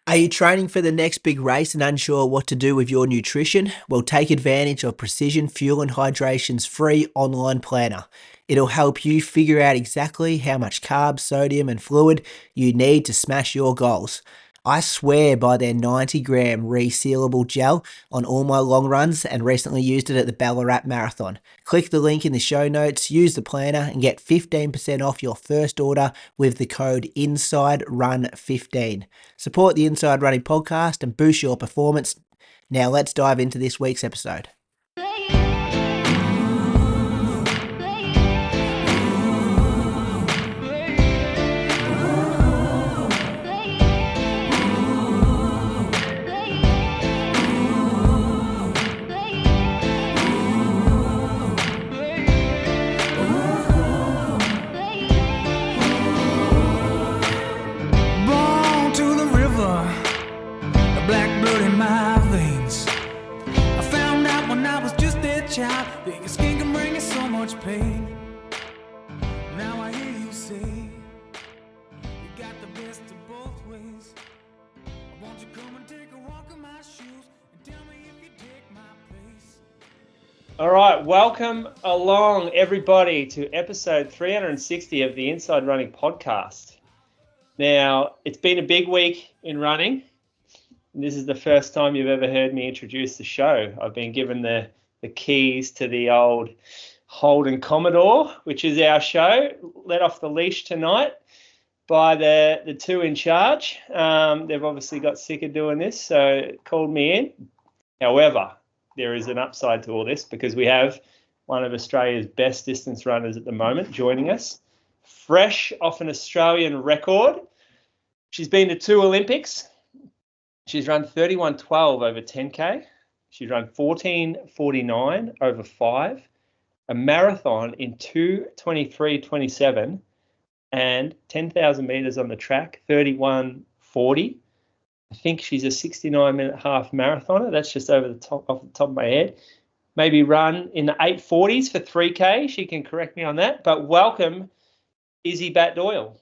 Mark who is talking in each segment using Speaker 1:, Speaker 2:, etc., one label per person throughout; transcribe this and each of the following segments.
Speaker 1: Are you training for the next big race and unsure what to do with your nutrition? Well, take advantage of Precision Fuel and Hydration's free online planner. It'll help you figure out exactly how much carbs, sodium, and fluid you need to smash your goals. I swear by their 90-gram resealable gel on all my long runs and recently used it at the Ballarat Marathon. Click the link in the show notes, use the planner, and get 15% off your first order with the code INSIDERUN15. Support the Inside Running podcast and boost your performance. Now let's dive into this week's episode.
Speaker 2: All right, welcome along everybody to episode 360 of the Inside Running podcast. Now, it's been a big week in running. This is the first time you've ever heard me introduce the show. I've been given the keys to the old Holden Commodore, which is our show, let off the leash tonight by the two in charge. They've obviously got sick of doing this, so called me in. However, there is an upside to all this because we have one of Australia's best distance runners at the moment joining us, fresh off an Australian record. She's been to 2 Olympics. She's run 31:12 over 10K. She's run 14:49 over 5, a marathon in 2:23:27, and 10,000 metres on the track, 31:40. I think she's a 69-minute half marathoner. That's just off the top of my head. Maybe run in the 8:40s for 3K. She can correct me on that. But welcome, Izzi Batt-Doyle.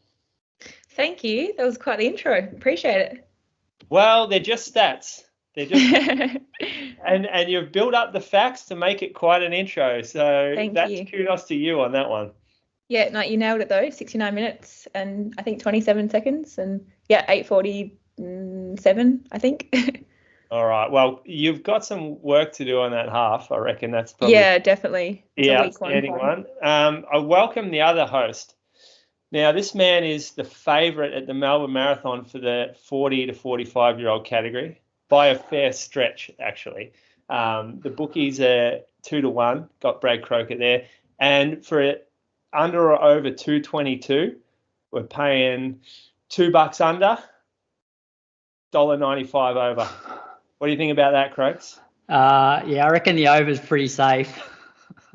Speaker 3: Thank you. That was quite the intro. Appreciate it.
Speaker 2: Well, they're just stats. They're just and you've built up the facts to make it quite an intro. So that's kudos to you on that one.
Speaker 3: Yeah, no, you nailed it though. 69 minutes and I think 27 seconds and 8:47, I think.
Speaker 2: All right. Well, you've got some work to do on that half. I reckon that's probably
Speaker 3: definitely.
Speaker 2: It's a outstanding one. I welcome the other host. Now, this man is the favourite at the Melbourne Marathon for the 40 to 45-year-old category by a fair stretch, actually. The bookies are 2-1. Got Brad Croker there, and for it under or over 222, we're paying $2 under. $1.95 over. What do you think about that, Croaks?
Speaker 4: I reckon the over's pretty safe.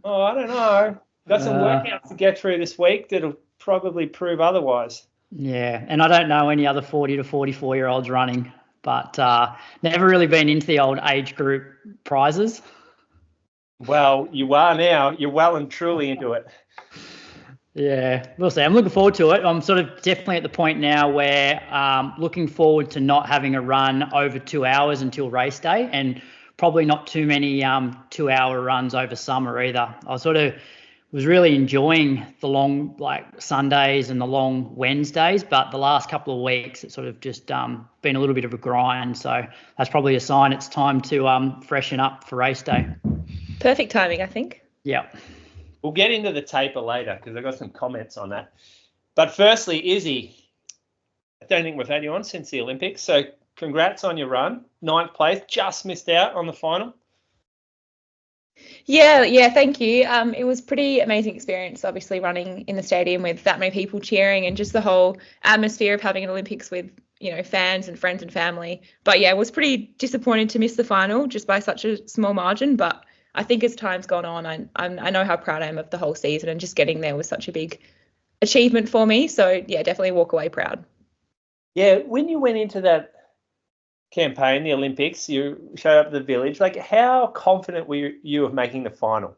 Speaker 2: Oh, I don't know. Got some workouts to get through this week that'll probably prove otherwise.
Speaker 4: Yeah, and I don't know any other 40 to 44-year-olds running, but never really been into the old age group prizes.
Speaker 2: Well, you are now. You're well and truly into it.
Speaker 4: Yeah, we'll see. I'm looking forward to it. I'm sort of definitely at the point now where looking forward to not having a run over 2 hours until race day, and probably not too many 2-hour runs over summer either. I sort of was really enjoying the long Sundays and the long Wednesdays, but the last couple of weeks it's sort of just been a little bit of a grind. So that's probably a sign it's time to freshen up for race day.
Speaker 3: Perfect timing, I think.
Speaker 4: Yeah.
Speaker 2: We'll get into the taper later because I've got some comments on that. But firstly, Izzi, I don't think we've had you on since the Olympics, so congrats on your run. 9th place, just missed out on the final.
Speaker 3: Yeah, thank you. It was pretty amazing experience, obviously running in the stadium with that many people cheering and just the whole atmosphere of having an Olympics with, fans and friends and family. But yeah, I was pretty disappointed to miss the final just by such a small margin, but I think as time's gone on, I know how proud I am of the whole season, and just getting there was such a big achievement for me. So, yeah, definitely walk away proud.
Speaker 2: Yeah, when you went into that campaign, the Olympics, you showed up at the village, how confident were you of making the final?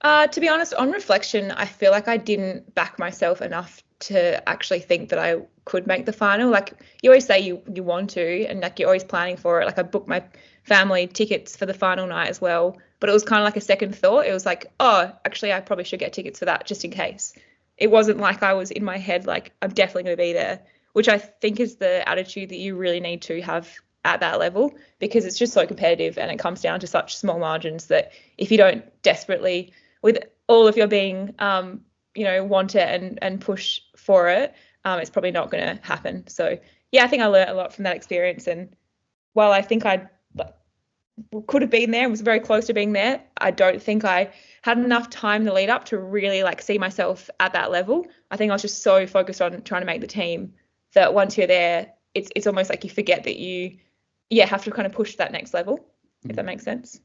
Speaker 3: To be honest, on reflection, I feel like I didn't back myself enough to actually think that I could make the final. Like you always say you want to, and like you're always planning for it. Like I booked my family tickets for the final night as well, but it was kind of like a second thought. It was like, oh, actually I probably should get tickets for that just in case. It wasn't like I was in my head like I'm definitely going to be there, which I think is the attitude that you really need to have at that level, because it's just so competitive and it comes down to such small margins that if you don't desperately, with all of your being want it and push for it, it's probably not going to happen. So yeah, I think I learned a lot from that experience, and while I think I could have been there and was very close to being there, I don't think I had enough time in the lead up to really like see myself at that level. I think I was just so focused on trying to make the team that once you're there, it's almost like you forget that you have to kind of push that next level, if that makes sense.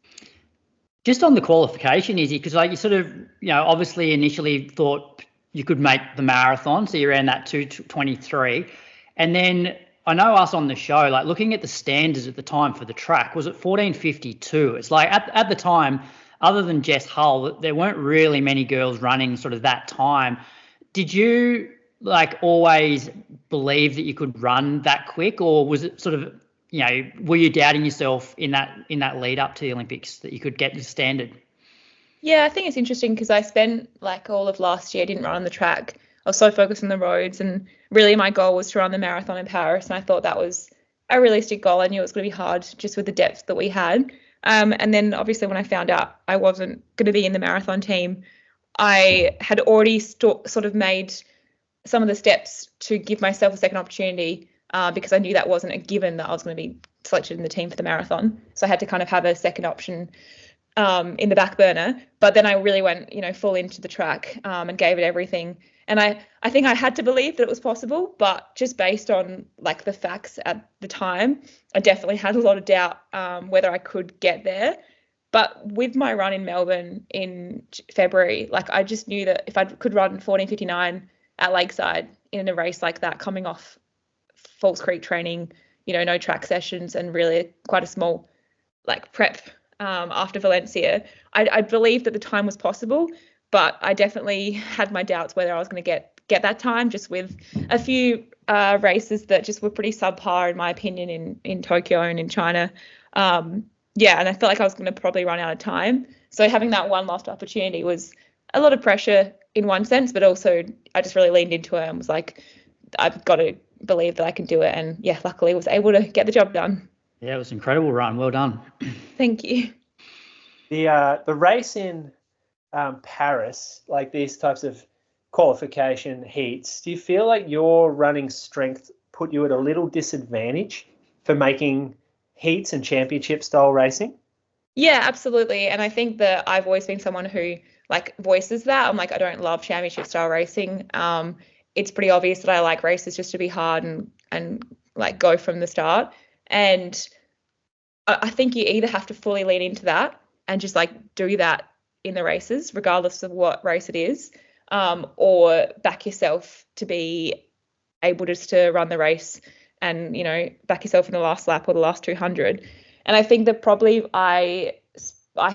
Speaker 4: Just on the qualification, Izzy, because like you sort of, obviously initially thought you could make the marathon, so you ran that 2:23, and then I know us on the show, like looking at the standards at the time for the track, was at 14:52. It's like at the time, other than Jess Hull, there weren't really many girls running sort of that time. Did you like always believe that you could run that quick, or was it sort of, were you doubting yourself in that lead up to the Olympics that you could get the standard?
Speaker 3: Yeah, I think it's interesting because I spent like all of last year, didn't run on the track. I was so focused on the roads, and really my goal was to run the marathon in Paris, and I thought that was a realistic goal. I knew it was going to be hard just with the depth that we had. And then obviously when I found out I wasn't going to be in the marathon team, I had already sort of made some of the steps to give myself a second opportunity, because I knew that wasn't a given that I was going to be selected in the team for the marathon. So I had to kind of have a second option in the back burner. But then I really went, full into the track and gave it everything. And I think I had to believe that it was possible, but just based on like the facts at the time, I definitely had a lot of doubt whether I could get there. But with my run in Melbourne in February, like I just knew that if I could run 14:59 at Lakeside in a race like that, coming off Falls Creek training, no track sessions and really quite a small like prep after Valencia, I believed that the time was possible, but I definitely had my doubts whether I was going to get that time, just with a few races that just were pretty subpar in my opinion in Tokyo and in China. And I felt like I was going to probably run out of time. So having that one lost opportunity was a lot of pressure in one sense, but also I just really leaned into it and was like, I've got to believe that I can do it. And yeah, luckily was able to get the job done.
Speaker 4: Yeah, it was an incredible run. Well done.
Speaker 3: Thank you.
Speaker 2: The race in Paris, like these types of qualification heats, do you feel like your running strength put you at a little disadvantage for making heats and championship style racing?
Speaker 3: Yeah, absolutely. And I think that I've always been someone who like voices that. I'm like, I don't love championship style racing. It's pretty obvious that I like races just to be hard and like go from the start. And I think you either have to fully lean into that and just like do that in the races, regardless of what race it is, or back yourself to be able just to run the race and, back yourself in the last lap or the last 200. And I think that probably I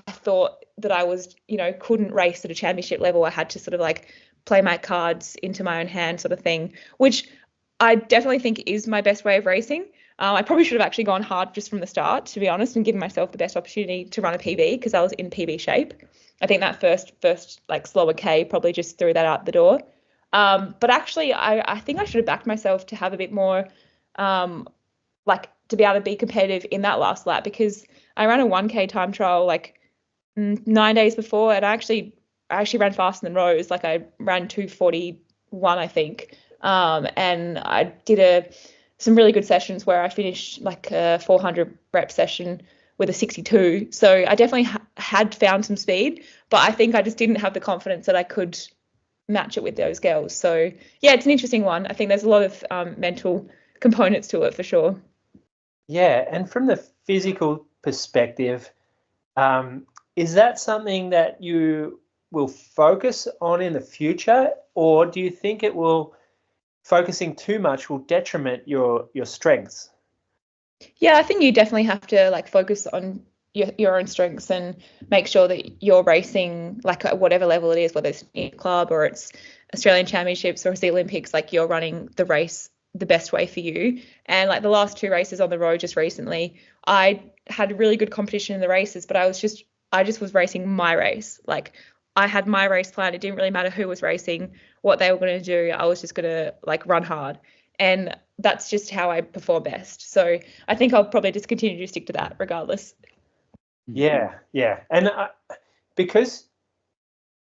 Speaker 3: thought that I was, couldn't race at a championship level. I had to sort of like play my cards into my own hand sort of thing, which I definitely think is my best way of racing. I probably should have actually gone hard just from the start, to be honest, and given myself the best opportunity to run a PB because I was in PB shape. I think that first like slower K probably just threw that out the door. But actually, I think I should have backed myself to have a bit more, like to be able to be competitive in that last lap, because I ran a 1K time trial like 9 days before, and I actually ran faster than Rose. Like I ran 2:41, I think, and I did some really good sessions where I finished like a 400 rep session with a 62. So I definitely had found some speed, but I think I just didn't have the confidence that I could match it with those girls. So yeah, it's an interesting one. I think there's a lot of mental components to it for sure.
Speaker 2: Yeah, and from the physical perspective, is that something that you will focus on in the future, or do you think it will, focusing too much will detriment your strengths?
Speaker 3: Yeah, I think you definitely have to like focus on your own strengths and make sure that you're racing like at whatever level it is, whether it's in club or it's Australian Championships or it's the Olympics, like you're running the race the best way for you. And like the last 2 races on the road just recently, I had really good competition in the races, but I just was racing my race. Like I had my race plan. It didn't really matter who was racing, what they were going to do. I was just going to like run hard. And that's just how I perform best. So I think I'll probably just continue to stick to that regardless.
Speaker 2: Yeah. And because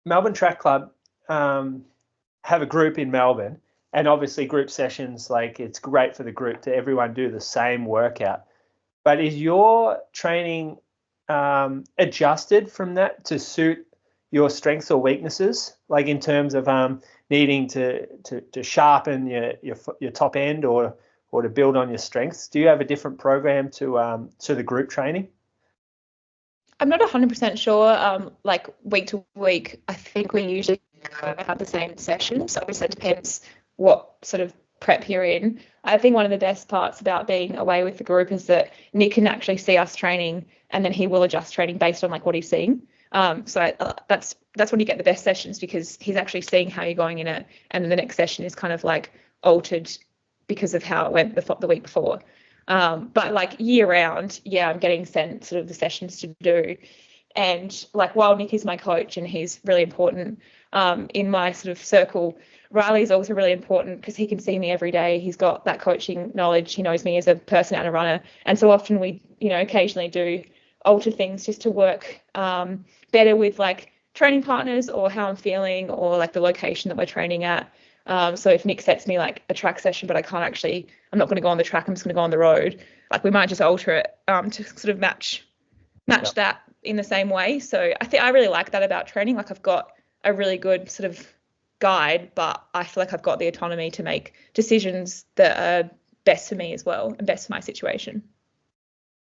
Speaker 2: Melbourne Track Club have a group in Melbourne, and obviously group sessions, like it's great for the group to everyone do the same workout. But is your training adjusted from that to suit your strengths or weaknesses, like in terms of needing to sharpen your top end or to build on your strengths? Do you have a different program to the group training?
Speaker 3: I'm not 100% sure. Like week to week, I think we usually have the same session. So obviously it depends what sort of prep you're in. I think one of the best parts about being away with the group is that Nick can actually see us training, and then he will adjust training based on like what he's seeing. So that's when you get the best sessions, because he's actually seeing how you're going in it, and then the next session is kind of like altered because of how it went the week before. But like year round, I'm getting sent sort of the sessions to do. And like while Nick is my coach and he's really important in my sort of circle, Riley's also really important because he can see me every day. He's got that coaching knowledge. He knows me as a person and a runner. And so often we, occasionally do alter things just to work better with like training partners or how I'm feeling or like the location that we're training at. So if Nick sets me like a track session, but I'm not going to go on the track, I'm just going to go on the road. Like we might just alter it to sort of match that in the same way. So I really like that about training. Like I've got a really good sort of guide, but I feel like I've got the autonomy to make decisions that are best for me as well and best for my situation.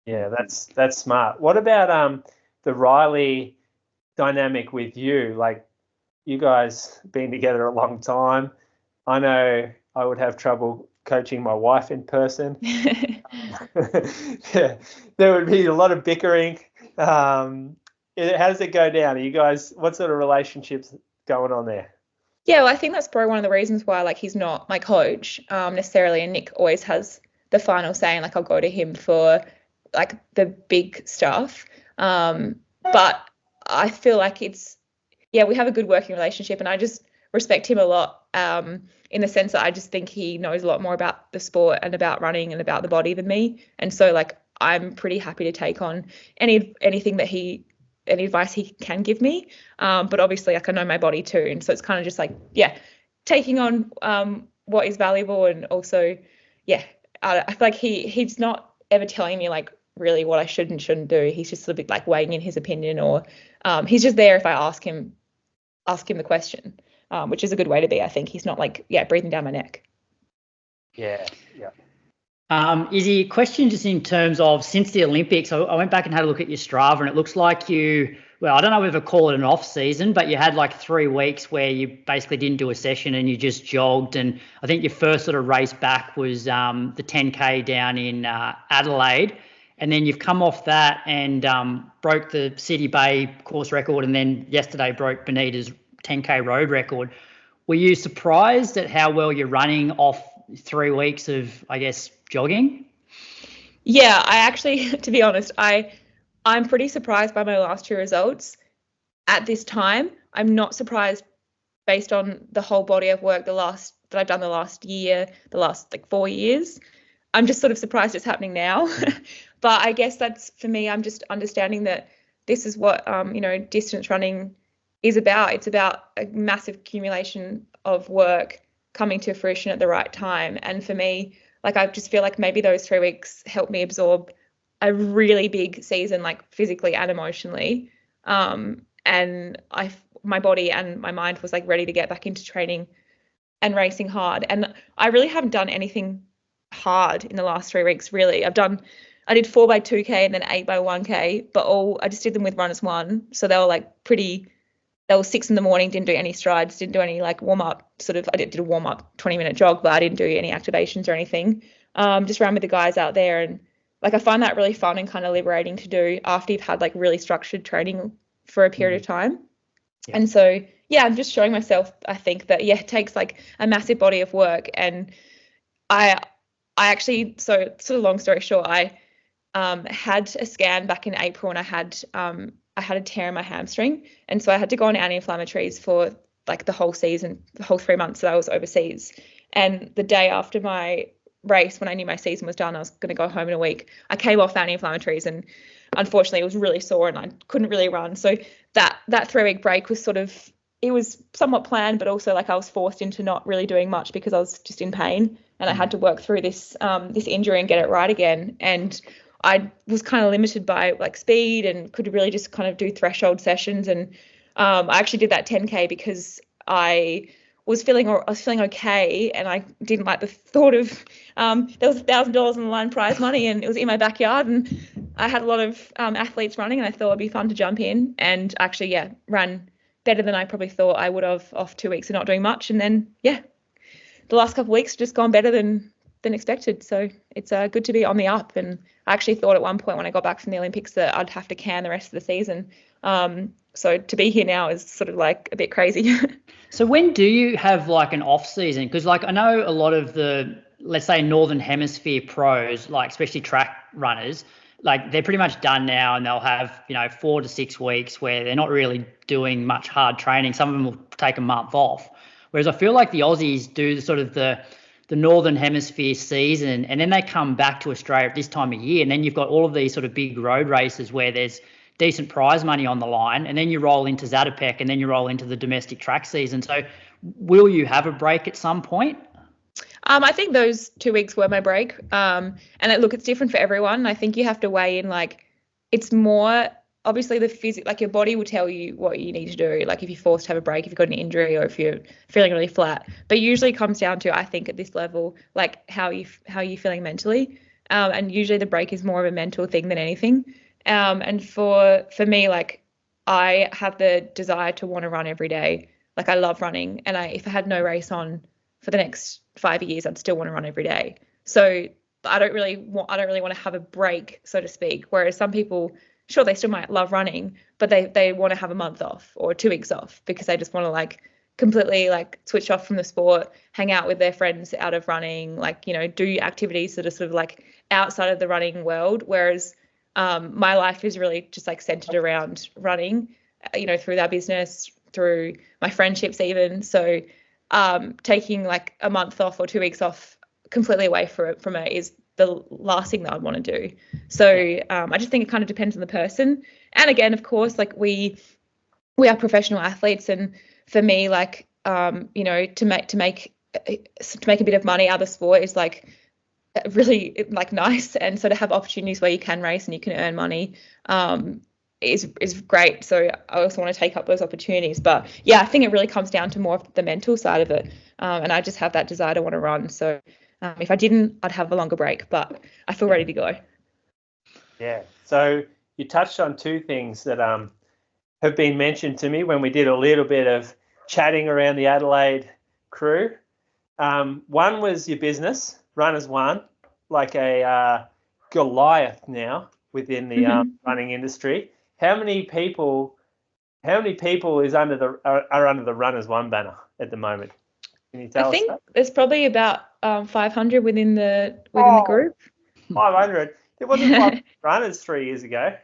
Speaker 2: Yeah, that's smart. What about the Riley dynamic with you? Like you guys been together a long time. I know I would have trouble coaching my wife in person. Yeah, there would be a lot of bickering. How does it go down? Are you guys, what sort of relationships going on there?
Speaker 3: Yeah, well, I think that's probably one of the reasons why like he's not my coach necessarily, and Nick always has the final say, and like I'll go to him for like the big stuff. But I feel like we have a good working relationship, and I just respect him a lot in the sense that I just think he knows a lot more about the sport and about running and about the body than me. And so like I'm pretty happy to take on anything that any advice he can give me. But obviously like I know my body too. And so it's kind of just like, taking on what is valuable. And also, I feel like he's not ever telling me like really what I should and shouldn't do. He's just sort of like weighing in his opinion, or he's just there if I ask him the question, which is a good way to be. I think he's not like, breathing down my neck.
Speaker 2: Yeah.
Speaker 4: Izzy, question just in terms of since the Olympics, I went back and had a look at your Strava, and it looks like I don't know if we call it an off season, but you had like 3 weeks where you basically didn't do a session and you just jogged. And I think your first sort of race back was the 10K down in Adelaide. And then you've come off that and broke the City Bay course record, and then yesterday broke Bonita's 10K road record. Were you surprised at how well you're running off 3 weeks of, I guess, jogging?
Speaker 3: Yeah, I actually, to be honest, I'm pretty surprised by my last 2 results at this time. I'm not surprised based on the whole body of work that I've done the last year, the last like 4 years. I'm just sort of surprised it's happening now. But I guess that's, for me, I'm just understanding that this is what, distance running is about. It's about a massive accumulation of work coming to fruition at the right time. And for me, like, I just feel like maybe those 3 weeks helped me absorb a really big season, like physically and emotionally. And my body and my mind was like ready to get back into training and racing hard. And I really haven't done anything hard in the last 3 weeks, really. I did 4x2K and then 8x1K, but I just did them with Runners One. So they were like they were 6 a.m, didn't do any strides, didn't do any like warm up I did a warm up 20-minute jog, but I didn't do any activations or anything. Just ran with the guys out there. And like, I find that really fun and kind of liberating to do after you've had like really structured training for a period of time. Yeah. And so, I'm just showing myself, I think that, it takes like a massive body of work. And I actually, so sort of long story short, I had a scan back in April, and I had a tear in my hamstring, and so I had to go on anti-inflammatories for like the whole season, the whole 3 months that I was overseas. And the day after my race, when I knew my season was done, I was going to go home in a week, I came off anti-inflammatories, and unfortunately it was really sore and I couldn't really run. So that 3-week break was sort of, it was somewhat planned, but also like I was forced into not really doing much because I was just in pain, and I had to work through this injury and get it right again. And I was kind of limited by like speed and could really just kind of do threshold sessions. And I actually did that 10K because I was feeling okay, and I didn't like the thought of there was $1,000 on the line prize money, and it was in my backyard, and I had a lot of athletes running, and I thought it'd be fun to jump in, and actually ran better than I probably thought I would have off 2 weeks of not doing much. And then the last couple of weeks just gone better than expected. So it's good to be on the up. And I actually thought at one point when I got back from the Olympics that I'd have to can the rest of the season. So to be here now is sort of like a bit crazy.
Speaker 4: So when do you have like an off season? Because like I know a lot of the, let's say, Northern Hemisphere pros, like especially track runners, like they're pretty much done now, and they'll have 4 to 6 weeks where they're not really doing much hard training. Some of them will take a month off. Whereas I feel like the Aussies do sort of the Northern Hemisphere season, and then they come back to Australia at this time of year, and then you've got all of these sort of big road races where there's decent prize money on the line, and then you roll into Zatopek, and then you roll into the domestic track season. So will you have a break at some point?
Speaker 3: I think those 2 weeks were my break. And look, it's different for everyone. I think you have to weigh in, like, it's more obviously the physical, like your body will tell you what you need to do. Like if you're forced to have a break, if you've got an injury, or if you're feeling really flat. But usually it comes down to, I think at this level, like how you feeling mentally. And usually the break is more of a mental thing than anything. And for me, like I have the desire to want to run every day. Like I love running, and if I had no race on for the next 5 years, I'd still want to run every day. So I don't really want to have a break, so to speak. Whereas some people, sure, they still might love running, but they want to have a month off or 2 weeks off because they just want to like completely like switch off from the sport, hang out with their friends out of running, like, do activities that are sort of like outside of the running world. Whereas my life is really just like centered around running, through that business, through my friendships even. So taking like a month off or 2 weeks off completely away from it is the last thing that I'd want to do. So I just think it kind of depends on the person. And again, of course, like we are professional athletes, and for me, like to make a bit of money out of sport is like really like nice, and so to have opportunities where you can race and you can earn money is great. So I also want to take up those opportunities. But yeah, I think it really comes down to more of the mental side of it, and I just have that desire to want to run. So if I didn't, I'd have a longer break, but I feel ready to go.
Speaker 2: Yeah. So you touched on two things that have been mentioned to me when we did a little bit of chatting around the Adelaide crew. One was your business, Runners One, like a Goliath now within the running industry. How many people is under the Runners One banner at the moment? Can you tell us?
Speaker 3: I think there's probably about 500 within the group.
Speaker 2: 500. There wasn't 500 runners 3 years ago.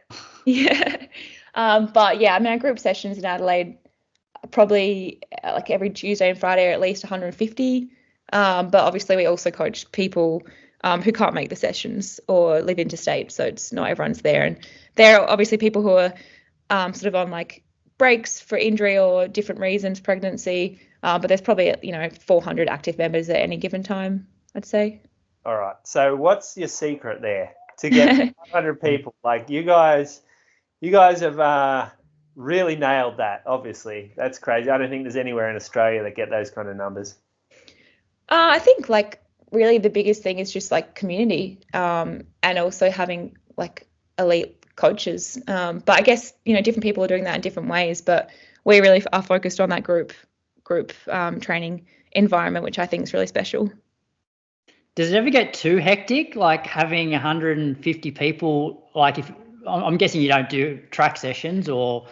Speaker 3: Yeah. But yeah, I mean, our group sessions in Adelaide are probably like every Tuesday and Friday are at least 150. But obviously we also coach people who can't make the sessions or live interstate, so it's not everyone's there. And there are obviously people who are sort of on like breaks for injury or different reasons, pregnancy. But there's probably 400 active members at any given time, I'd say.
Speaker 2: All right. So what's your secret there to get 500 people? Like you guys have really nailed that. Obviously, that's crazy. I don't think there's anywhere in Australia that get those kind of numbers.
Speaker 3: I think like really the biggest thing is just like community, and also having like elite coaches. But I guess different people are doing that in different ways. But we really are focused on that group training environment, which I think is really special.
Speaker 4: Does it ever get too hectic, like having 150 people? Like, if I'm guessing you don't do track sessions, or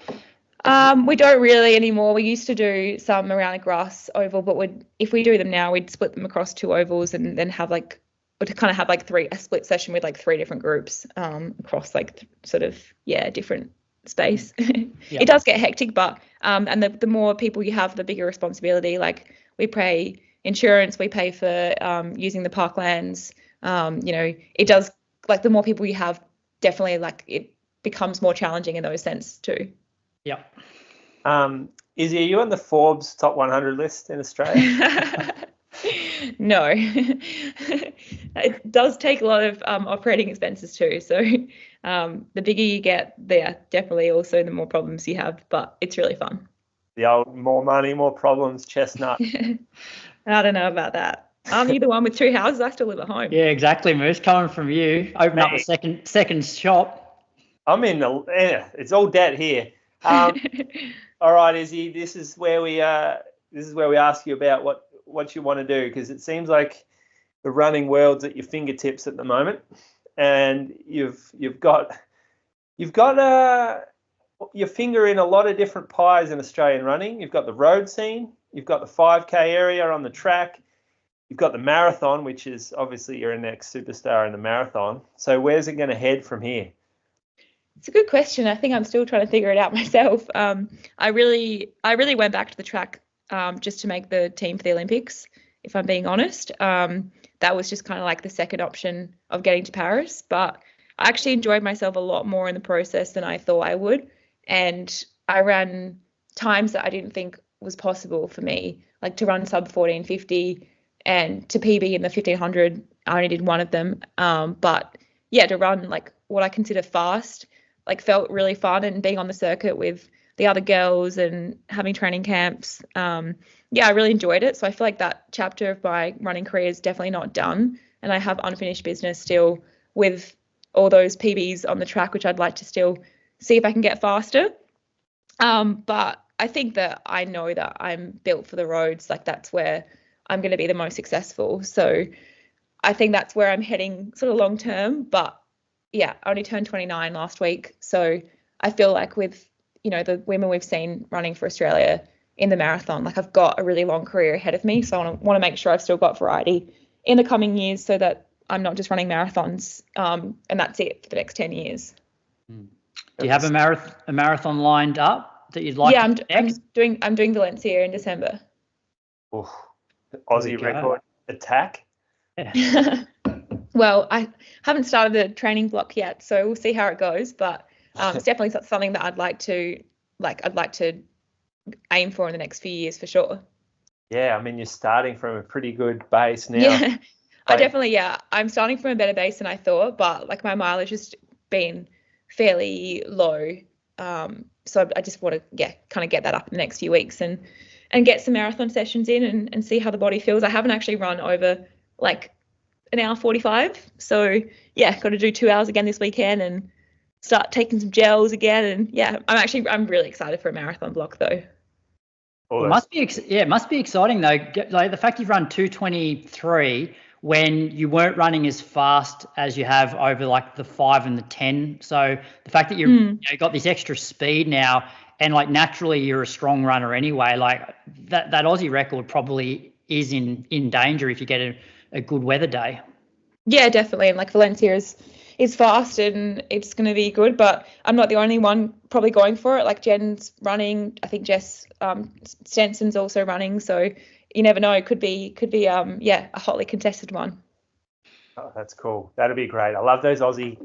Speaker 3: We don't really anymore. We used to do some around a grass oval, but if we do them now, we'd split them across 2 ovals and then have like, or to kind of have like a split session with like 3 different groups across like different space. It does get hectic, but and the more people you have, the bigger responsibility. Like we pay insurance, we pay for using the parklands. It does, like, the more people you have, definitely like it becomes more challenging in those sense too.
Speaker 4: Yep.
Speaker 2: Izzy, are you on the Forbes top 100 list in Australia?
Speaker 3: No. It does take a lot of operating expenses too. So the bigger you get, definitely also the more problems you have, but it's really fun.
Speaker 2: The old more money, more problems chestnut.
Speaker 3: I don't know about that. Aren't you the one with 2 houses? I still live at home.
Speaker 4: Yeah, exactly, Moose. Coming from you, open up a second shop.
Speaker 2: It's all debt here. All right, Izzy, this is where we ask you about what you want to do, because it seems like the running world's at your fingertips at the moment, and you've got your finger in a lot of different pies in Australian running. You've got the road scene, you've got the 5K area on the track, you've got the marathon, which is obviously you're a next superstar in the marathon. So where's it going to head from here?
Speaker 3: It's a good question. I think I'm still trying to figure it out myself. I really went back to the track just to make the team for the Olympics, if I'm being honest. That was just kind of like the second option of getting to Paris. But I actually enjoyed myself a lot more in the process than I thought I would. And I ran times that I didn't think was possible for me, like to run sub 14:50 and to PB in the 1500. I only did one of them. But yeah, to run like what I consider fast, like felt really fun, and being on the circuit with the other girls and having training camps. I really enjoyed it. So I feel like that chapter of my running career is definitely not done. And I have unfinished business still with all those PBs on the track, which I'd like to still see if I can get faster. But I think that I know that I'm built for the roads. Like that's where I'm going to be the most successful. So I think that's where I'm heading sort of long term. But yeah, I only turned 29 last week. So I feel like with, the women we've seen running for Australia in the marathon, like I've got a really long career ahead of me. So I want to make sure I've still got variety in the coming years so that I'm not just running marathons and that's it for the next 10 years.
Speaker 4: Do you have a marathon lined up that you'd like
Speaker 3: to
Speaker 4: do next?
Speaker 3: I'm doing Valencia in December.
Speaker 2: Oof. The Aussie record attack.
Speaker 4: Yeah.
Speaker 3: Well, I haven't started the training block yet, so we'll see how it goes. But it's definitely something that I'd like to aim for in the next few years for sure.
Speaker 2: Yeah, I mean, you're starting from a pretty good base now.
Speaker 3: Yeah, I'm starting from a better base than I thought, but like my mileage has been fairly low. So I just want to kind of get that up in the next few weeks and get some marathon sessions in and see how the body feels. I haven't actually run over like an hour 45. So yeah, got to do 2 hours again this weekend and start taking some gels again. And yeah, I'm really excited for a marathon block though.
Speaker 4: It must be exciting though. Like the fact you've run 2:23 when you weren't running as fast as you have over like the 5 and the 10. So the fact that you got this extra speed now, and like naturally you're a strong runner anyway, like that Aussie record probably is in danger if you get a good weather day. Yeah,
Speaker 3: definitely. And like Valencia is fast and it's going to be good, but I'm not the only one probably going for it. Like Jen's running, I think Jess Stenson's also running, so you never know. It could be a hotly contested one.
Speaker 2: Oh, that's cool. That'll be great. I love those Aussie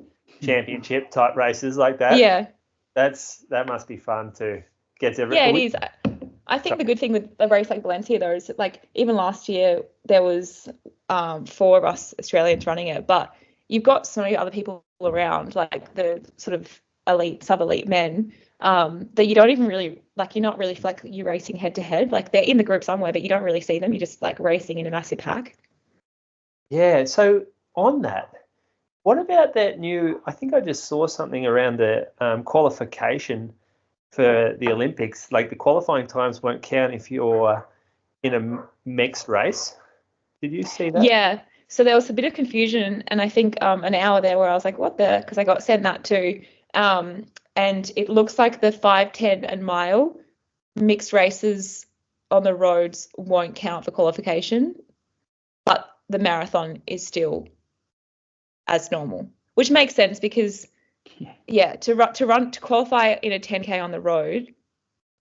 Speaker 2: championship type races like that.
Speaker 3: Yeah.
Speaker 2: That must be fun too. Gets
Speaker 3: Yeah, it is. I think the good thing with a race like Valencia though is that, like, even last year there was 4 of us Australians running it, but you've got so many other people around, like the sort of elite, sub-elite men, that you don't even really, like, you're not really like you racing head to head. Like they're in the group somewhere, but you don't really see them. You're just like racing in a massive pack.
Speaker 2: Yeah. So on that, what about that new? I think I just saw something around the qualification for the Olympics. Like the qualifying times won't count if you're in a mixed race. Did you see that?
Speaker 3: Yeah. So there was a bit of confusion, and I think an hour there where I was like, what the? Because I got sent that too. And and it looks like the 5, 10 and mile mixed races on the roads won't count for qualification, but the marathon is still as normal, which makes sense because to qualify in a 10K on the road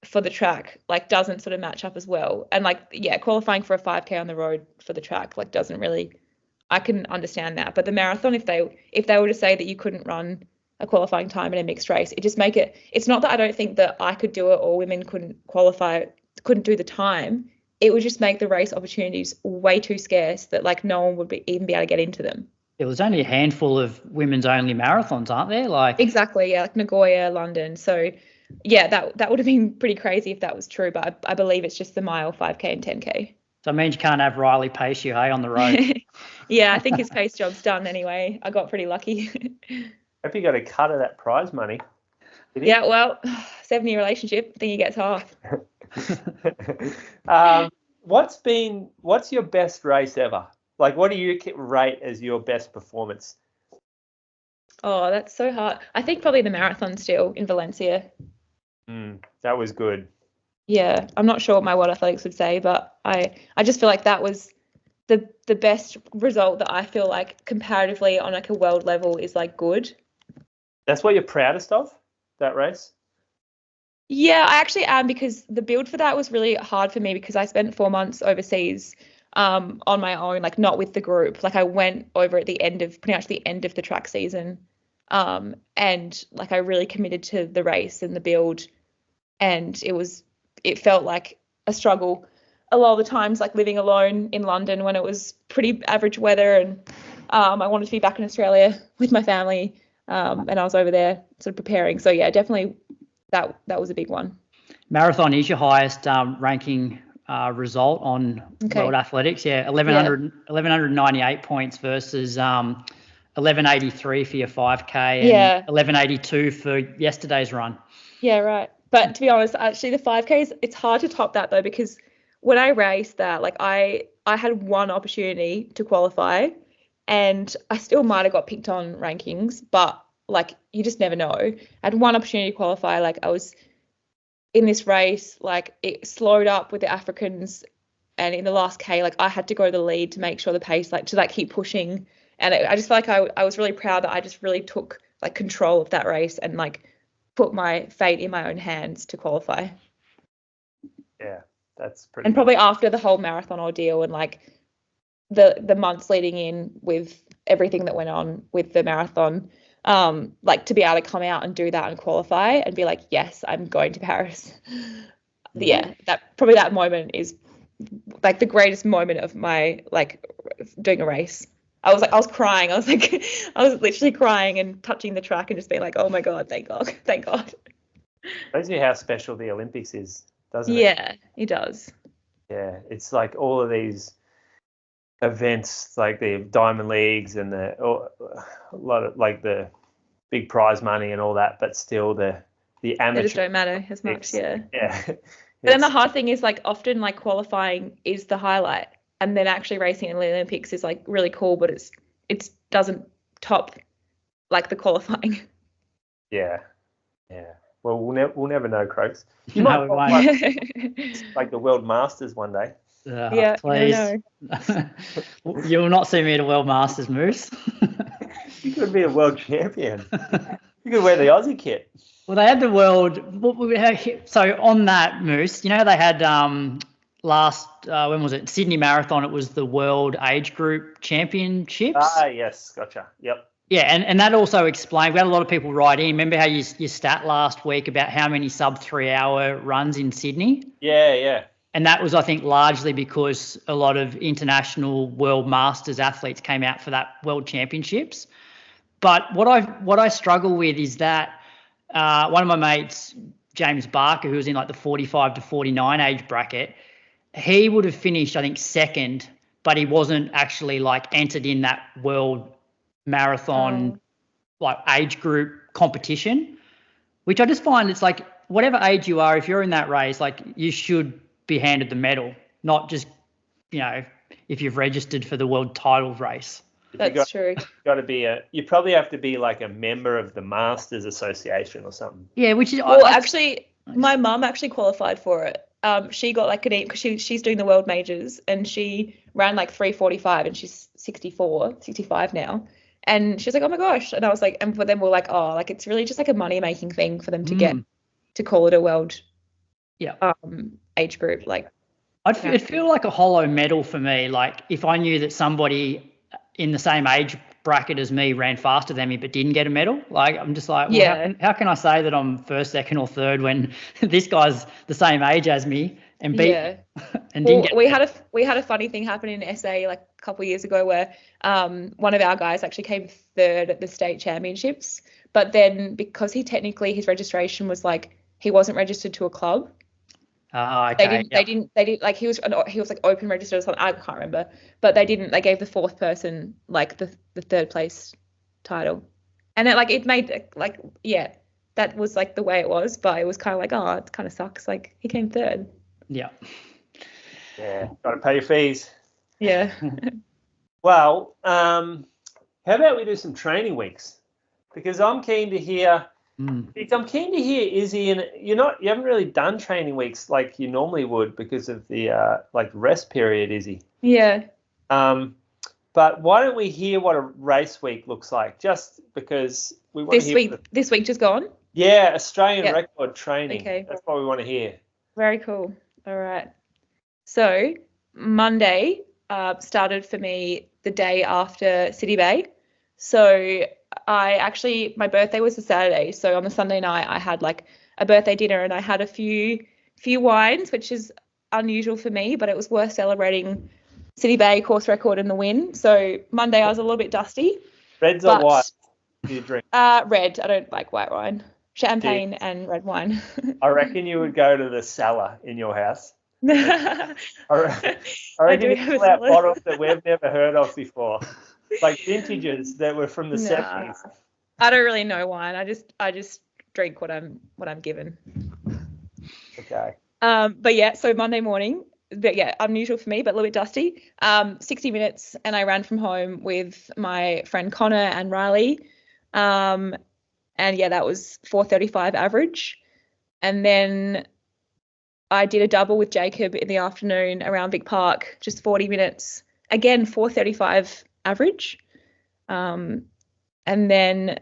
Speaker 3: for the track like doesn't sort of match up as well. And qualifying for a 5K on the road for the track like doesn't really, I can understand that. But the marathon, if they were to say that you couldn't run a qualifying time in a mixed race, it just make it, it's not that I don't think that I could do it or women couldn't do the time. It would just make the race opportunities way too scarce that like no one would even be able to get into them.
Speaker 4: There was only a handful of women's only marathons, aren't there? Like
Speaker 3: exactly, yeah, like Nagoya, London. So yeah, that would have been pretty crazy if that was true, but I believe it's just the mile, 5K and 10K.
Speaker 4: So it means you can't have Riley pace you, hey, on the road.
Speaker 3: Yeah, I think his pace job's done anyway. I got pretty lucky.
Speaker 2: Hope you got a cut of that prize money.
Speaker 3: Yeah, well, 7-year relationship, I think he gets half.
Speaker 2: What's your best race ever? Like, what do you rate as your best performance?
Speaker 3: Oh, that's so hard. I think probably the marathon still in Valencia.
Speaker 2: That was good.
Speaker 3: Yeah, I'm not sure what my World Athletics would say, but I just feel like that was the best result that I feel like comparatively on like a world level is like good.
Speaker 2: That's what you're proudest of, that race?
Speaker 3: Yeah, I actually am, because the build for that was really hard for me because I spent 4 months overseas on my own, like not with the group. Like I went over at the end of the track season, and like I really committed to the race and the build, and it felt like a struggle a lot of the times, like living alone in London when it was pretty average weather, and I wanted to be back in Australia with my family, and I was over there sort of preparing. So yeah, definitely that was a big one. Marathon
Speaker 4: is your highest ranking result on World Athletics. Yeah, 1198 points versus 1183 for your 5K and 1182 for yesterday's run. Yeah, right. But to be honest, actually the 5Ks, it's hard to top that though, because when I raced that, like I had one opportunity to qualify, and I still might have got picked on rankings, but like you just never know. I had one opportunity to qualify. Like I was in this race, like it slowed up with the Africans, and in the last K, like I had to go to the lead to make sure the pace, like to like keep pushing. And I just feel like I was really proud that I just really took like control of that race and like put my fate in my own hands to qualify.
Speaker 2: Yeah, that's pretty.
Speaker 3: And probably after the whole marathon ordeal and like the months leading in with everything that went on with the marathon, like to be able to come out and do that and qualify and be like, yes, I'm going to Paris. Yeah, that moment is like the greatest moment of my like doing a race. I was crying. I was literally crying and touching the track and just being like, oh my God, thank God.
Speaker 2: Shows you how special the Olympics is, doesn't it?
Speaker 3: Yeah, it does.
Speaker 2: Yeah, it's like all of these events, like the Diamond Leagues and a lot of like the big prize money and all that, but still the amateur.
Speaker 3: They just don't matter as much. Yeah.
Speaker 2: But
Speaker 3: then the hard thing is like often like qualifying is the highlight, and then actually racing in the Olympics is like really cool, but it doesn't top like the qualifying.
Speaker 2: Yeah. Well, we'll never know, Croaks.
Speaker 4: You might
Speaker 2: like the World Masters one day.
Speaker 3: Yeah,
Speaker 4: please. You will not see me at a World Masters, Moose.
Speaker 2: You could be a world champion. You could wear the Aussie kit.
Speaker 4: Well, they had the world. So on that, Moose, you know they had last when was it? Sydney Marathon. It was the World Age Group Championships.
Speaker 2: Ah, yes, gotcha. Yep.
Speaker 4: Yeah, and that also explained. We had a lot of people write in. Remember how you stat last week about how many sub 3 hour runs in Sydney?
Speaker 2: Yeah.
Speaker 4: And that was, I think, largely because a lot of international world masters athletes came out for that world championships. But what I struggle with is that one of my mates, James Barker, who was in like the 45 to 49 age bracket, he would have finished, I think, second, but he wasn't actually like entered in that world marathon like age group competition, which I just find it's like whatever age you are, if you're in that race, like you should be handed the medal, not just, if you've registered for the world title race.
Speaker 3: That's true.
Speaker 2: You probably have to be like a member of the Masters Association or something.
Speaker 4: Yeah, which is
Speaker 3: Well, actually, my mum actually qualified for it. She got like because she's doing the world majors, and she ran like 3:45, and she's 65 now. And she's like, oh my gosh. And I was like, and for them we're like, oh, like it's really just like a money making thing for them to get to call it a world age group. Like
Speaker 4: it'd feel like a hollow medal for me. Like if I knew that somebody in the same age bracket as me ran faster than me but didn't get a medal, like I'm just like, well, how can I say that I'm first, second or third when this guy's the same age as me and beat and didn't get
Speaker 3: we had a funny thing happen in SA like a couple of years ago where one of our guys actually came third at the state championships, but then because his registration was like he wasn't registered to a club.
Speaker 4: Okay.
Speaker 3: They didn't like he was like open registered or something. I can't remember, but they gave the fourth person like the third place title, and it made like that was like the way it was, but it was kind of like, oh, it kind of sucks, like he came third.
Speaker 2: Yeah, got to pay your fees.
Speaker 3: Yeah.
Speaker 2: Well, how about we do some training weeks, because I'm keen to hear. I'm keen to hear, Izzy, and you haven't really done training weeks like you normally would because of the rest period, Izzy.
Speaker 3: Yeah.
Speaker 2: But why don't we hear what a race week looks like? Just because we want to hear
Speaker 3: this week just gone.
Speaker 2: Yeah, Australian record training.
Speaker 3: Okay.
Speaker 2: That's what we want to hear.
Speaker 3: Very cool. All right. So Monday started for me the day after City Bay. So my birthday was a Saturday, so on the Sunday night I had like a birthday dinner and I had a few wines, which is unusual for me, but it was worth celebrating City Bay course record and the win. So Monday I was a little bit dusty.
Speaker 2: Reds or white do you drink?
Speaker 3: Red. I don't like white wine. Champagne and red wine.
Speaker 2: I reckon you would go to the cellar in your house. I reckon you pull out bottles that we've never heard of before. Like vintages that were from the 70s.
Speaker 3: I don't really know wine. I just drink what I'm given.
Speaker 2: Okay.
Speaker 3: But yeah, so Monday morning, unusual for me, but a little bit dusty. 60 minutes, and I ran from home with my friend Connor and Riley. And that was 4:35 average. And then I did a double with Jacob in the afternoon around Vic Park, just 40 minutes. Again, 4:35 average. And then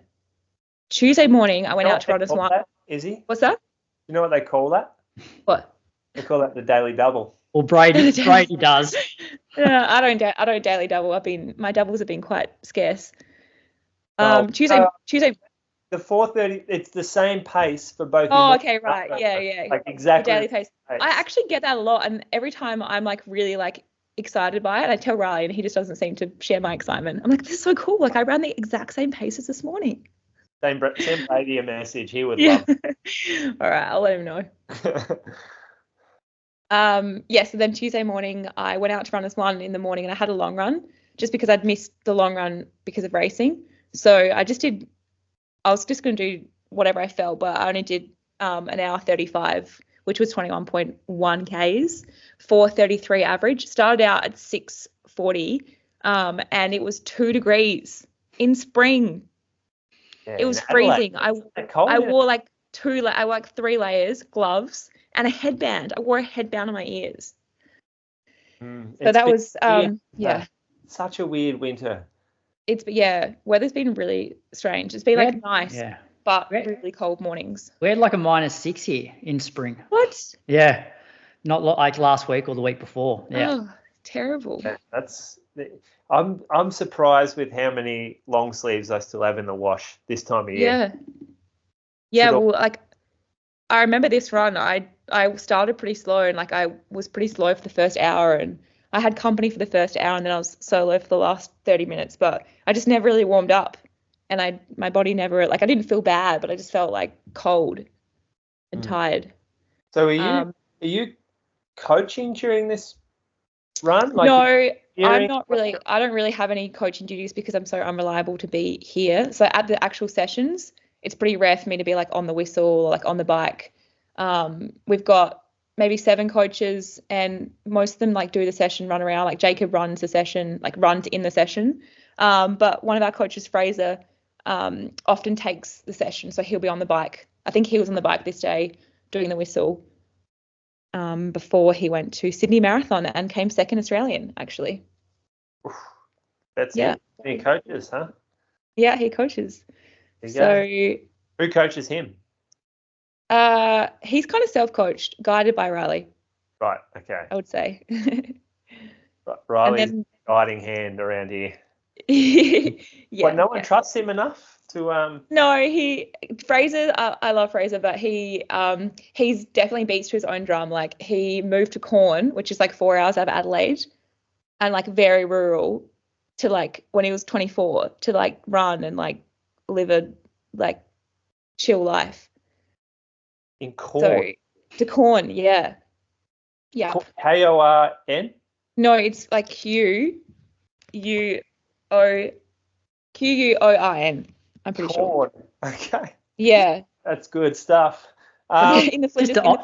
Speaker 3: Tuesday morning I went out to run as one.
Speaker 2: Izzy?
Speaker 3: What's that?
Speaker 2: You know what they call that?
Speaker 3: What?
Speaker 2: They call that the daily double.
Speaker 4: Well, Brady does.
Speaker 3: Yeah, I don't daily double. My doubles have been quite scarce. Tuesday.
Speaker 2: The 4:30. It's the same pace for both.
Speaker 3: Oh, okay, right. Yeah.
Speaker 2: Like exactly.
Speaker 3: The daily pace. I actually get that a lot, and every time I'm like really like excited by it, I tell Riley, and he just doesn't seem to share my excitement. I'm like, this is so cool. Like I ran the exact same pace as this morning.
Speaker 2: Send Brady a message. He would love.
Speaker 3: All right, I'll let him know. So then Tuesday morning I went out to run as one in the morning, and I had a long run just because I'd missed the long run because of racing. So I was just going to do whatever I felt, but I only did an hour 35, which was 21.1 Ks, 4:33 average. Started out at 6:40, and it was 2 degrees in spring. Yeah, it was freezing. I wore like 3 layers, gloves, and a headband. I wore a headband on my ears. So that was
Speaker 2: such a weird winter.
Speaker 3: Weather's been really strange. It's been nice, but really cold mornings.
Speaker 4: We had like a -6 here in spring.
Speaker 3: What?
Speaker 4: Yeah, not like last week or the week before. Yeah.
Speaker 3: Oh, terrible.
Speaker 2: I'm surprised with how many long sleeves I still have in the wash this time of year.
Speaker 3: Yeah. Well, like I remember this run. I started pretty slow, and like I was pretty slow for the first hour, and I had company for the first hour, and then I was solo for the last 30 minutes, but I just never really warmed up, and my body never, like I didn't feel bad, but I just felt like cold and tired.
Speaker 2: So are you coaching during this run? Like,
Speaker 3: no, I'm not really. I don't really have any coaching duties because I'm so unreliable to be here. So at the actual sessions, it's pretty rare for me to be like on the whistle or like on the bike. We've got maybe 7 coaches, and most of them like do the session run around. Like Jacob runs the session, like runs in the session. But one of our coaches, Fraser, often takes the session, so he'll be on the bike. I think he was on the bike this day doing the whistle before he went to Sydney Marathon and came second Australian, actually.
Speaker 2: That's it. He coaches, huh?
Speaker 3: Yeah, he coaches. So
Speaker 2: who coaches him?
Speaker 3: He's kind of self-coached, guided by Riley.
Speaker 2: Right. Okay.
Speaker 3: I would say.
Speaker 2: Riley's guiding hand around here.
Speaker 3: Yeah.
Speaker 2: But no one trusts him enough to.
Speaker 3: No, Fraser. I love Fraser, but he's definitely beats to his own drum. Like, he moved to Corn, which is like 4 hours out of Adelaide, and like very rural, to like when he was 24 to like run and like live a like chill life.
Speaker 2: In Corn.
Speaker 3: So to Corn, yeah.
Speaker 2: K-O-R-N?
Speaker 3: No, it's like Q-U-O-R-N. I'm pretty
Speaker 2: Corn.
Speaker 3: sure.
Speaker 2: Okay.
Speaker 3: Yeah.
Speaker 2: That's good stuff.
Speaker 3: In the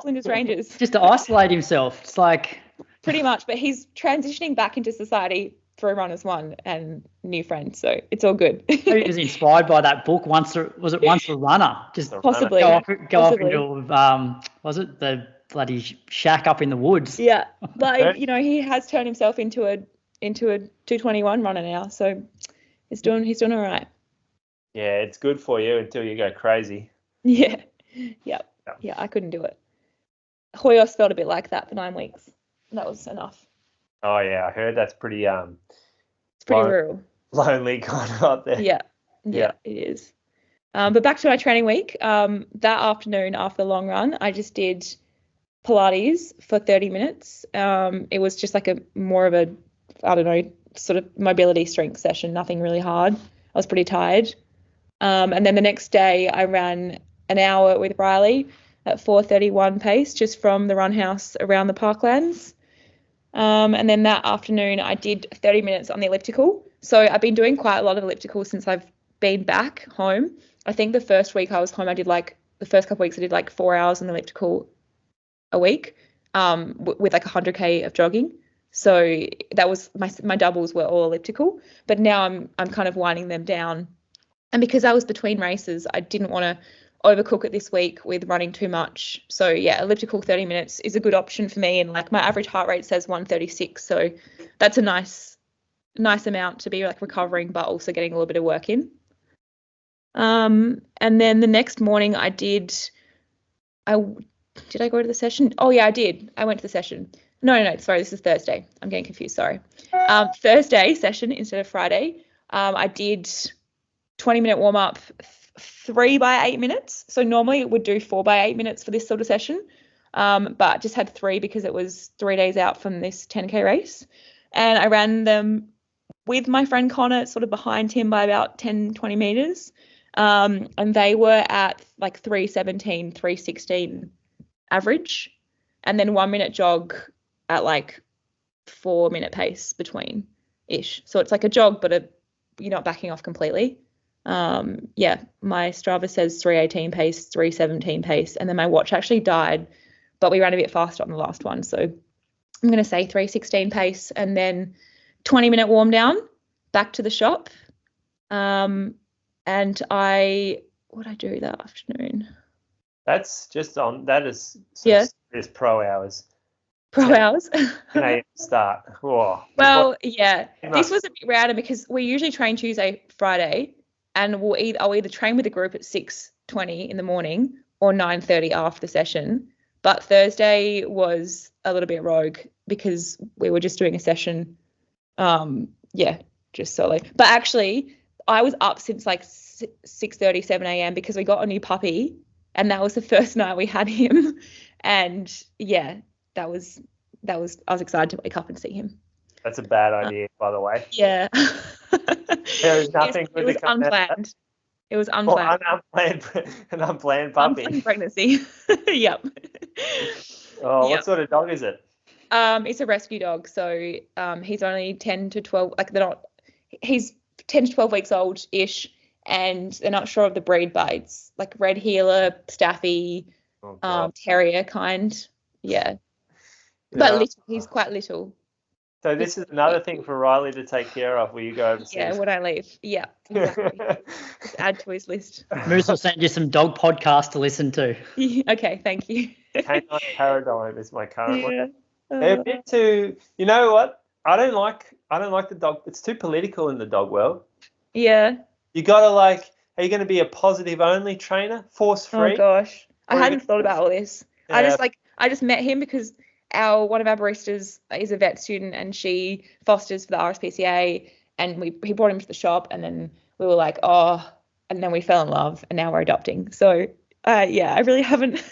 Speaker 3: Flinders Ranges.
Speaker 4: Just to isolate himself. It's like...
Speaker 3: Pretty much, but he's transitioning back into society through Runners One and new friends, so it's all good.
Speaker 4: He was inspired by that book. Once a Runner? Just
Speaker 3: possibly
Speaker 4: go off into was it the bloody shack up in the woods?
Speaker 3: Yeah, but you know, he has turned himself into a 221 runner now, so he's doing all right.
Speaker 2: Yeah, it's good for you until you go crazy.
Speaker 3: Yeah, I couldn't do it. Hoyos felt a bit like that for 9 weeks. That was enough.
Speaker 2: Oh yeah, I heard that's pretty
Speaker 3: it's pretty rural,
Speaker 2: lonely kind of up there.
Speaker 3: Yeah, it is. But back to my training week. That afternoon after the long run, I just did Pilates for 30 minutes. It was just like more of a, I don't know, sort of mobility strength session, nothing really hard. I was pretty tired. And then the next day I ran an hour with Riley at 4:31 pace, just from the run house around the parklands. And then that afternoon I did 30 minutes on the elliptical. So I've been doing quite a lot of elliptical since I've been back home. I think the first week I was home, the first couple of weeks I did like 4 hours on the elliptical a week, with like 100k of jogging. So that was my doubles were all elliptical, but now I'm kind of winding them down. And because I was between races, I didn't want to overcook it this week with running too much. So yeah, elliptical 30 minutes is a good option for me. And like my average heart rate says 136. So that's a nice amount to be like recovering, but also getting a little bit of work in. And then the next morning did I go to the session? Oh yeah, I did. I went to the session. No, sorry, this is Thursday. I'm getting confused, sorry. Thursday session instead of Friday. I did 20-minute warm up, 3 by 8 minutes. So normally it would do 4 by 8 minutes for this sort of session, but just had 3 because it was 3 days out from this 10k race. And I ran them with my friend Connor, sort of behind him by about 10-20 meters. And they were at like 3:17, 3:16 average, and then 1 minute jog at like 4 minute pace between ish. So it's like a jog, but you're not backing off completely. My Strava says 3:18 pace, 3:17 pace, and then my watch actually died, but we ran a bit faster on the last one. So I'm going to say 3:16 pace, and then 20-minute warm down, back to the shop. And what did I do that afternoon?
Speaker 2: That's just on, that is pro hours.
Speaker 3: Pro hours.
Speaker 2: 10 a.m. start. Whoa.
Speaker 3: Well, yeah, this was a bit random because we usually train Tuesday, Friday, and I'll either train with a group at 6:20 in the morning or 9:30 after the session. But Thursday was a little bit rogue because we were just doing a session, just solo. But actually, I was up since like 6:30, 7 a.m. because we got a new puppy, and that was the first night we had him. And yeah, I was excited to wake up and see him.
Speaker 2: That's a bad idea, by the way.
Speaker 3: Yeah.
Speaker 2: There is nothing good to come
Speaker 3: unplanned.
Speaker 2: out of that.
Speaker 3: It was unplanned.
Speaker 2: An unplanned puppy.
Speaker 3: Unplanned pregnancy. Yep.
Speaker 2: Oh, what sort of dog is it?
Speaker 3: It's a rescue dog. So he's only 10 to 12. He's 10 to 12 weeks old ish, and they're not sure of the breed, but it's like red heeler, staffy, terrier kind. Yeah. But little, he's quite little.
Speaker 2: So this is another thing for Riley to take care of when you go overseas.
Speaker 3: Yeah, when I leave. Yeah, exactly. Just add to his list.
Speaker 4: Moose will send you some dog podcasts to listen to.
Speaker 3: Okay, thank you.
Speaker 2: Canine Paradigm is my current one.
Speaker 3: Yeah.
Speaker 2: They're a bit too. You know what? I don't like the dog. It's too political in the dog world.
Speaker 3: Yeah.
Speaker 2: You gotta like. Are you going to be a positive only trainer, force free?
Speaker 3: Oh gosh, I
Speaker 2: Or
Speaker 3: hadn't thought about all this.
Speaker 2: Yeah.
Speaker 3: I just met him because one of our baristas is a vet student and she fosters for the RSPCA, and he brought him to the shop, and then we were like, oh, and then we fell in love, and now we're adopting. So yeah, I really haven't.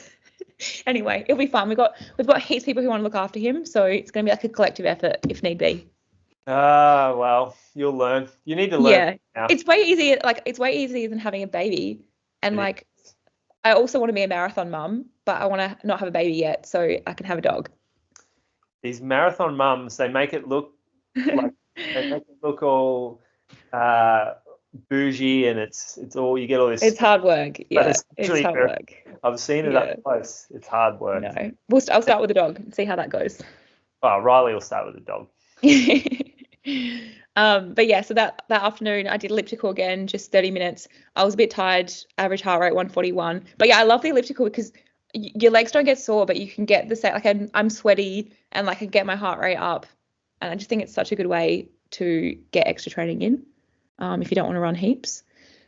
Speaker 3: Anyway, it'll be fun. We've got heaps of people who want to look after him, so it's going to be like a collective effort if need be.
Speaker 2: Well, you'll learn. You need to learn.
Speaker 3: Yeah,
Speaker 2: now.
Speaker 3: it's way easier. Like, it's way easier than having a baby. And like, I also want to be a marathon mum, but I want to not have a baby yet, so I can have a dog.
Speaker 2: These marathon mums, they make it look like they make it look all bougie, and it's all you get all this.
Speaker 3: It's hard work. Yeah, it's hard work.
Speaker 2: I've seen it up close. It's hard work.
Speaker 3: No, I'll start with the dog and see how that goes.
Speaker 2: Oh, Riley will start with the dog.
Speaker 3: But yeah, so that afternoon I did elliptical again, just 30 minutes. I was a bit tired, average heart rate 141. But yeah, I love the elliptical because your legs don't get sore, but you can get the same, like I'm sweaty and like I get my heart rate up. And I just think it's such a good way to get extra training in if you don't want to run heaps.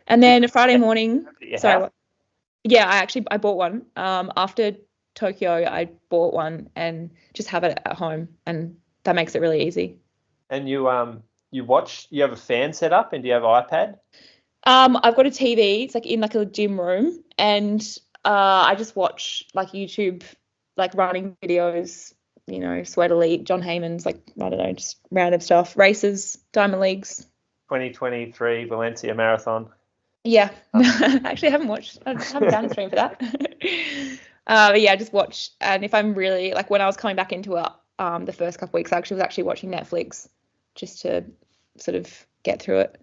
Speaker 3: And then Friday morning, I bought one. After Tokyo, I bought one and just have it at home, and that makes it really easy.
Speaker 2: And you have a fan set up, and do you have an iPad?
Speaker 3: I've got a TV. It's like in like a gym room, and I just watch like YouTube, like running videos, you know, Sweat Elite, John Heyman's, like, I don't know, just random stuff, races, Diamond Leagues.
Speaker 2: 2023 Valencia Marathon.
Speaker 3: Yeah, actually I haven't done a stream for that. But yeah, just watch. And if I'm really, like, when I was coming back into it, the first couple of weeks, I was actually watching Netflix just to sort of get through it.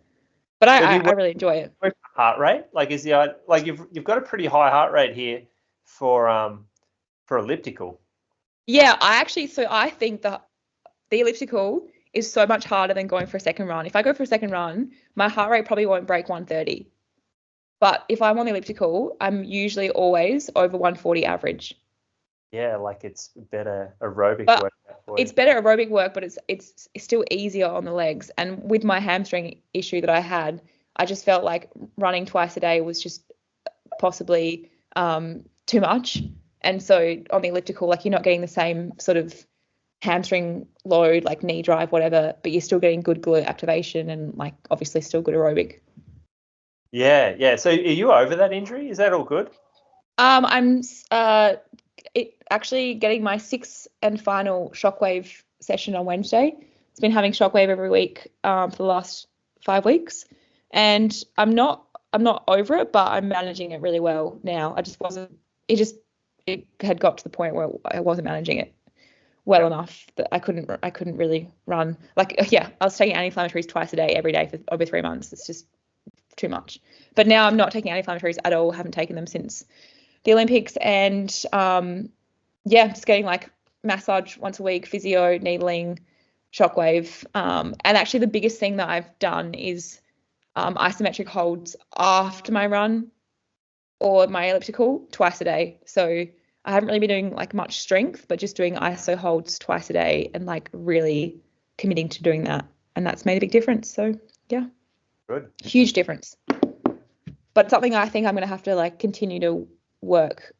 Speaker 3: But I really enjoy it.
Speaker 2: Heart rate, like, is the like you've got a pretty high heart rate here for elliptical.
Speaker 3: Yeah, I think that the elliptical is so much harder than going for a second run. If I go for a second run, my heart rate probably won't break 130. But if I'm on the elliptical, I'm usually always over 140 average.
Speaker 2: Yeah, like it's better aerobic work.
Speaker 3: It's better aerobic work, but it's still easier on the legs. And with my hamstring issue that I had, I just felt like running twice a day was just possibly too much. And so on the elliptical, like, you're not getting the same sort of hamstring load, like knee drive, whatever, but you're still getting good glute activation and, like, obviously still good aerobic.
Speaker 2: Yeah. So are you over that injury? Is that all good?
Speaker 3: I'm actually getting my 6th and final shockwave session on Wednesday. It's been having shockwave every week for the last 5 weeks, and I'm not over it, but I'm managing it really well now. I just wasn't. It had got to the point where I wasn't managing it well enough that I couldn't really run. Like, I was taking anti-inflammatories twice a day, every day for over 3 months. It's just too much. But now I'm not taking anti-inflammatories at all. Haven't taken them since the Olympics, and just getting like massage once a week, physio, needling, shockwave. And actually the biggest thing that I've done is isometric holds after my run or my elliptical twice a day. So I haven't really been doing like much strength, but just doing iso holds twice a day and like really committing to doing that. And that's made a big difference. So yeah.
Speaker 2: Good.
Speaker 3: Huge difference. But something I think I'm going to have to like continue to work,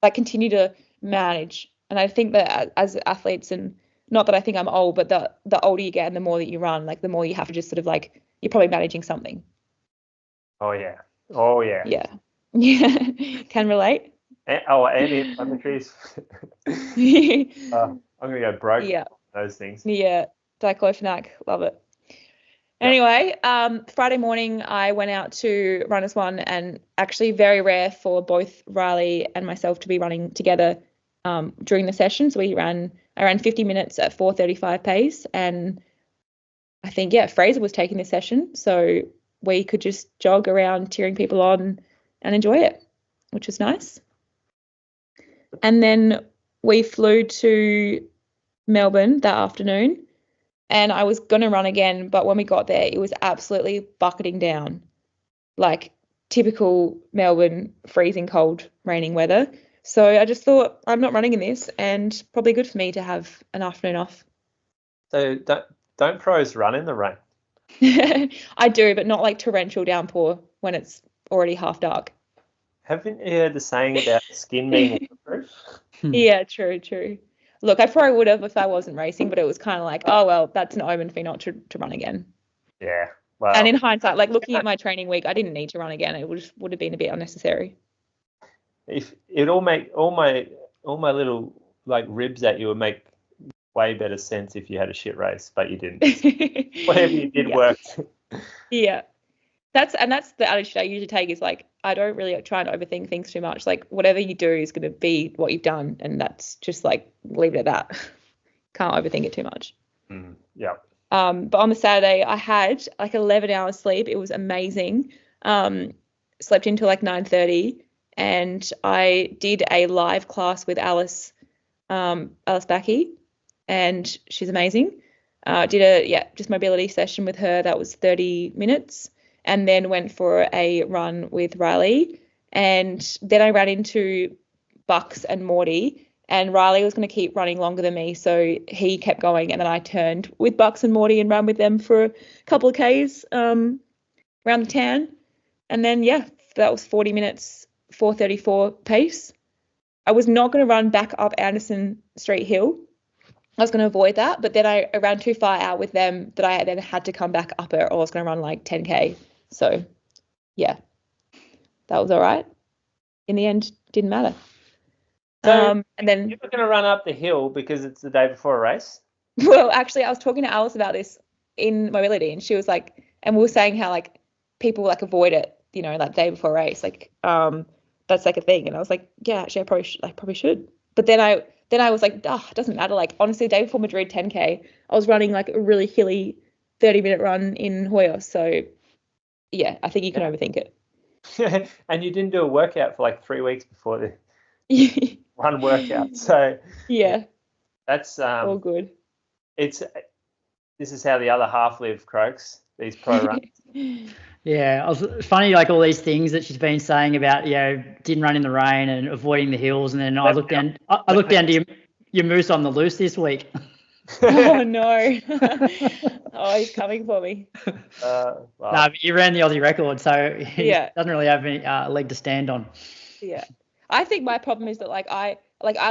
Speaker 3: like continue to manage. And I think that as athletes, and not that I think I'm old, but the older you get and the more that you run, like the more you have to just sort of like, you're probably managing something.
Speaker 2: Oh yeah.
Speaker 3: Yeah. Can relate.
Speaker 2: Anti-inflammatories. I'm gonna go broke.
Speaker 3: Yeah.
Speaker 2: Those things.
Speaker 3: Yeah. Diclofenac, love it. Anyway, Friday morning I went out to Runners One, and actually very rare for both Riley and myself to be running together during the session. So I ran 50 minutes at 4:35 pace, and I think Fraser was taking this session, so we could just jog around cheering people on and enjoy it, which was nice. And then we flew to Melbourne that afternoon, and I was going to run again, but when we got there, it was absolutely bucketing down, like typical Melbourne freezing cold, raining weather. So I just thought, I'm not running in this, and probably good for me to have an afternoon off.
Speaker 2: So don't pros run in the rain?
Speaker 3: I do, but not like torrential downpour when it's already half dark.
Speaker 2: Haven't you heard the saying about skin being waterproof?
Speaker 3: Yeah, true. Look, I probably would have if I wasn't racing, but it was kind of like, oh, well, that's an omen for me not to run again.
Speaker 2: Yeah. Wow.
Speaker 3: And in hindsight, like looking at my training week, I didn't need to run again. It would have been a bit unnecessary.
Speaker 2: If it all my little like ribs at you would make way better sense if you had a shit race, but you didn't. Whatever you did worked.
Speaker 3: Yeah. That's the attitude I usually take, is like, I don't really try and overthink things too much. Like whatever you do is going to be what you've done, and that's just like, leave it at that. Can't overthink it too much.
Speaker 2: Yeah.
Speaker 3: But on the Saturday I had like 11 hours sleep. It was amazing. Slept until like 9:30, and I did a live class with Alice Backey, and she's amazing. Did a just mobility session with her. That was 30 minutes. And then went for a run with Riley. And then I ran into Bucks and Morty, and Riley was going to keep running longer than me, so he kept going. And then I turned with Bucks and Morty and ran with them for a couple of Ks around the town. And then, that was 40 minutes, 4:34 pace. I was not going to run back up Anderson Street Hill. I was going to avoid that, but then I ran too far out with them that I then had to come back up it, or I was going to run like 10K. So, that was all right. In the end, didn't matter.
Speaker 2: So
Speaker 3: and then
Speaker 2: you were going to run up the hill because it's the day before a race?
Speaker 3: Well, actually, I was talking to Alice about this in mobility, and she was like, and we were saying how like people like avoid it, like day before a race, like that's like a thing. And I was like, yeah, actually, I probably should. But then I was like, it doesn't matter. Like honestly, the day before Madrid 10K, I was running like a really hilly 30-minute run in Hoya. So yeah, I think you can overthink it.
Speaker 2: And you didn't do a workout for like 3 weeks before the one workout. So that's
Speaker 3: all good.
Speaker 2: This is how the other half live, Croaks, these pro runs.
Speaker 4: Yeah, it was funny, like all these things that she's been saying about, didn't run in the rain and avoiding the hills, and then I looked down to your moose on the loose this week.
Speaker 3: Oh no! Oh, he's coming for me.
Speaker 2: Wow.
Speaker 4: No, but you ran the Aussie record, so he doesn't really have any leg to stand on.
Speaker 3: Yeah, I think my problem is that I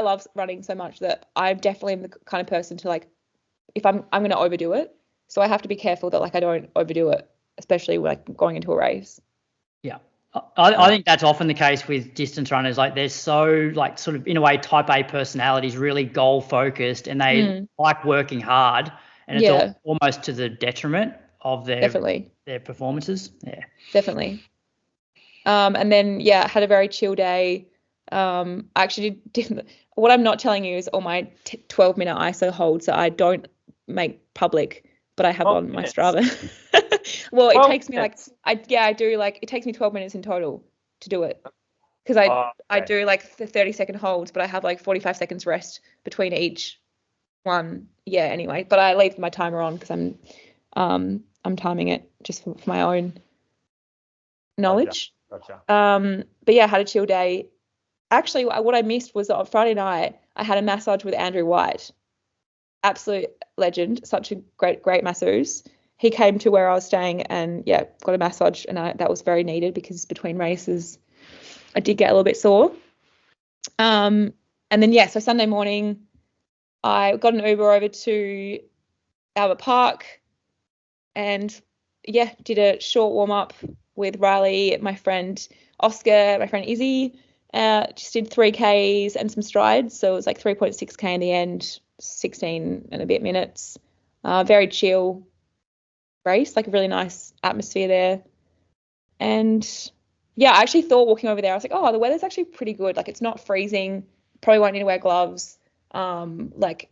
Speaker 3: love running so much that I definitely am the kind of person to like, if I'm going to overdo it, so I have to be careful that like I don't overdo it, especially like going into a race. Yeah.
Speaker 4: I think that's often the case with distance runners. Like they're so like sort of in a way type A personalities, really goal focused, and they like working hard, and it's almost to the detriment of their performances. Yeah, definitely.
Speaker 3: And then had a very chill day. I actually did what I'm not telling you is all my 12-minute ISO holds that I don't make public, but I have on my Strava. Well, it takes me I do like it takes me 12 minutes in total to do it, because I do like the 30-second holds, but I have like 45 seconds rest between each one. Yeah, anyway, but I leave my timer on because I'm timing it just for my own knowledge.
Speaker 2: Gotcha.
Speaker 3: But I had a chill day. Actually, what I missed was on Friday night I had a massage with Andrew White. Absolute legend, such a great masseuse. He came to where I was staying and got a massage, and that was very needed because between races I did get a little bit sore. And then so Sunday morning I got an Uber over to Albert Park and did a short warm up with Riley, my friend Oscar, my friend Izzy. Just did 3Ks and some strides, so it was like 3.6K in the end, 16 and a bit minutes. Very chill race, like a really nice atmosphere there. And I actually thought walking over there, I was like, the weather's actually pretty good. Like it's not freezing, probably won't need to wear gloves. Like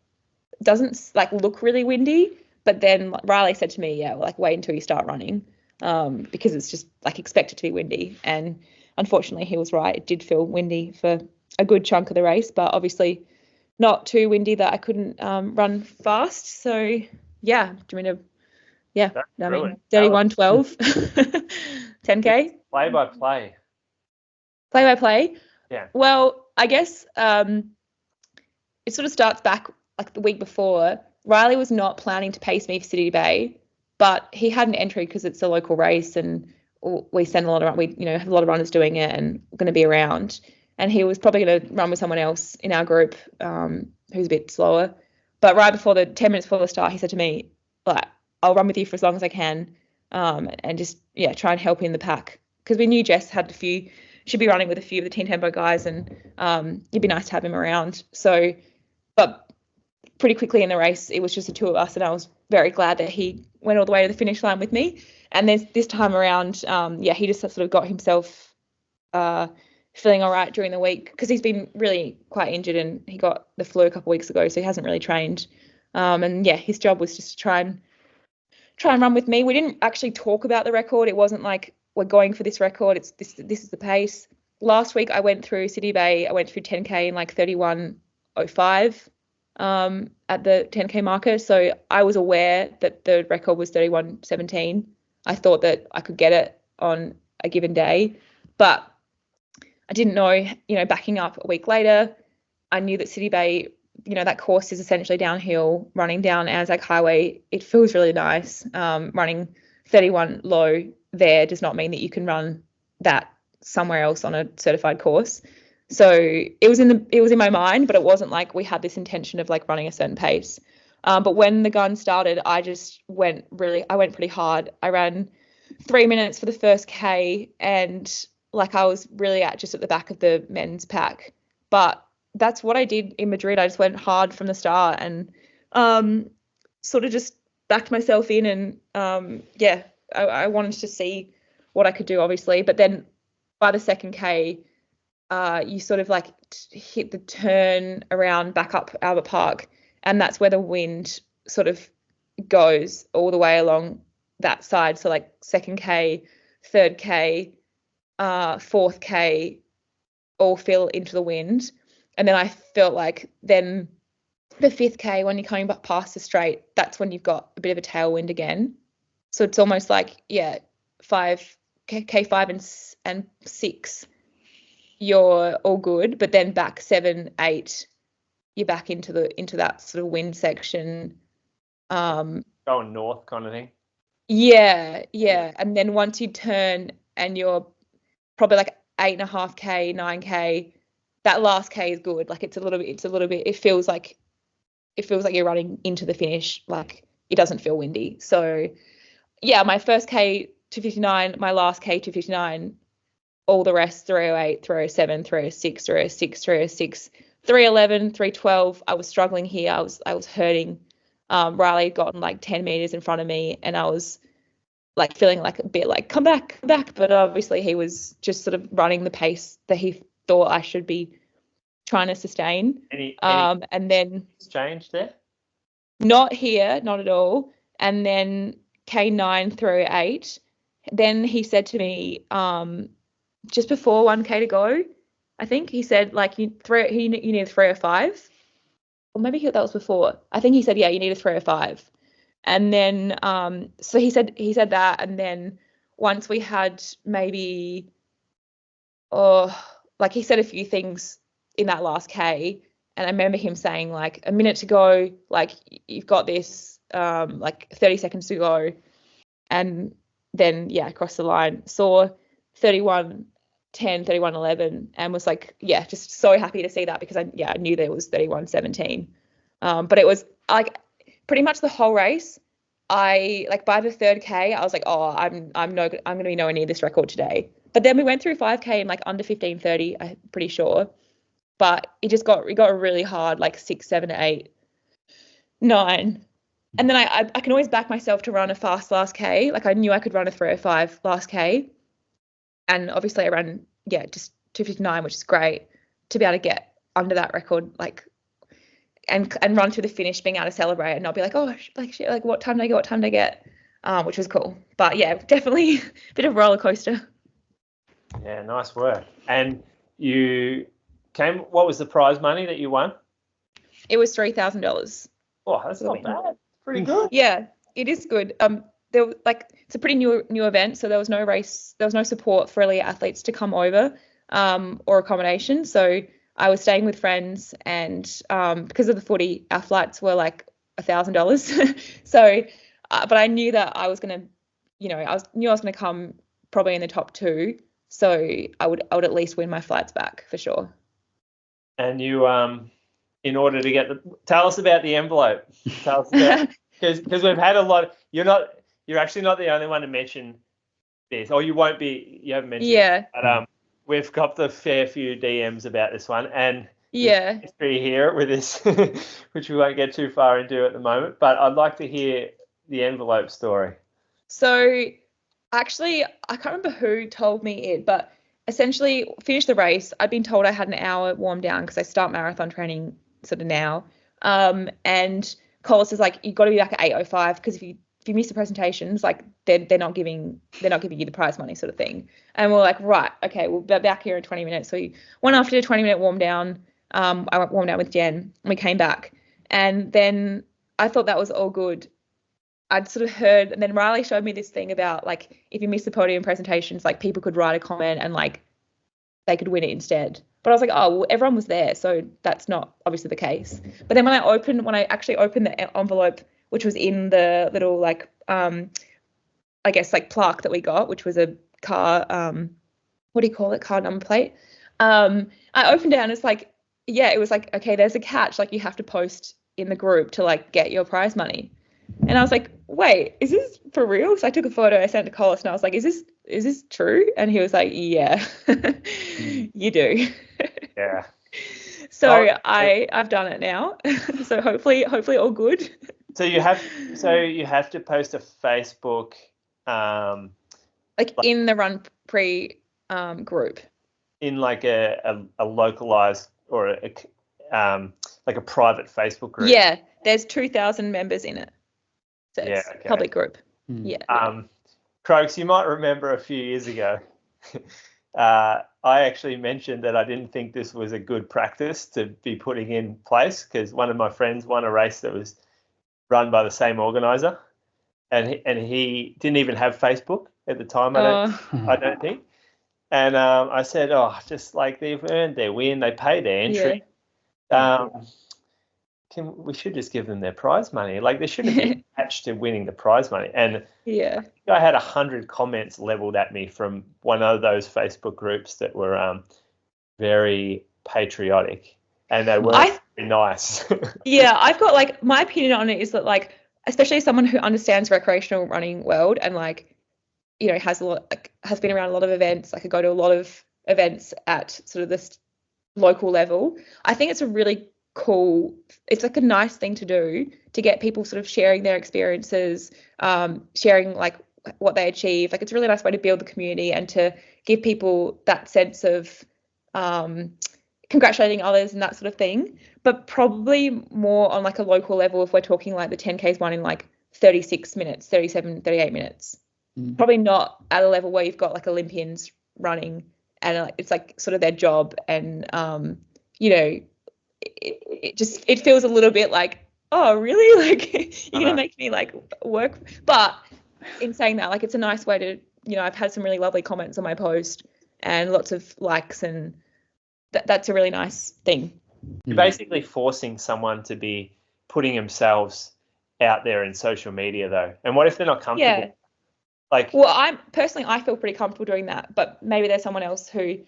Speaker 3: doesn't like look really windy. But then Riley said to me, like wait until you start running, because it's just like expected to be windy. And unfortunately he was right. It did feel windy for a good chunk of the race, but obviously not too windy that I couldn't run fast. So yeah, do you mean to? Yeah,
Speaker 2: That's
Speaker 3: I mean
Speaker 2: brilliant.
Speaker 3: 31:12, 10K.
Speaker 2: Play by play.
Speaker 3: Play by play.
Speaker 2: Yeah.
Speaker 3: Well, I guess it sort of starts back like the week before. Riley was not planning to pace me for City Bay, but he had an entry because it's a local race and we send a lot of have a lot of runners doing it and going to be around. And he was probably going to run with someone else in our group who's a bit slower. But right before 10 minutes before the start, he said to me, like, I'll run with you for as long as I can, and just try and help in the pack, because we knew Jess had should be running with a few of the Team Tempo guys, and it'd be nice to have him around. So, but pretty quickly in the race, it was just the two of us, and I was very glad that he went all the way to the finish line with me. And then this time around, he just sort of got himself feeling all right during the week, because he's been really quite injured and he got the flu a couple of weeks ago, so he hasn't really trained. And his job was just to try and run with me. We didn't actually talk about the record. It wasn't like we're going for this record. It's this is the pace. Last week I went through City Bay. I went through 10K in like 31:05 at the 10K marker. So I was aware that the record was 31:17. I thought that I could get it on a given day, but I didn't know, backing up a week later, I knew that City Bay, that course is essentially downhill, running down Anzac Highway. It feels really nice. Running 31 low there does not mean that you can run that somewhere else on a certified course. So it was in my mind, but it wasn't like we had this intention of like running a certain pace. But when the gun started, I went pretty hard. I ran 3 minutes for the first K, and like I was really just at the back of the men's pack. But that's what I did in Madrid. I just went hard from the start and sort of just backed myself in, and I wanted to see what I could do, obviously. But then by the second K, you sort of like hit the turn around back up Albert Park, and that's where the wind sort of goes all the way along that side. So like second K, third K, fourth K all feel into the wind. And then I felt like then the fifth K, when you're coming back past the straight, that's when you've got a bit of a tailwind again. So it's almost like, K5 and 6, you're all good, but then back 7, 8, you're back into that sort of wind section.
Speaker 2: Going north kind of thing.
Speaker 3: Yeah. And then once you turn and you're probably like 8.5K, 9K, that last K is good. Like it's a little bit, it feels like you're running into the finish. Like it doesn't feel windy. So yeah, my first K 259, my last K 259, all the rest 308, 307, 306, 306, 306, 311, 312. I was struggling here. I was hurting. Riley had gotten like 10 meters in front of me, and I was like feeling like a bit like come back. But obviously he was just sort of running the pace that he thought I should be trying to sustain. And then
Speaker 2: changed there?
Speaker 3: Not here, not at all. And then K9 through 8. Then he said to me, just before 1K to go, I think he said like you need a 305, or maybe that was before. I think he said you need a 305. And then so he said that, and then once we had maybe like he said a few things in that last K, and I remember him saying like a minute to go, like you've got this, like 30 seconds to go, and then across the line saw 31:10, 31:11, and was like just so happy to see that, because I knew there was 31:17, but it was like pretty much the whole race. I like by the third K, I was like, I'm going to be nowhere near this record today. But then we went through 5K in like under 15:30, I'm pretty sure. But it got really hard, like 6, 7, 8, 9. And then I can always back myself to run a fast last K. Like I knew I could run a 305 last K. And obviously I ran, just 259, which is great to be able to get under that record, like, and run through the finish, being able to celebrate and not be like, shit, like what time did I get? Which was cool. But definitely a bit of a roller coaster.
Speaker 2: Yeah, nice work. And what was the prize money that you won?
Speaker 3: It was $3,000.
Speaker 2: Oh, that's not bad. Pretty good.
Speaker 3: Yeah, it is good. It's a pretty new event, so there was no support for elite athletes to come over, or accommodation. So I was staying with friends, and because of the footy, our flights were like $1,000. So, but I knew that I was gonna, I was gonna come probably in the top 2. So I would at least win my flights back for sure.
Speaker 2: And you, in order to get tell us about the envelope. Tell us about, because we've had a lot. You're actually not the only one to mention this, or you won't be. You haven't mentioned.
Speaker 3: Yeah.
Speaker 2: But we've got a fair few DMs about this one, and
Speaker 3: yeah,
Speaker 2: history here with this, which we won't get too far into at the moment. But I'd like to hear the envelope story.
Speaker 3: So actually, I can't remember who told me it, but essentially finished the race. I'd been told I had an hour warm down because I start marathon training sort of now. And Collis is like, you've got to be back at 8:05 because if you miss the presentations, like they're not giving you the prize money sort of thing. And we're like, right, okay, we'll be back here in 20 minutes. So we went after a 20-minute warm down. I went warm down with Jen, and we came back. And then I thought that was all good. I'd sort of heard, and then Riley showed me this thing about like if you miss the podium presentations, like people could write a comment and like they could win it instead. But I was like, oh, well, everyone was there, so that's not obviously the case. But then when I actually opened the envelope, which was in the little like I guess like plaque that we got, which was a car what do you call it, car number plate. I opened it and it's like, yeah, it was like, okay, there's a catch, like you have to post in the group to like get your prize money. And I was like, wait, is this for real? So I took a photo, I sent it to Collis, and I was like, is this true? And he was like, yeah, you do.
Speaker 2: Yeah.
Speaker 3: So I've done it now. So hopefully all good.
Speaker 2: So you have to post a Facebook
Speaker 3: like in the Run Prix group.
Speaker 2: In like a localized or like a private Facebook group.
Speaker 3: Yeah, there's 2,000 members in it. So it's
Speaker 2: okay.
Speaker 3: Public group. Yeah.
Speaker 2: Croaks, you might remember a few years ago, I actually mentioned that I didn't think this was a good practice to be putting in place because one of my friends won a race that was run by the same organizer, and he didn't even have Facebook at the time. I don't think. And I said, just like they've earned their win, they paid their entry. Yeah. We should just give them their prize money. Like, they shouldn't be attached to winning the prize money. And
Speaker 3: yeah,
Speaker 2: I had 100 comments leveled at me from one of those Facebook groups that were very patriotic, and they were very nice.
Speaker 3: Yeah, I've got like my opinion on it is that like, especially as someone who understands recreational running world and like, has been around a lot of events. I could go to a lot of events at sort of this local level. I think it's a really cool, it's like a nice thing to do to get people sort of sharing their experiences, sharing like what they achieve. Like, it's a really nice way to build the community and to give people that sense of congratulating others and that sort of thing. But probably more on like a local level, if we're talking like the 10Ks one in like 36 minutes, 37, 38 minutes. Probably not at a level where you've got like Olympians running and it's like sort of their job, and it feels a little bit like, oh really, like you're gonna make me like work. But in saying that, like, it's a nice way to, I've had some really lovely comments on my post and lots of likes, and that's a really nice thing.
Speaker 2: You're basically forcing someone to be putting themselves out there in social media though, and what if they're not comfortable?
Speaker 3: Yeah. Like, well, I feel pretty comfortable doing that, but maybe there's someone else who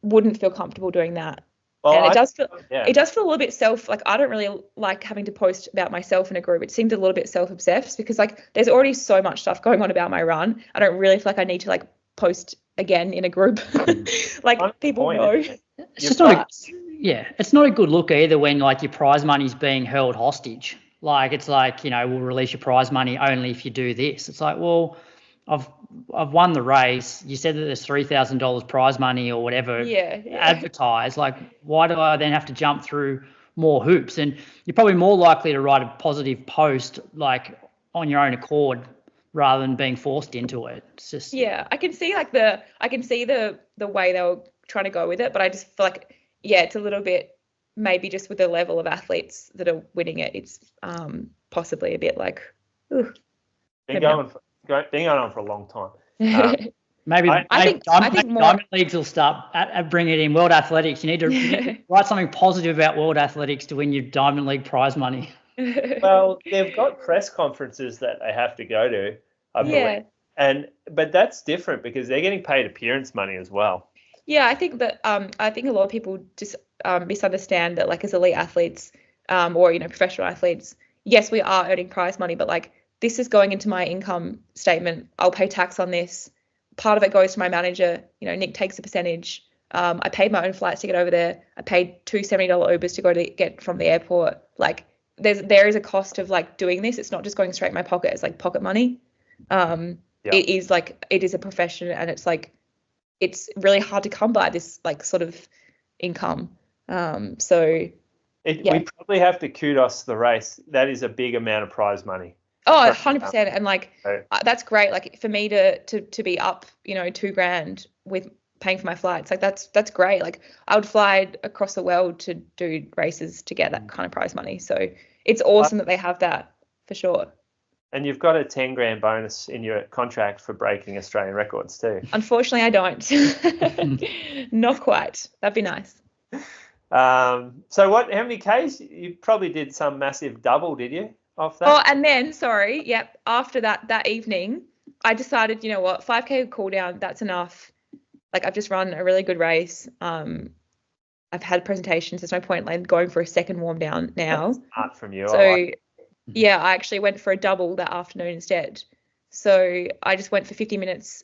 Speaker 3: wouldn't feel comfortable doing that. Well, and it does feel a little bit like, I don't really like having to post about myself in a group. It seems a little bit self-obsessed because like there's already so much stuff going on about my run. I don't really feel like I need to like post again in a group. Like, people know.
Speaker 4: It's just not it's not a good look either when like your prize money's being held hostage. Like, it's like, we'll release your prize money only if you do this. It's like, well, I've won the race. You said that there's $3,000 prize money or whatever advertised. Like, why do I then have to jump through more hoops? And you're probably more likely to write a positive post like on your own accord rather than being forced into it. It's just
Speaker 3: I can see like the way they were trying to go with it, but I just feel like it's a little bit maybe just with the level of athletes that are winning it. It's possibly a bit like, ooh.
Speaker 2: Been going on for a long time.
Speaker 4: Maybe
Speaker 3: I think more
Speaker 4: Diamond Leagues will start bringing it in. World Athletics, you need to write something positive about World Athletics to win your Diamond League prize money.
Speaker 2: Well, they've got press conferences that they have to go to, I believe. But that's different because they're getting paid appearance money as well.
Speaker 3: Yeah, I think that I think a lot of people just misunderstand that, like, as elite athletes or, you know, professional athletes, yes, we are earning prize money, but like this is going into my income statement. I'll pay tax on this. Part of it goes to my manager. You know, Nick takes a percentage. I paid my own flights to get over there. I paid $2 $70 Ubers to go to get from the airport. Like there is a cost of like doing this. It's not just going straight in my pocket. It's like pocket money. It is a profession, and it's like it's really hard to come by this like sort of income. We
Speaker 2: probably have to kudos the race. That is a big amount of prize money.
Speaker 3: Oh, 100%. And like, that's great. Like for me to be up, you know, $2,000 with paying for my flights, like that's great. Like I would fly across the world to do races to get that kind of prize money. So it's awesome that they have that for sure.
Speaker 2: And you've got a $10,000 bonus in your contract for breaking Australian records too.
Speaker 3: Unfortunately, I don't. Not quite. That'd be nice.
Speaker 2: So how many Ks? You probably did some massive double, did you? Off that?
Speaker 3: Oh, and then, after that evening, I decided, you know what, 5K cool down, that's enough. Like, I've just run a really good race. I've had presentations. There's no point like going for a second warm down now.
Speaker 2: That's smart from you.
Speaker 3: So, I actually went for a double that afternoon instead. So I just went for 50 minutes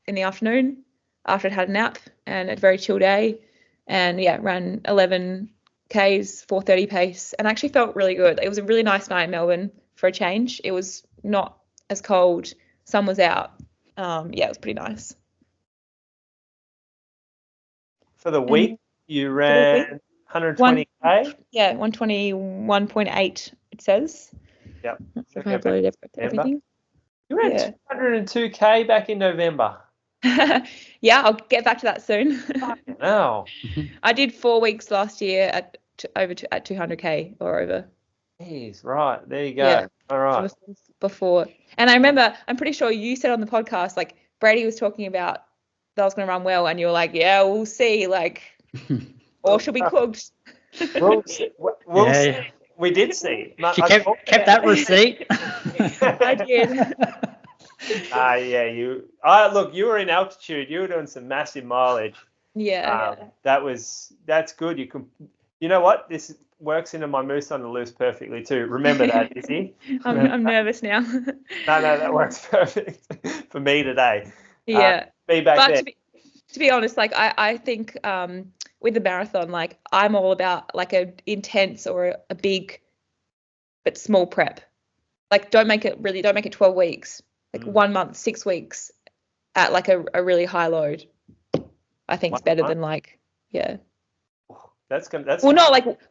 Speaker 3: in the afternoon after I'd had a nap and a very chill day. And, ran 11 Ks, 4:30 pace, and actually felt really good. It was a really nice night in Melbourne for a change. It was not as cold. Sun was out. It was pretty nice.
Speaker 2: For the week, you ran 120K?
Speaker 3: Yeah, 121.8 it says.
Speaker 2: Yep.
Speaker 3: If I uploaded everything.
Speaker 2: You ran 202K back in November.
Speaker 3: Yeah, I'll get back to that soon.
Speaker 2: Wow.
Speaker 3: I did 4 weeks last year at 200K or over.
Speaker 2: Jeez, right. There you go.
Speaker 3: Yeah.
Speaker 2: All right.
Speaker 3: Before. And I remember, I'm pretty sure you said on the podcast, like, Brady was talking about that I was going to run well, and you were like, yeah, we'll see, like, or she'll be cooked.
Speaker 2: We'll see. We did see.
Speaker 4: She kept that receipt.
Speaker 3: I did.
Speaker 2: Look, you were in altitude. You were doing some massive mileage.
Speaker 3: Yeah.
Speaker 2: That's good. You know what? This works into my moose on the loose perfectly too. Remember that, Izzy.
Speaker 3: I'm nervous now.
Speaker 2: No, that works perfect for me today.
Speaker 3: Yeah.
Speaker 2: Be back there.
Speaker 3: To be honest, like I think with the marathon, like I'm all about like a intense or a big but small prep. Like don't make it 12 weeks. Like 1 month, 6 weeks at like a really high load. I think it's better than like,
Speaker 2: That's
Speaker 3: well,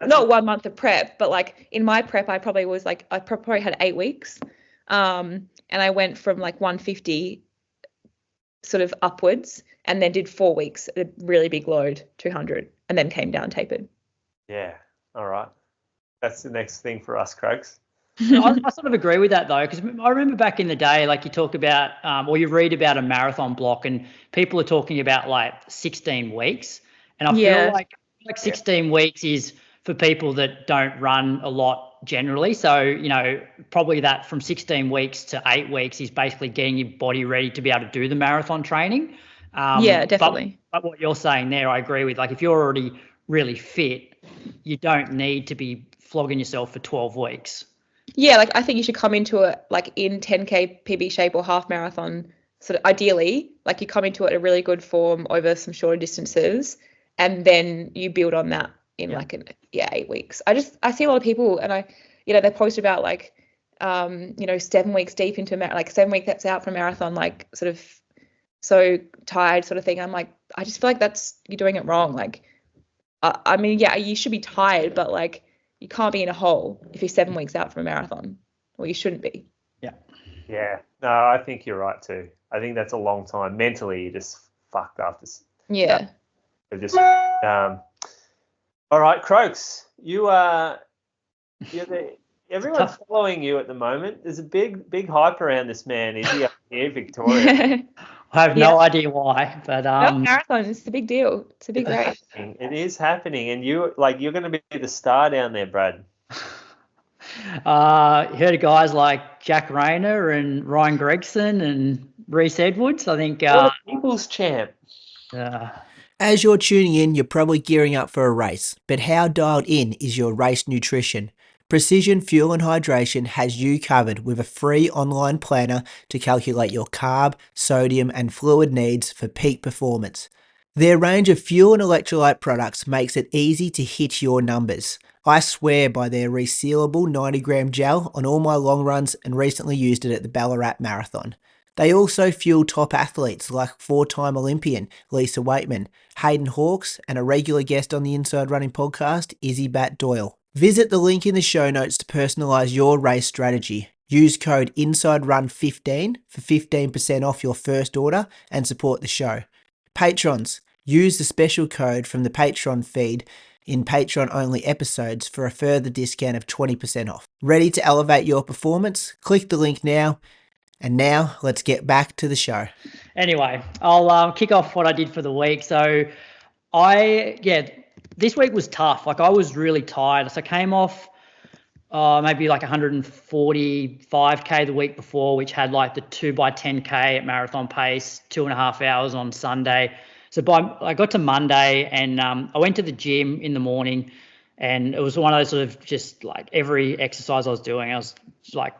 Speaker 3: not 1 month of prep, but like in my prep, I probably had 8 weeks. And I went from like 150 sort of upwards and then did 4 weeks at a really big load, 200, and then came down tapered.
Speaker 2: Yeah. All right. That's the next thing for us, Croaks.
Speaker 4: I sort of agree with that though, because I remember back in the day, like you talk about, or you read about a marathon block, and people are talking about like 16 weeks, and I feel like 16 weeks is for people that don't run a lot generally. So you know, probably that from 16 weeks to 8 weeks is basically getting your body ready to be able to do the marathon training.
Speaker 3: Definitely.
Speaker 4: But what you're saying there, I agree with. Like if you're already really fit, you don't need to be flogging yourself for 12 weeks.
Speaker 3: Yeah, like I think you should come into it like in 10K PB shape or half marathon. Sort of ideally, like you come into it at a really good form over some shorter distances, and then you build on that in 8 weeks. I see a lot of people, and they post about like 7 weeks deep into like 7 weeks that's out for a marathon, like sort of so tired sort of thing. I'm like, I just feel like you're doing it wrong. Like, I mean, you should be tired, but like. You can't be in a hole if you're 7 weeks out from a marathon, or you shouldn't be.
Speaker 2: Yeah. Yeah. No, I think you're right too. I think that's a long time. Mentally, you're just fucked after.
Speaker 3: Yeah.
Speaker 2: All right, Croaks, you're the everyone's following you at the moment. There's a big hype around this man. Is he up here, Victoria?
Speaker 4: I have no idea why, but
Speaker 3: marathon, it's a big deal. It's a big race.
Speaker 2: It is happening, and you're going to be the star down there, Brad.
Speaker 4: Heard of guys like Jack Rayner and Ryan Gregson and Reese Edwards. I think
Speaker 2: Eagles champ.
Speaker 1: As you're tuning in, you're probably gearing up for a race, but how dialed in is your race nutrition? Precision Fuel and Hydration has you covered with a free online planner to calculate your carb, sodium and fluid needs for peak performance. Their range of fuel and electrolyte products makes it easy to hit your numbers. I swear by their resealable 90-gram gel on all my long runs and recently used it at the Ballarat Marathon. They also fuel top athletes like 4-time Olympian Lisa Waitman, Hayden Hawkes, and a regular guest on the Inside Running podcast, Izzi Batt-Doyle. Visit the link in the show notes to personalise your race strategy. Use code INSIDERUN15 for 15% off your first order and support the show. Patrons, use the special code from the Patreon feed in Patreon-only episodes for a further discount of 20% off. Ready to elevate your performance? Click the link now. And now let's get back to the show.
Speaker 4: Anyway, I'll kick off what I did for the week. So this week was tough. Like I was really tired. So I came off maybe like 145k the week before, which had like the 2x10k at marathon pace, 2.5 hours on Sunday. So I got to Monday and I went to the gym in the morning, and it was one of those sort of just like every exercise I was doing, I was like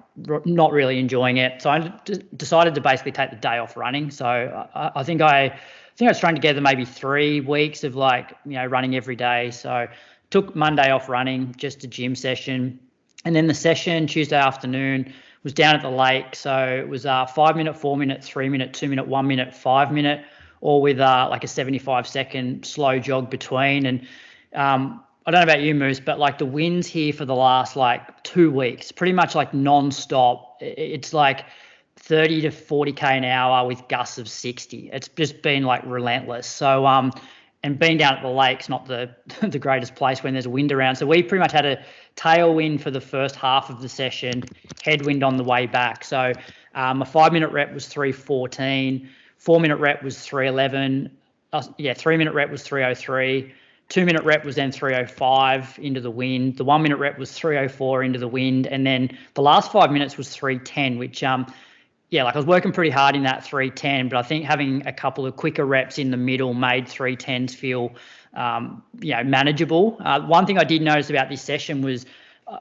Speaker 4: not really enjoying it. So I decided to basically take the day off running. So I think I was trying together maybe 3 weeks of running every day. So took Monday off running, just a gym session. And then the session Tuesday afternoon was down at the lake. So it was 5 minute, 4 minute, 3 minute, 2 minute, 1 minute, 5 minute, all with like a 75-second slow jog between. And I don't know about you, Moose, but like the winds here for the last 2 weeks, pretty much like non-stop. It's like 30 to 40k an hour with gusts of 60. It's just been like relentless. So and being down at the lake's not the greatest place when there's a wind around. So we pretty much had a tailwind for the first half of the session, headwind on the way back. So a 5 minute rep was 3:14, 4 minute rep was 3:11, 3 minute rep was 3:03. 2 minute rep was then 3:05 into the wind. The 1 minute rep was 3:04 into the wind. And then the last 5 minutes was 3:10, which, I was working pretty hard in that 3:10, but I think having a couple of quicker reps in the middle made 3:10s feel, manageable. One thing I did notice about this session was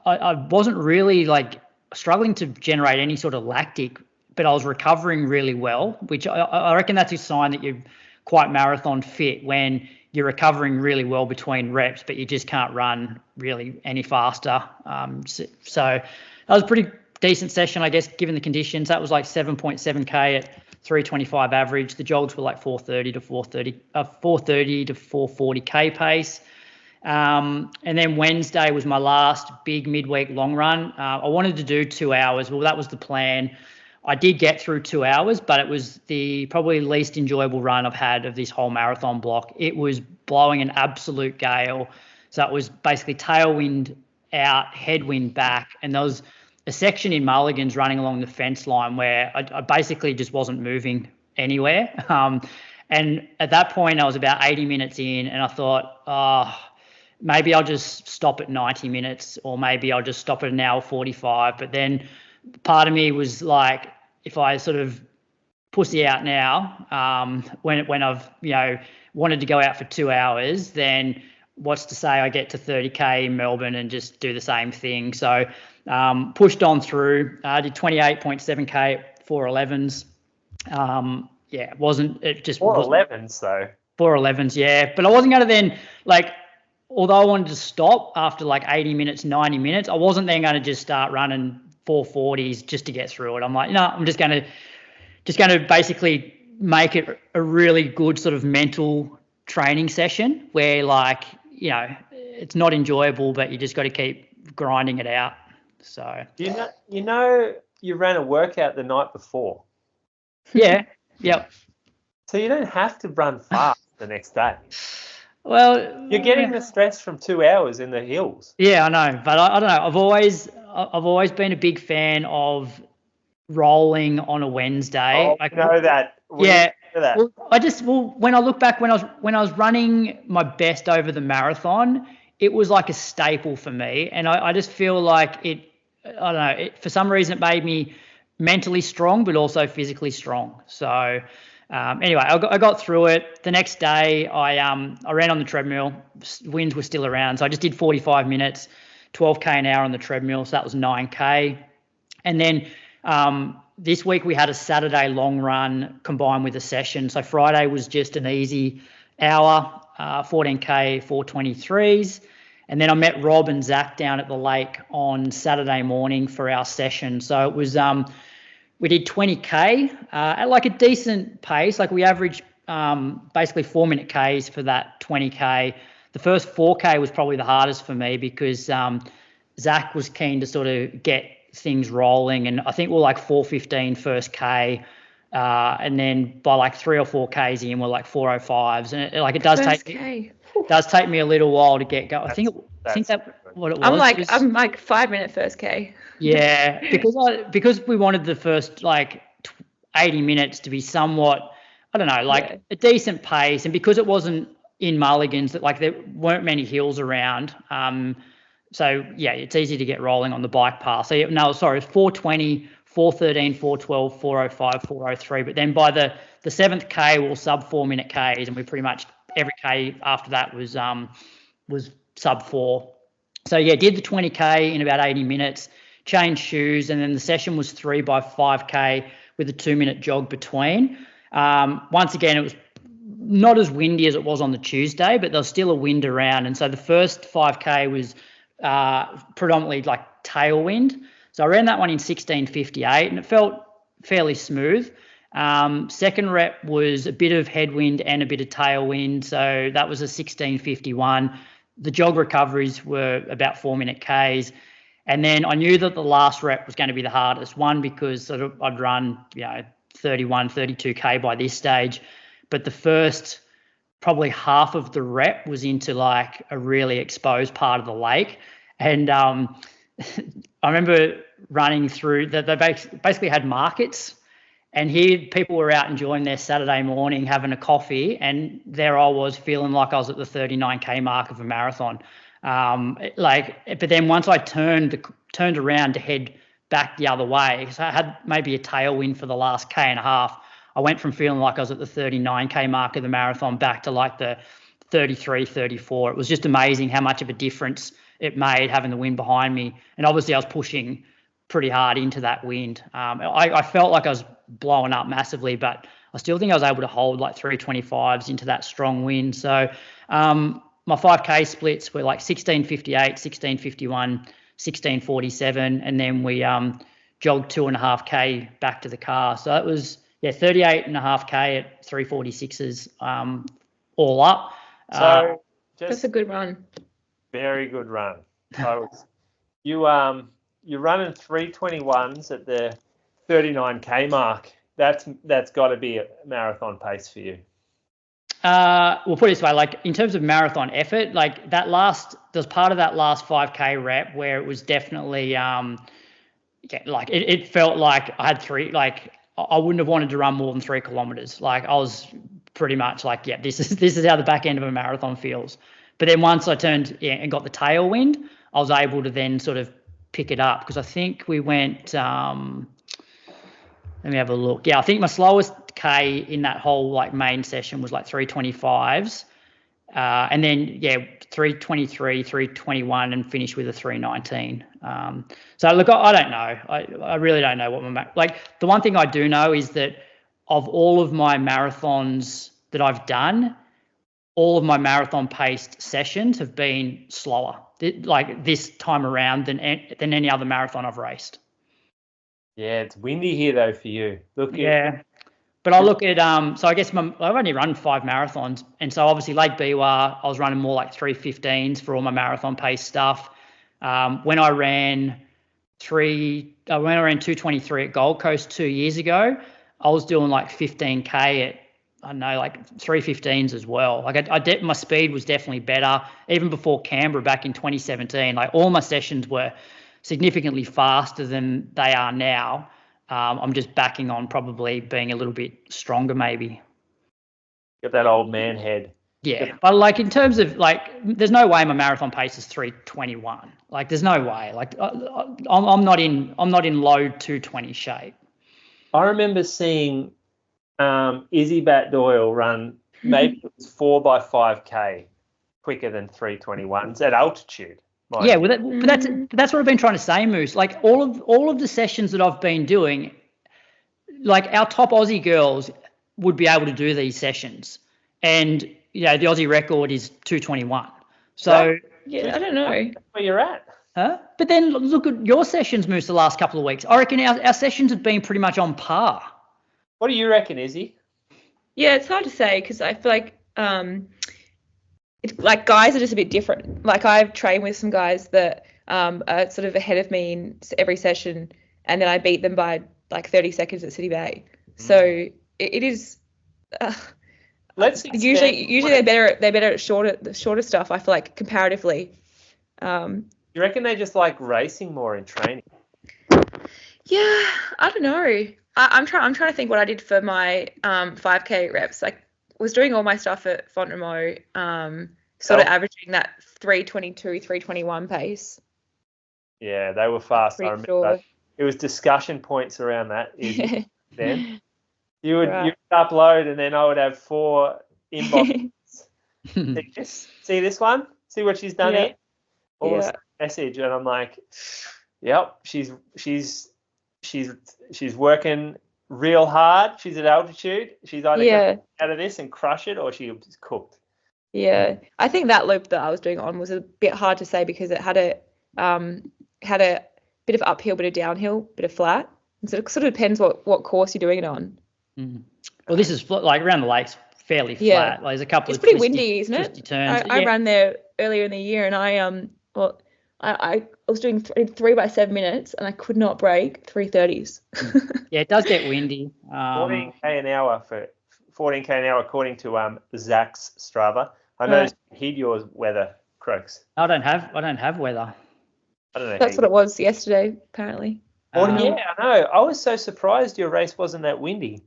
Speaker 4: I wasn't really struggling to generate any sort of lactic, but I was recovering really well, which I reckon that's a sign that you're quite marathon fit when you're recovering really well between reps, but you just can't run really any faster. So that was a pretty decent session, I guess, given the conditions. That was like 7.7k at 3:25 average. The jogs were like 4:30 to 4:40k pace. And then Wednesday was my last big midweek long run. I wanted to do 2 hours. Well, that was the plan. I did get through 2 hours, but it was the probably least enjoyable run I've had of this whole marathon block. It was blowing an absolute gale. So it was basically tailwind out, headwind back. And there was a section in Mulligan's running along the fence line where I basically just wasn't moving anywhere. And at that point, I was about 80 minutes in and I thought, maybe I'll just stop at 90 minutes or maybe I'll just stop at an hour 45. But then part of me was like, if I sort of pussy out now, when I've, wanted to go out for 2 hours, then what's to say I get to 30k in Melbourne and just do the same thing. So pushed on through, did 28.7k at 4:11s. It just
Speaker 2: 4:11s though.
Speaker 4: 4:11s, yeah. But I wasn't going to then although I wanted to stop after 80 minutes, 90 minutes, I wasn't then going to just start running 4:40s just to get through it. I'm like, no, I'm just going to basically make it a really good sort of mental training session where it's not enjoyable, but you just got to keep grinding it out. So
Speaker 2: you ran a workout the night before.
Speaker 4: Yeah. Yep.
Speaker 2: So you don't have to run fast the next day.
Speaker 4: Well,
Speaker 2: You're getting the stress from 2 hours in the hills.
Speaker 4: Yeah, I know, but I don't know. I've always been a big fan of rolling on a Wednesday.
Speaker 2: Oh, I know that.
Speaker 4: Yeah.
Speaker 2: Know that.
Speaker 4: Well, when I look back when I was running my best over the marathon, it was like a staple for me, and I just feel like it. I don't know. For some reason, it made me mentally strong, but also physically strong. So. Anyway, I got through it. The next day, I ran on the treadmill. Winds were still around, so I just did 45 minutes, 12k an hour on the treadmill. So that was 9k. And then this week we had a Saturday long run combined with a session. So Friday was just an easy hour, 14k 423s. And then I met Rob and Zach down at the lake on Saturday morning for our session. So it was we did 20k at like a decent pace. Like we averaged basically 4-minute Ks for that 20k. The first 4k was probably the hardest for me because Zach was keen to sort of get things rolling, and I think we're like 4:15 first k, and then by like 3 or 4 Ks in, we're like 4:05s, and it does take me a little while to get going. I think that what it was.
Speaker 3: I'm like 5-minute first k.
Speaker 4: Yeah, because we wanted the first like 80 minutes to be somewhat, I don't know, a decent pace, and because it wasn't in Mulligans, that like there weren't many hills around. So yeah, it's easy to get rolling on the bike path. So it was 4:20, 4:13, 4:12, 4:05, 4:03. But then by the 7th K, we'll sub 4-minute Ks, and we pretty much every K after that was sub 4. So yeah, did the 20k in about 80 minutes. Changed shoes, and then the session was 3 by 5k with a 2-minute jog between. Once again, it was not as windy as it was on the Tuesday, but there was still a wind around, and so the first 5k was predominantly like tailwind. So I ran that one in 16:58, and it felt fairly smooth. Second rep was a bit of headwind and a bit of tailwind, so that was a 16:51. The jog recoveries were about 4-minute Ks. And then I knew that the last rep was going to be the hardest one because I'd run, 31, 32k by this stage. But the first probably half of the rep was into like a really exposed part of the lake. And I remember running through that. They basically had markets, and here people were out enjoying their Saturday morning, having a coffee. And there I was feeling like I was at the 39k mark of a marathon. But then once I turned around to head back the other way, so I had maybe a tailwind for the last k and a half. I went from feeling like I was at the 39k mark of the marathon back to like the 33, 34. It was just amazing how much of a difference it made having the wind behind me. And obviously I was pushing pretty hard into that wind. I felt like I was blowing up massively, but I still think I was able to hold like 325s into that strong wind. So my 5k splits were like 16:58, 16:51, 16:47, and then we jogged 2.5k back to the car. So that was 38.5k at 346s all up.
Speaker 2: So
Speaker 3: that's a good run.
Speaker 2: Very good run. You're running 3:21s at the 39k mark. That's got to be a marathon pace for you.
Speaker 4: We'll put it this way, like in terms of marathon effort, like there's part of that last 5k rep where it was definitely like it felt like I had I wouldn't have wanted to run more than 3 kilometers. Like I was pretty much like, this is how the back end of a marathon feels. But then once I turned and got the tailwind, I was able to then sort of pick it up, because I think we went let me have a look. Yeah, I think my slowest K in that whole like main session was like 325s. And then 323, 321, and finish with a 319. So look, I don't know. I really don't know what the one thing I do know is that of all of my marathons that I've done, all of my marathon paced sessions have been slower like this time around than any other marathon I've raced.
Speaker 2: Yeah, it's windy here though for you.
Speaker 4: But I look at so I guess I've only run 5 marathons, and so obviously Lake Biwa, I was running more like 3:15s for all my marathon pace stuff. When I ran 2:23 at Gold Coast 2 years ago, I was doing like 15k at I don't know, like 3:15s as well. Like my speed was definitely better. Even before Canberra back in 2017, like all my sessions were significantly faster than they are now. I'm just backing on probably being a little bit stronger maybe.
Speaker 2: Got that old man head.
Speaker 4: Yeah, but like in terms of like, there's no way my marathon pace is 3:21. Like there's no way. Like I'm not in low 220 shape.
Speaker 2: I remember seeing Izzi Batt-Doyle run maybe it was 4x5K quicker than 3:21s at altitude.
Speaker 4: Yeah, well, that's what I've been trying to say, Moose. Like all of the sessions that I've been doing, like our top Aussie girls would be able to do these sessions, and the Aussie record is 2:21. So
Speaker 3: yeah, I don't know
Speaker 2: where you're at.
Speaker 4: Huh? But then look at your sessions, Moose, the last couple of weeks. I reckon our sessions have been pretty much on par.
Speaker 2: What do you reckon, Izzy?
Speaker 3: Yeah, it's hard to say because I feel like it's like guys are just a bit different. Like I've trained with some guys that are sort of ahead of me in every session, and then I beat them by like 30 seconds at City Bay. So it is.
Speaker 2: Let's
Speaker 3: usually they're better at shorter stuff. I feel like comparatively.
Speaker 2: You reckon they just like racing more in training?
Speaker 3: Yeah, I don't know. I'm trying to think what I did for my 5K reps. Like was doing all my stuff at Font-Romeu, sort of averaging that 3:22, 3:21 pace.
Speaker 2: Yeah, they were fast. I remember that. It was discussion points around that. Then you would upload, and then I would have 4 inboxes. See this one? See what she's done here? Or message, and I'm like, yep, she's working real hard. She's at altitude. She's either going to get out of this and crush it, or she's cooked.
Speaker 3: Yeah, I think that loop that I was doing on was a bit hard to say because it had a bit of uphill, bit of downhill, bit of flat. And so it sort of depends what course you're doing it on.
Speaker 4: Well, this is like around the lakes, fairly flat. Like there's a couple
Speaker 3: it's
Speaker 4: of
Speaker 3: pretty windy, isn't it?
Speaker 4: Turns.
Speaker 3: I ran there earlier in the year, and I was doing 3 by 7 minutes, and I could not break 3:30s.
Speaker 4: Yeah, it does get windy.
Speaker 2: 14k an hour according to Zach's Strava. I noticed you hid your weather, Croaks.
Speaker 4: I don't have weather.
Speaker 2: I don't know.
Speaker 3: That's what it was yesterday, apparently.
Speaker 2: Yeah, I know. I was so surprised your race wasn't that windy.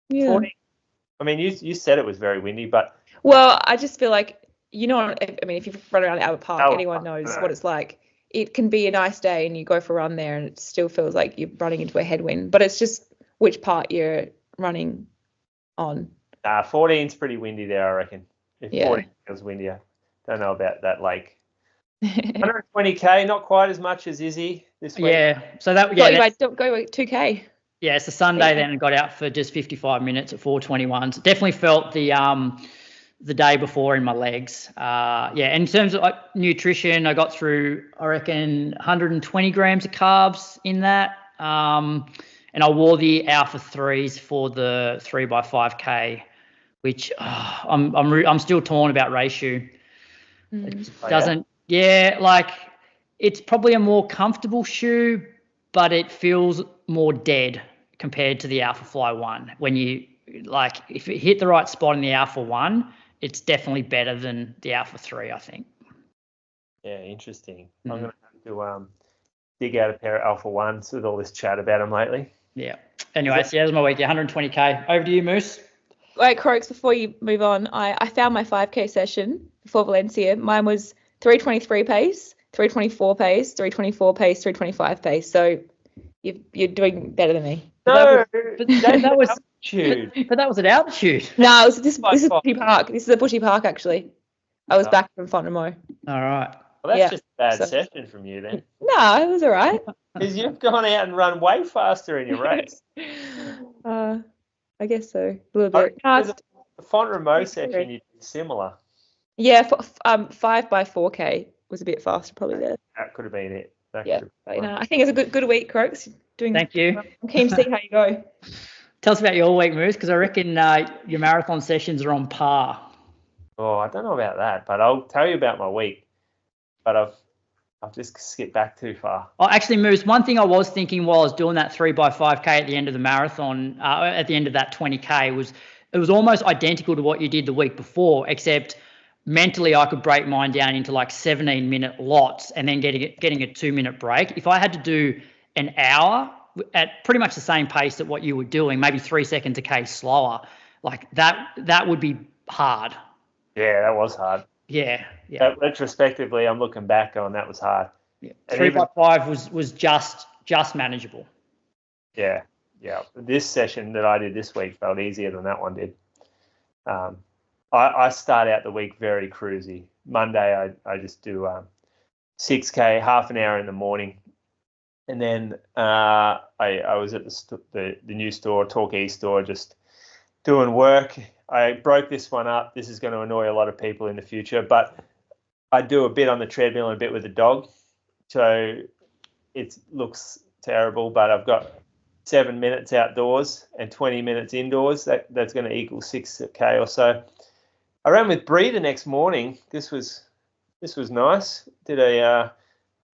Speaker 3: Yeah.
Speaker 2: 40, I mean, you said it was very windy, but.
Speaker 3: Well, I just feel like, if you run around Albert Park, anyone knows what it's like. It can be a nice day and you go for a run there and it still feels like you're running into a headwind, but it's just which part you're running on.
Speaker 2: 14's pretty windy there, I reckon. If 14 feels windy, I don't know about that lake. 120k, not quite as much as Izzy this week.
Speaker 3: Go 2k.
Speaker 4: Yeah, it's a Sunday then, and got out for just 55 minutes at 4:21. Definitely felt the day before in my legs. In terms of like nutrition, I got through, I reckon, 120 grams of carbs in that. And I wore the Alpha 3s for the 3x5K, which I'm still torn about race shoe. It doesn't, like it's probably a more comfortable shoe, but it feels more dead compared to the Alpha Fly 1. When you, like, if it hit the right spot in the Alpha 1, it's definitely better than the Alpha 3, I think.
Speaker 2: Yeah, interesting. I'm going to have to dig out a pair of Alpha 1s with all this chat about them lately.
Speaker 4: Yeah. Anyway, so that's my week. 120k. Over to you, Moose.
Speaker 3: Wait, Croaks, before you move on, I found my 5k session before Valencia. Mine was 3:23 pace, 3:24 pace, 3:24 pace, 3:25 pace. So you're doing better than me.
Speaker 2: No,
Speaker 4: that was altitude. But that was at altitude.
Speaker 3: No, this is Bushy Park. This is a Bushy Park, actually. I was back from Font-Romeu.
Speaker 4: All right.
Speaker 2: Well, that's just a bad session from you then.
Speaker 3: No, it was all right.
Speaker 2: Because you've gone out and run way faster in your race.
Speaker 3: I guess so. A little bit.
Speaker 2: The Font-Romeu session, you did similar.
Speaker 3: Yeah, 5x4k was a bit faster probably there.
Speaker 2: That could have been it.
Speaker 3: But, I think it's a good week, Croaks.
Speaker 4: Thank you.
Speaker 3: I'm keen to see how you go.
Speaker 4: Tell us about your week, Moose, because I reckon your marathon sessions are on par.
Speaker 2: Oh, I don't know about that, but I'll tell you about my week. But I've just skipped back too far.
Speaker 4: Oh, actually, Moose, one thing I was thinking while I was doing that 3x5k at the end of the marathon, at the end of that 20k, was it was almost identical to what you did the week before, except mentally I could break mine down into like 17-minute lots and then getting a 2-minute break. If I had to do an hour at pretty much the same pace that what you were doing, maybe 3 seconds a K slower, like that would be hard.
Speaker 2: Yeah, that was hard.
Speaker 4: Yeah.
Speaker 2: Retrospectively, I'm looking back on that was hard.
Speaker 4: Yeah. 3x5 was just manageable.
Speaker 2: Yeah. This session that I did this week felt easier than that one did. I start out the week very cruisy. Monday, I just do 6K, half an hour in the morning. And then I was at the new store, Torquay store, just doing work. I broke this one up. This is going to annoy a lot of people in the future, but I do a bit on the treadmill and a bit with the dog. So it looks terrible, but I've got 7 minutes outdoors and 20 minutes indoors. That's going to equal 6K or so. I ran with Bree the next morning. This was nice. Did a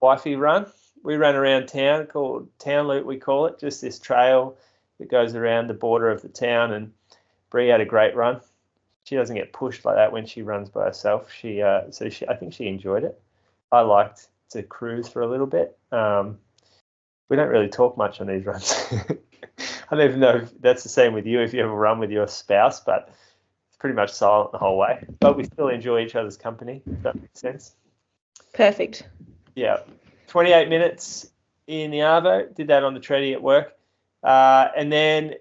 Speaker 2: wifey run. We ran around town, called Town Loop, we call it, just this trail that goes around the border of the town. And Bree had a great run. She doesn't get pushed like that when she runs by herself. I think she enjoyed it. I liked to cruise for a little bit. We don't really talk much on these runs. I don't even know if that's the same with you if you ever run with your spouse, but it's pretty much silent the whole way. But we still enjoy each other's company, if that makes sense.
Speaker 3: Perfect.
Speaker 2: Yeah. 28 minutes in the Arvo, did that on the treadie at work. And then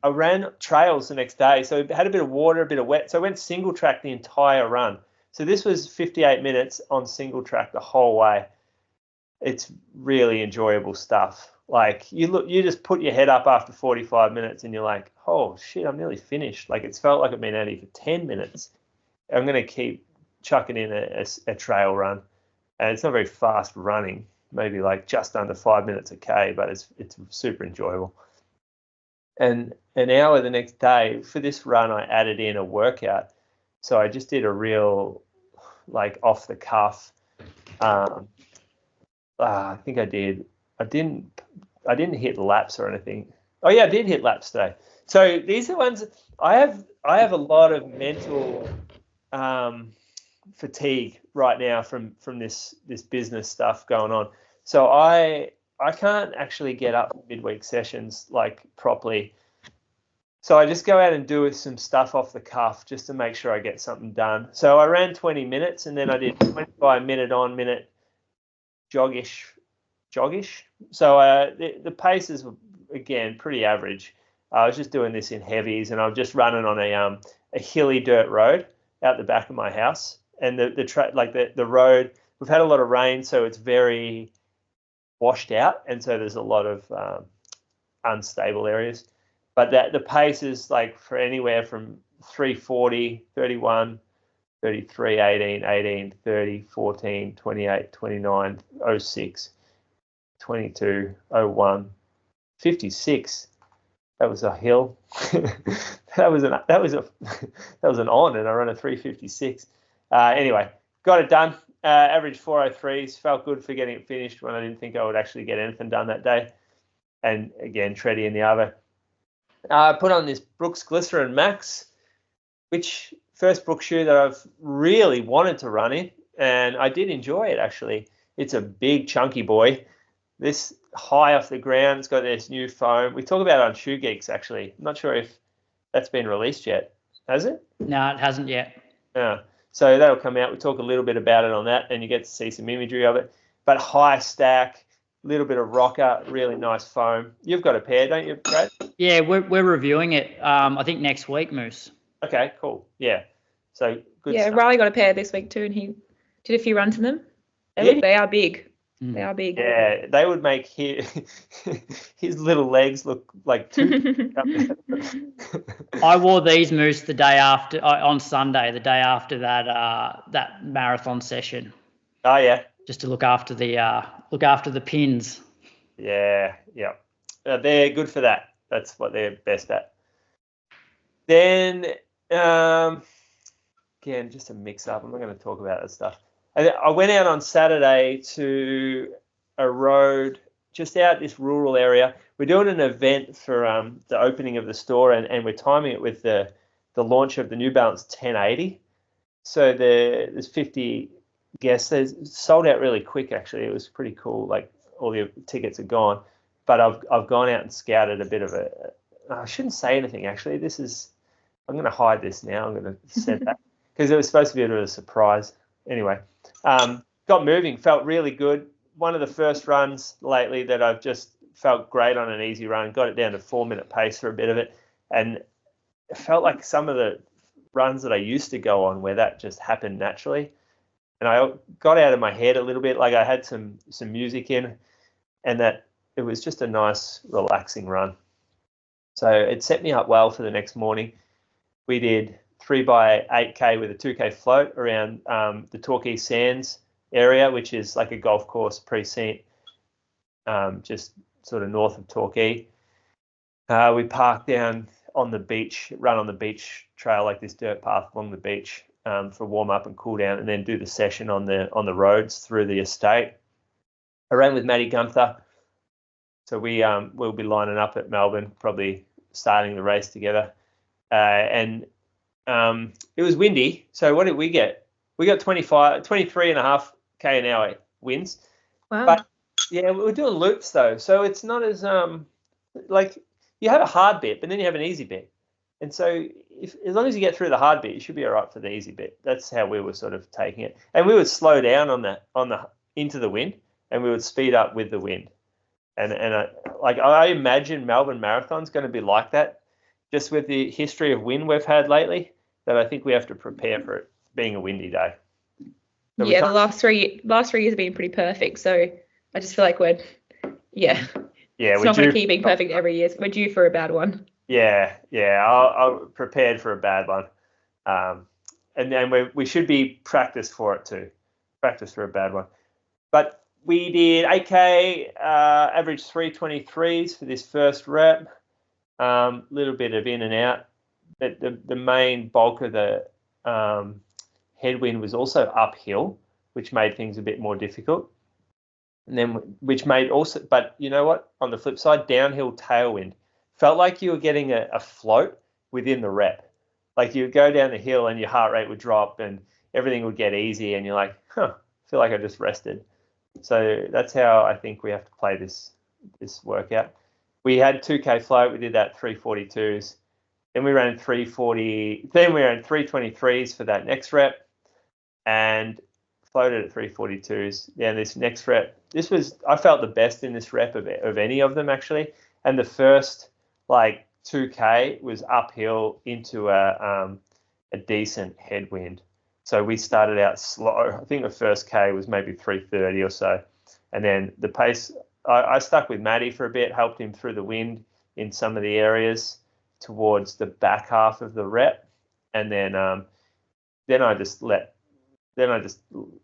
Speaker 2: I ran trails the next day. So it had a bit of water, a bit of wet. So I went single track the entire run. So this was 58 minutes on single track the whole way. It's really enjoyable stuff. Like you just put your head up after 45 minutes and you're like, oh shit, I'm nearly finished. Like it's felt like I've been at it for 10 minutes. I'm going to keep chucking in a trail run. And it's not very fast running, maybe like just under 5 minutes a K, but it's super enjoyable. And an hour the next day, for this run, I added in a workout. So I just did a real, like, off the cuff. I think I did. I didn't hit laps or anything. Oh yeah, I did hit laps today. So these are ones I have a lot of mental fatigue right now from this business stuff going on. So I can't actually get up midweek sessions like properly. So I just go out and do some stuff off the cuff just to make sure I get something done. So I ran 20 minutes and then I did 25 minute on minute joggish. So the paces were again pretty average. I was just doing this in heavies and I'm just running on a hilly dirt road out the back of my house. And the road, we've had a lot of rain, so it's very washed out, and so there's a lot of unstable areas. But the pace is like for anywhere from 3:40, 31, 33, 18, 18, 30, 14, 28, 29, 06, 22, 01, 56. That was a hill. that was an on, and I ran a 3:56. Anyway, got it done. Average 4:03s. Felt good for getting it finished when I didn't think I would actually get anything done that day. And again, treadie in the Arvo. I put on this Brooks Glycerin Max, which first Brooks shoe that I've really wanted to run in, and I did enjoy it actually. It's a big chunky boy. This high off the ground. It's got this new foam. We talk about it on Shoe Geeks actually. I'm not sure if that's been released yet. Has it?
Speaker 4: No, it hasn't yet.
Speaker 2: Yeah. So that'll come out. We talk a little bit about it on that, and you get to see some imagery of it. But high stack, little bit of rocker, really nice foam. You've got a pair, don't you, Brad?
Speaker 4: Yeah, we're reviewing it. I think next week, Moose.
Speaker 2: Okay, cool. Yeah. So good.
Speaker 3: Yeah,
Speaker 2: stuff.
Speaker 3: Riley got a pair this week too, and he did a few runs in them. They are big. They are big.
Speaker 2: Yeah, they would make his little legs look like two.
Speaker 4: I wore these, Moose, the day after on Sunday, the day after that marathon session.
Speaker 2: Oh yeah.
Speaker 4: Just to look after the pins.
Speaker 2: Yeah. They're good for that. That's what they're best at. Then again, just a mix up. I'm not going to talk about that stuff. I went out on Saturday to a road just out this rural area. we're doing an event for the opening of the store, and we're timing it with the launch of the New Balance 1080. So there's 50 guests. There's sold out really quick. Actually, it was pretty cool. Like all the tickets are gone, but I've gone out and scouted a bit of a. I shouldn't say anything actually. I'm going to hide this now. I'm going to set that because it was supposed to be a bit of a surprise. Anyway, got moving. Felt really good. One of the first runs lately that I've just felt great on an easy run. Got it down to 4-minute pace for a bit of it, and it felt like some of the runs that I used to go on where that just happened naturally. And I got out of my head a little bit, like I had some music in, and that it was just a nice, relaxing run. So it set me up well for the next morning. We did 3x8K with a 2K float around the Torquay Sands area, which is like a golf course precinct, just sort of north of Torquay. We parked down on the beach, run on the beach trail, like this dirt path along the beach, for warm up and cool down, and then do the session on the roads through the estate. I ran with Matty Gunther, so we'll be lining up at Melbourne, probably starting the race together. And it was windy, so what did we get? We got 23.5 k an hour winds.
Speaker 3: Wow.
Speaker 2: But yeah, we're doing loops though, so it's not as like you have a hard bit, but then you have an easy bit, and so as long as you get through the hard bit, you should be all right for the easy bit. That's how we were sort of taking it, and we would slow down on the into the wind, and we would speed up with the wind, and I imagine Melbourne Marathon's going to be like that, just with the history of wind we've had lately. That I think we have to prepare for it being a windy day. So
Speaker 3: yeah, the last three years have been pretty perfect, so I just feel like we're it's not going to keep being perfect every year. We're due for a bad one.
Speaker 2: Yeah, I'm prepared for a bad one, and then we should be practiced for it too. Practice for a bad one, but we did 8K, average 3:23s for this first rep. Little bit of in and out. The main bulk of the headwind was also uphill, which made things a bit more difficult. And then but you know what? On the flip side, downhill tailwind. Felt like you were getting a float within the rep. Like you would go down the hill and your heart rate would drop and everything would get easy and you're like, I feel like I just rested. So that's how I think we have to play this workout. We had 2K float. We did that 3:42s. Then we ran 3:40. Then we ran 3:23s for that next rep, and floated at 3:42s. Yeah, this next rep, I felt the best in this rep of any of them actually. And the first 2K was uphill into a decent headwind. So we started out slow. I think the first K was maybe 3:30 or so, and then the pace. I stuck with Matty for a bit, helped him through the wind in some of the areas towards the back half of the rep, and then I just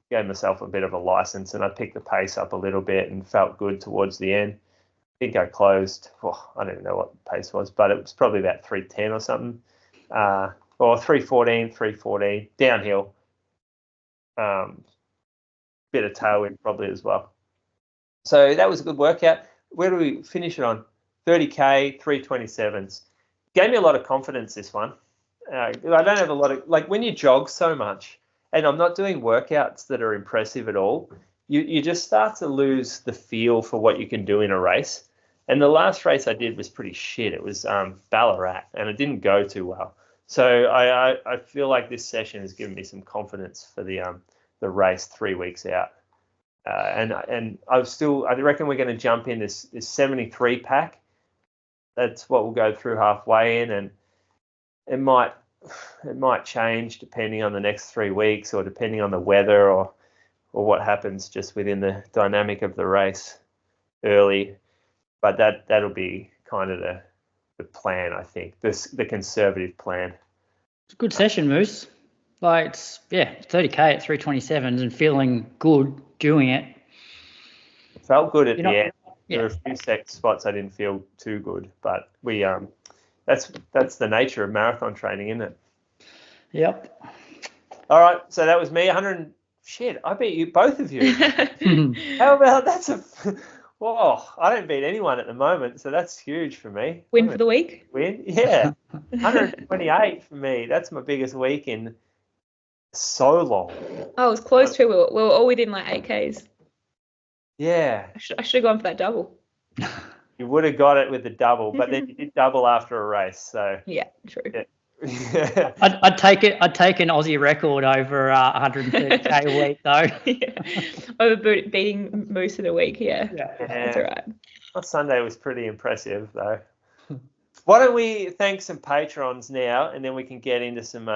Speaker 2: gave myself a bit of a license, and I picked the pace up a little bit and felt good towards the end. I think I closed. I don't even know what the pace was, but it was probably about 3:10 or something, or 3:14 downhill. Bit of tailwind probably as well. So that was a good workout. Where do we finish it on? 30K, 3:27s. Gave me a lot of confidence, this one. I don't have a lot of, when you jog so much, and I'm not doing workouts that are impressive at all, you just start to lose the feel for what you can do in a race. And the last race I did was pretty shit. It was Ballarat, and it didn't go too well. So I feel like this session has given me some confidence for the race 3 weeks out. And I reckon we're going to jump in this 73 pack. That's what we'll go through halfway in, and it might change depending on the next 3 weeks, or depending on the weather, or what happens just within the dynamic of the race early. But that'll be kind of the plan, I think, the conservative plan.
Speaker 4: It's a good session, Moose. 30K at 3:27s and feeling good doing it.
Speaker 2: Felt good at the end.
Speaker 4: Yeah.
Speaker 2: There were a few spots I didn't feel too good, but we that's the nature of marathon training, isn't it?
Speaker 4: Yep.
Speaker 2: All right, so that was me. 100. Shit, I beat you, both of you. How about Oh, I don't beat anyone at the moment, so that's huge for me.
Speaker 3: Win for the week?
Speaker 2: Win? Yeah. 128 for me. That's my biggest week in so long.
Speaker 3: Oh, it was close too. We were all within like 8Ks.
Speaker 2: Yeah.
Speaker 3: I should have gone for that double.
Speaker 2: You would have got it with the double, but then you did double after a race. So
Speaker 3: yeah, true.
Speaker 2: Yeah.
Speaker 4: I'd take it. I'd take an Aussie record over 130k a week though.
Speaker 3: Over beating Moose in a week. Yeah. That's all right.
Speaker 2: Well, Sunday was pretty impressive though. Why don't we thank some patrons now, and then we can get into some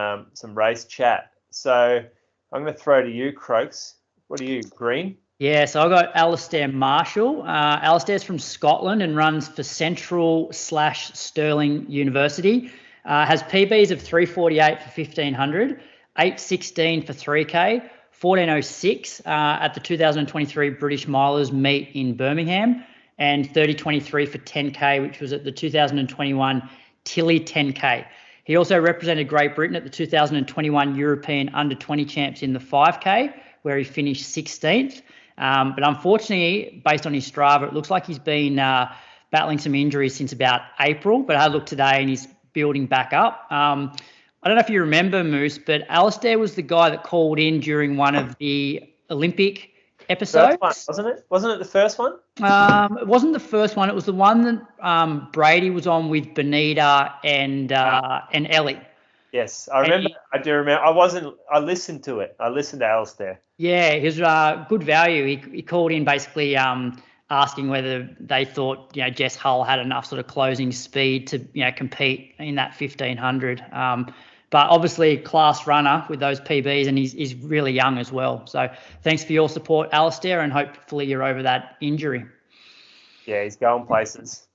Speaker 2: race chat. So I'm going to throw to you, Croaks. What are you, Green?
Speaker 4: Yeah, so I got Alistair Marshall. Alistair's from Scotland and runs for Central/Stirling University. Has PBs of 3:48 for 1500, 8:16 for 3K, 14:06 at the 2023 British Milers meet in Birmingham, and 30:23 for 10K, which was at the 2021 Tilly 10K. He also represented Great Britain at the 2021 European Under-20 Champs in the 5K, where he finished 16th. But unfortunately, based on his Strava, it looks like he's been battling some injuries since about April, but I had a look today and he's building back up. I don't know if you remember, Moose, but Alistair was the guy that called in during one of the Olympic episodes.
Speaker 2: First one, wasn't it? Wasn't it the first one?
Speaker 4: It wasn't the first one. It was the one that Brady was on with Benita and Ellie.
Speaker 2: Yes, I remember. I do remember. I listened to it. I listened to Alistair.
Speaker 4: Yeah, he was good value. He called in basically asking whether they thought Jess Hull had enough sort of closing speed to compete in that 1500. But obviously class runner with those PBs, and he's really young as well. So thanks for your support, Alistair, and hopefully you're over that injury.
Speaker 2: Yeah, he's going places.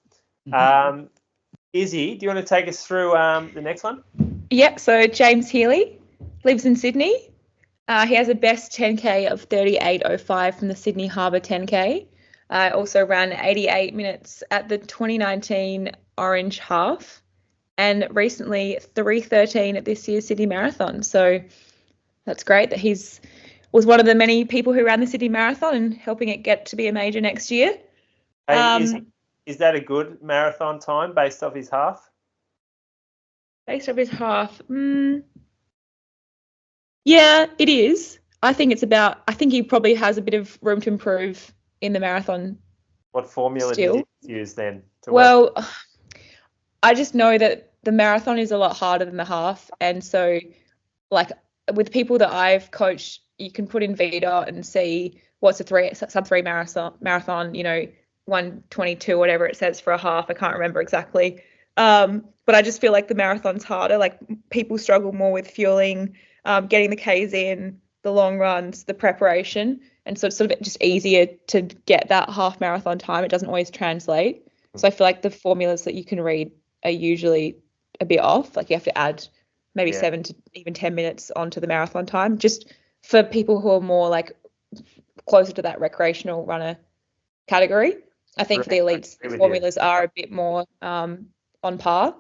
Speaker 2: Izzy, do you want to take us through the next one?
Speaker 3: Yep, so James Healy lives in Sydney. He has a best 10K of 38:05 from the Sydney Harbour 10K. Also ran 88 minutes at the 2019 Orange Half, and recently 3:13 at this year's Sydney Marathon. So that's great that was one of the many people who ran the Sydney Marathon and helping it get to be a major next year.
Speaker 2: Hey, is that a good marathon time based off his half?
Speaker 3: Based off his half, yeah, it is. I think he probably has a bit of room to improve in the marathon.
Speaker 2: What formula
Speaker 3: still.
Speaker 2: did you use then?
Speaker 3: Well, I just know that the marathon is a lot harder than the half, and so like with people that I've coached, you can put in VDOT and see what's a sub 3 marathon, 1:22, whatever it says for a half. I can't remember exactly. But I just feel like the marathon's harder. Like people struggle more with fueling, getting the Ks in, the long runs, the preparation. And so it's sort of just easier to get that half marathon time. It doesn't always translate. So I feel like the formulas that you can read are usually a bit off. Like you have to add maybe 7 to even 10 minutes onto the marathon time, just for people who are more like closer to that recreational runner category. I think for the elites, the formulas are a bit more on par.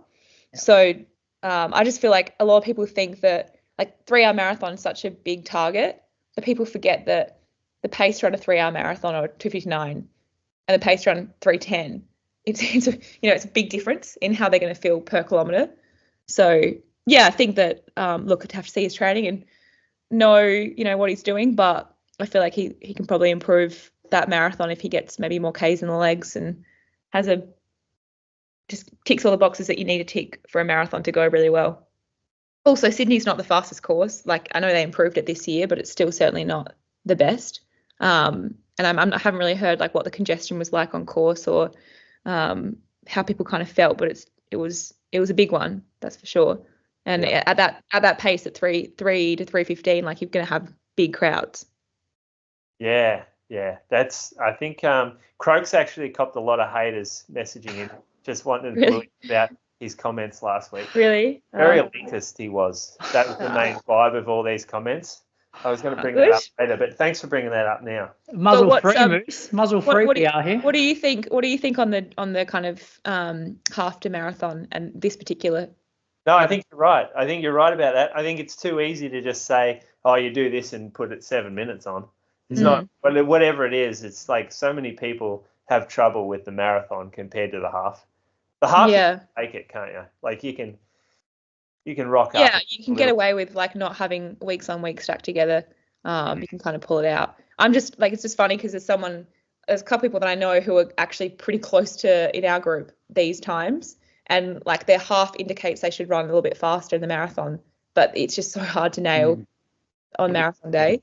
Speaker 3: Yeah. So I just feel like a lot of people think that like 3-hour marathon is such a big target, but people forget that the pace to run a 3-hour marathon or 2:59 and the pace to run 3:10, it's a big difference in how they're going to feel per kilometre. So yeah, I think that look, I'd have to see his training and know what he's doing, but I feel like he can probably improve that marathon if he gets maybe more Ks in the legs and just ticks all the boxes that you need to tick for a marathon to go really well. Also, Sydney's not the fastest course. Like I know they improved it this year, but it's still certainly not the best. And I haven't really heard like what the congestion was like on course or how people kind of felt, but it was a big one, that's for sure. And at that pace at 3 to 3:15, like you're going to have big crowds.
Speaker 2: Yeah. I think Croaks actually copped a lot of haters messaging him, just wanting to bully about his comments last week.
Speaker 3: Really?
Speaker 2: Very elitist he was. That was the main vibe of all these comments. I was going to bring that up later, but thanks for bringing that up now.
Speaker 4: Muzzle free, Moose. Muzzle free. We are here.
Speaker 3: What do you think? What do you think on the kind of half to marathon and this particular?
Speaker 2: No, I think you're right. I think you're right about that. I think it's too easy to just say, "Oh, you do this and put it 7 minutes on." It's not. But whatever it is, it's like so many people have trouble with the marathon compared to the half. The half, you can take it, can't you? Like you can rock up.
Speaker 3: Yeah, you can get away with like not having weeks on weeks stacked together. You can kind of pull it out. I'm just like, it's just funny because there's a couple people that I know who are actually pretty close to in our group these times, and like their half indicates they should run a little bit faster in the marathon, but it's just so hard to nail on marathon day.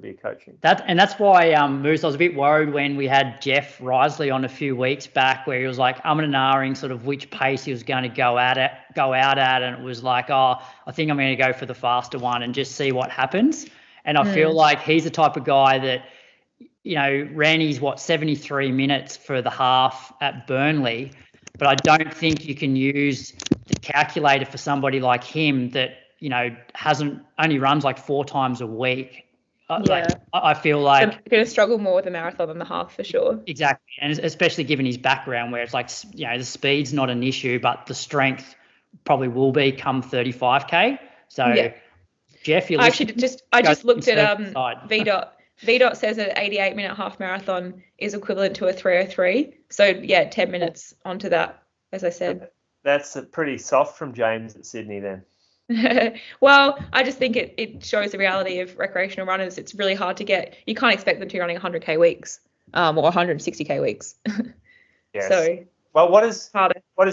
Speaker 2: Be coaching.
Speaker 4: That's why Moose, I was a bit worried when we had Jeff Risley on a few weeks back, where he was like umming and ahhing sort of which pace he was going to go out at, and it was like, oh, I think I'm going to go for the faster one and just see what happens. And I feel like he's the type of guy that, you know, ran his 73 minutes for the half at Burnley, but I don't think you can use the calculator for somebody like him that, you know, only runs like 4 times a week. Like, I feel like
Speaker 3: I'm going to struggle more with the marathon than the half for sure.
Speaker 4: Exactly, and especially given his background, where it's like, you know, the speed's not an issue, but the strength probably will be come 35k. So, Jeff, I
Speaker 3: just looked at VDOT. VDOT says an 88-minute half marathon is equivalent to a 3:03. So 10 minutes onto that, as I said.
Speaker 2: That's pretty soft from James at Sydney then.
Speaker 3: Well, I just think it shows the reality of recreational runners. It's really hard to get. You can't expect them to be running 100k weeks or 160k weeks.
Speaker 2: Yes.
Speaker 3: So,
Speaker 2: well, what does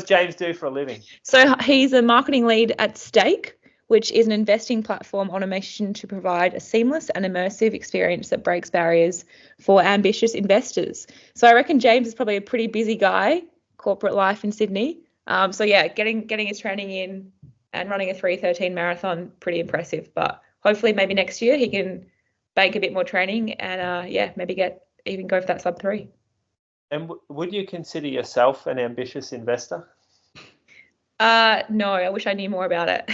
Speaker 2: James do for a living?
Speaker 3: So he's a marketing lead at Stake, which is an investing platform on a mission to provide a seamless and immersive experience that breaks barriers for ambitious investors. So I reckon James is probably a pretty busy guy, corporate life in Sydney. Getting his training in and running a 3:13 marathon, pretty impressive. But hopefully maybe next year he can bank a bit more training and maybe even go for that sub 3.
Speaker 2: And would you consider yourself an ambitious investor?
Speaker 3: No, I wish I knew more about it.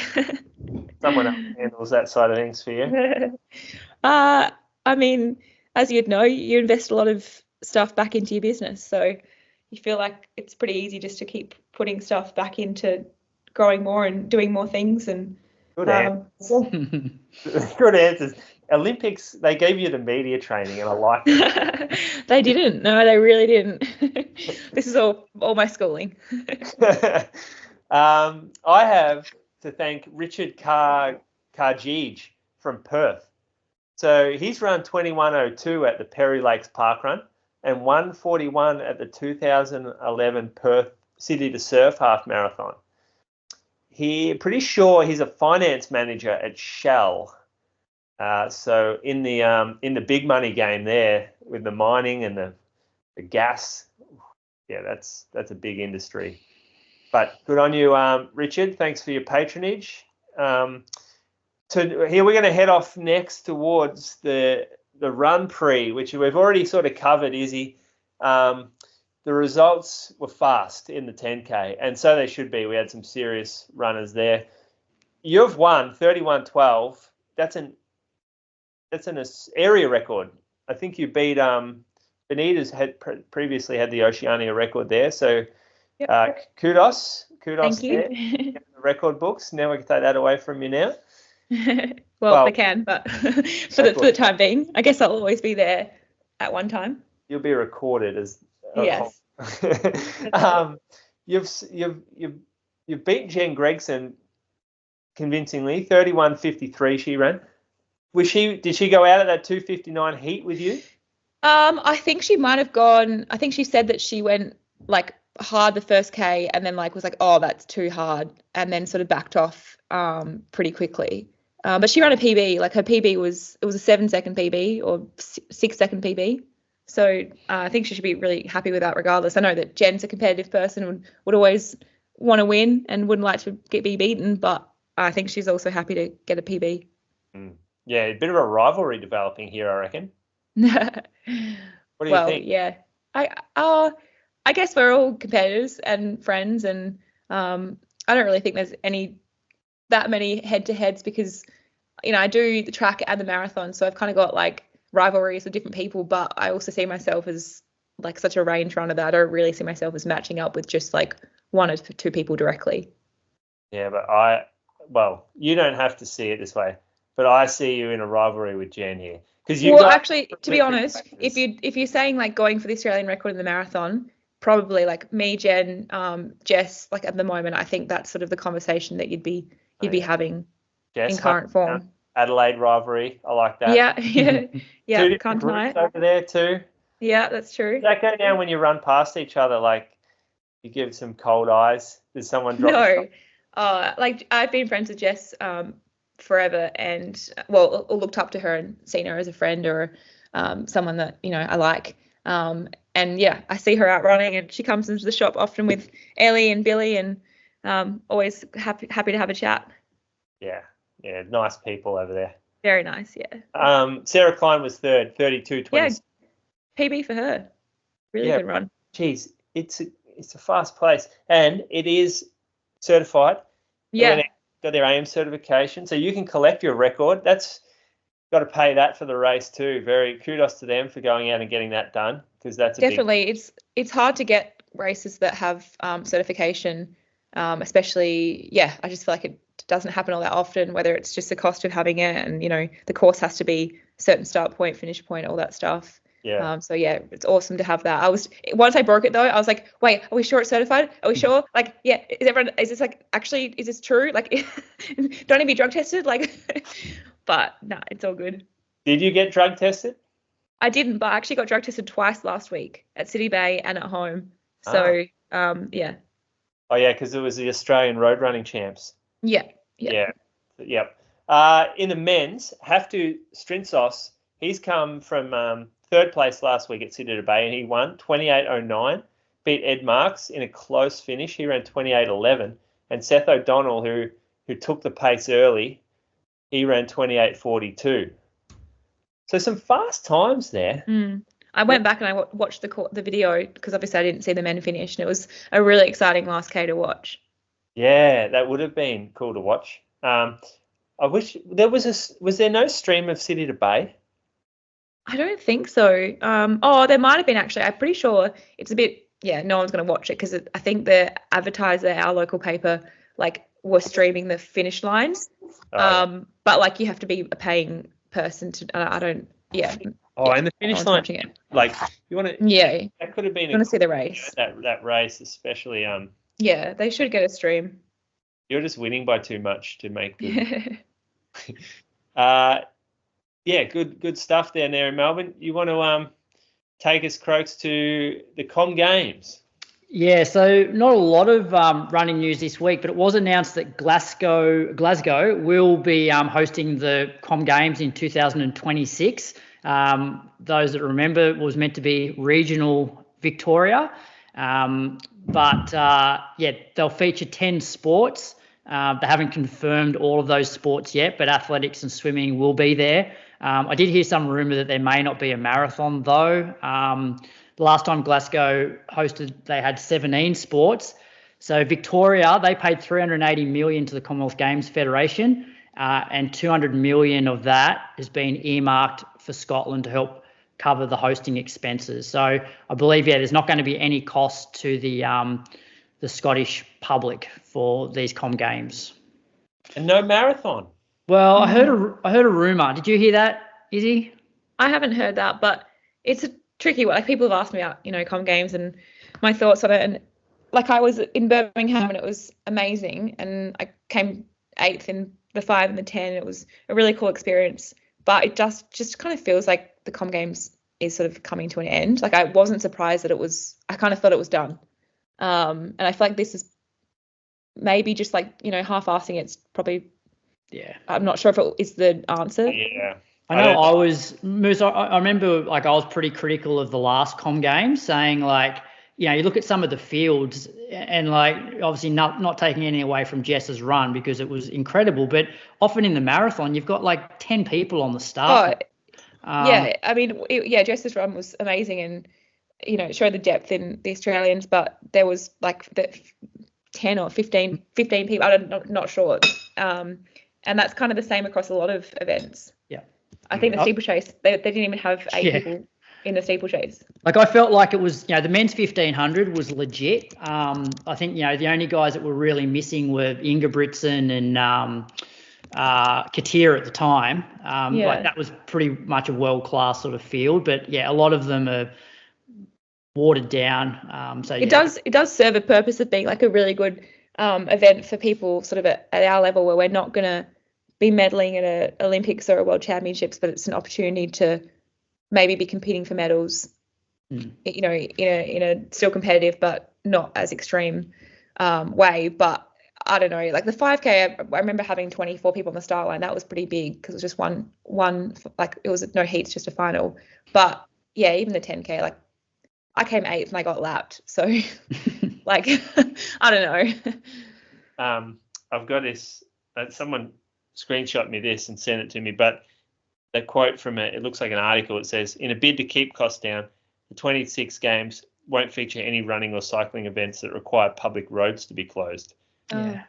Speaker 2: Someone else handles that side of things for you.
Speaker 3: I mean, as you'd know, you invest a lot of stuff back into your business. So you feel like it's pretty easy just to keep putting stuff back into growing more and doing more things. And
Speaker 2: good answers. Olympics, they gave you the media training and I like it.
Speaker 3: They didn't. No, they really didn't. This is all my schooling.
Speaker 2: I have to thank Richard Cargeege from Perth. So he's run 21:02 at the Perry Lakes Park Run and 1:41 at the 2011 Perth City to Surf Half Marathon. Pretty sure he's a finance manager at Shell. So in the big money game there with the mining and the gas, that's a big industry. But good on you, Richard. Thanks for your patronage. Here we're going to head off next towards the Run Prix, which we've already sort of covered, Izzy. The results were fast in the 10K, and so they should be. We had some serious runners there. You've won 31:12. That's an area record. I think you beat Benita's previously had the Oceania record there. So kudos.
Speaker 3: Thank you.
Speaker 2: There. The record books. Now we can take that away from you now.
Speaker 3: well, they can, but for the time being, I guess I'll always be there at one time.
Speaker 2: You'll be recorded as.
Speaker 3: Yes.
Speaker 2: You've beaten Jen Gregson convincingly. 31:53 she ran. Did she go out at that 2:59 heat with you?
Speaker 3: I think she might have gone. I think she said that she went like hard the first K and then was like, oh, that's too hard, and then sort of backed off pretty quickly. But she ran a PB. Like her PB was a 7-second PB or 6-second PB. So I think she should be really happy with that regardless. I know that Jen's a competitive person and would always want to win and wouldn't like to be beaten, but I think she's also happy to get a PB.
Speaker 2: Yeah, a bit of a rivalry developing here, I reckon. What do you think?
Speaker 3: Yeah. I guess we're all competitors and friends, and I don't really think there's that many head-to-heads because, I do the track and the marathon, so I've kind of got like rivalries with different people, but I also see myself as like such a range runner that I don't really see myself as matching up with just like one or two people directly.
Speaker 2: Yeah, but you don't have to see it this way. but I see you in a rivalry with Jen here.
Speaker 3: Well, actually, to be honest, if you're saying like going for the Australian record in the marathon, probably like me, Jen, Jess, like at the moment, I think that's sort of the conversation that you'd be having
Speaker 2: Jess,
Speaker 3: in current form.
Speaker 2: Adelaide rivalry, I like that.
Speaker 3: Yeah. Can't deny it.
Speaker 2: Over there too.
Speaker 3: Yeah, that's true.
Speaker 2: Does that go down when you run past each other? Like you give some cold eyes? Does someone drop?
Speaker 3: No. Like I've been friends with Jess forever, and well, looked up to her and seen her as a friend or someone that I like. And yeah, I see her out running, and she comes into the shop often with Ellie and Billy, and always happy to have a chat.
Speaker 2: Yeah, nice people over there.
Speaker 3: Very nice, yeah.
Speaker 2: Sarah Klein was third, 32:20.
Speaker 3: Yeah, PB for her. Really good run.
Speaker 2: Geez, it's a fast place, and it is certified.
Speaker 3: Yeah.
Speaker 2: Got their AM certification, so you can collect your record. That's got to pay that for the race too. Very kudos to them for going out and getting that done, because that's
Speaker 3: definitely it's hard to get races that have certification, especially. Yeah, I just feel like it doesn't happen all that often. Whether it's just the cost of having it, and the course has to be certain start point, finish point, all that stuff.
Speaker 2: Yeah.
Speaker 3: So yeah, it's awesome to have that. Once I broke it though, I was like, wait, are we sure it's certified? Are we sure? Like, yeah, is this like actually, is this true? Like, don't it be drug tested? Like, but no, it's all good.
Speaker 2: Did you get drug tested?
Speaker 3: I didn't, but I actually got drug tested twice last week at City Bay and at home. So yeah.
Speaker 2: Oh yeah, because it was the Australian road running champs.
Speaker 3: Yeah.
Speaker 2: Yep. In the men's, Haftu Strintzos, he's come from third place last week at City Bay, and he won 28:09, beat Ed Marks in a close finish. He ran 28:11, and Seth O'Donnell, who took the pace early, he ran 28:42. So some fast times there.
Speaker 3: I went back and I watched the video, because obviously I didn't see the men finish, and it was a really exciting last K to watch. Yeah,
Speaker 2: that would have been cool to watch. I wish there was there no stream of City to Bay?
Speaker 3: I don't think so. There might have been actually. I'm pretty sure it's a bit. Yeah, no one's going to watch it, because I think the advertiser, our local paper, like was streaming the finish lines. But like you have to be a paying person to. I don't. Yeah.
Speaker 2: And the finish line. It. Like you want to.
Speaker 3: Yeah.
Speaker 2: That could have been.
Speaker 3: You want to see the race.
Speaker 2: That race, especially.
Speaker 3: Yeah, they should get a stream.
Speaker 2: You're just winning by too much to make good. Yeah, good stuff down there in Melbourne. You want to take us, Croaks, to the Com Games?
Speaker 4: Yeah, so not a lot of running news this week, but it was announced that Glasgow will be hosting the Com Games in 2026. Those that remember, it was meant to be regional Victoria, but they'll feature 10 sports. They haven't confirmed all of those sports yet, but athletics and swimming will be there. I did hear some rumour that there may not be a marathon though. The last time Glasgow hosted, they had 17 sports. So Victoria, they paid $380 million to the Commonwealth Games Federation, and $200 million of that has been earmarked for Scotland to help cover the hosting expenses. So I believe, there's not going to be any cost to the Scottish public for these Com Games.
Speaker 2: And no marathon.
Speaker 4: Well, I heard a rumour. Did you hear that, Izzy?
Speaker 3: I haven't heard that, but it's a tricky one. Like, people have asked me about, Com Games and my thoughts on it. And like, I was in Birmingham and it was amazing. And I came 8th in the 5 and the 10. It was a really cool experience. But it just kind of feels like the Com Games is sort of coming to an end. Like, I wasn't surprised that I kind of thought it was done. And I feel like this is maybe just like, half-assing it's probably.
Speaker 4: Yeah.
Speaker 3: I'm not sure if it is the answer.
Speaker 2: Yeah.
Speaker 4: I know I remember like I was pretty critical of the last Com Games, saying like, you look at some of the fields and like obviously not taking any away from Jess's run because it was incredible, but often in the marathon you've got like 10 people on the start.
Speaker 3: Yeah, I mean, Jess's run was amazing, and it showed the depth in the Australians, but there was like 10 or 15 people. I'm not sure. And that's kind of the same across a lot of events.
Speaker 4: Yeah.
Speaker 3: I think the steeplechase, they didn't even have 8 people in the steeplechase.
Speaker 4: Like, I felt like it was, the men's 1500 was legit. I think, the only guys that were really missing were Ingebrigtsen and Katia at the time.
Speaker 3: Yeah.
Speaker 4: Like that was pretty much a world-class sort of field, but yeah, a lot of them are watered down. So
Speaker 3: it does serve a purpose of being like a really good event for people sort of at our level, where we're not going to be medaling at a Olympics or a World Championships, but it's an opportunity to maybe be competing for medals, you know, in a still competitive but not as extreme way. But I don't know, like the 5K, I remember having 24 people on the start line. That was pretty big because it was just one, like it was no heats, just a final. But yeah, even the 10K, like I came 8th and I got lapped. So like, I don't
Speaker 2: know. I've got this, someone screenshot me this and sent it to me, but the quote from it looks like an article. It says, in a bid to keep costs down, the 26 games won't feature any running or cycling events that require public roads to be closed.
Speaker 4: Yeah,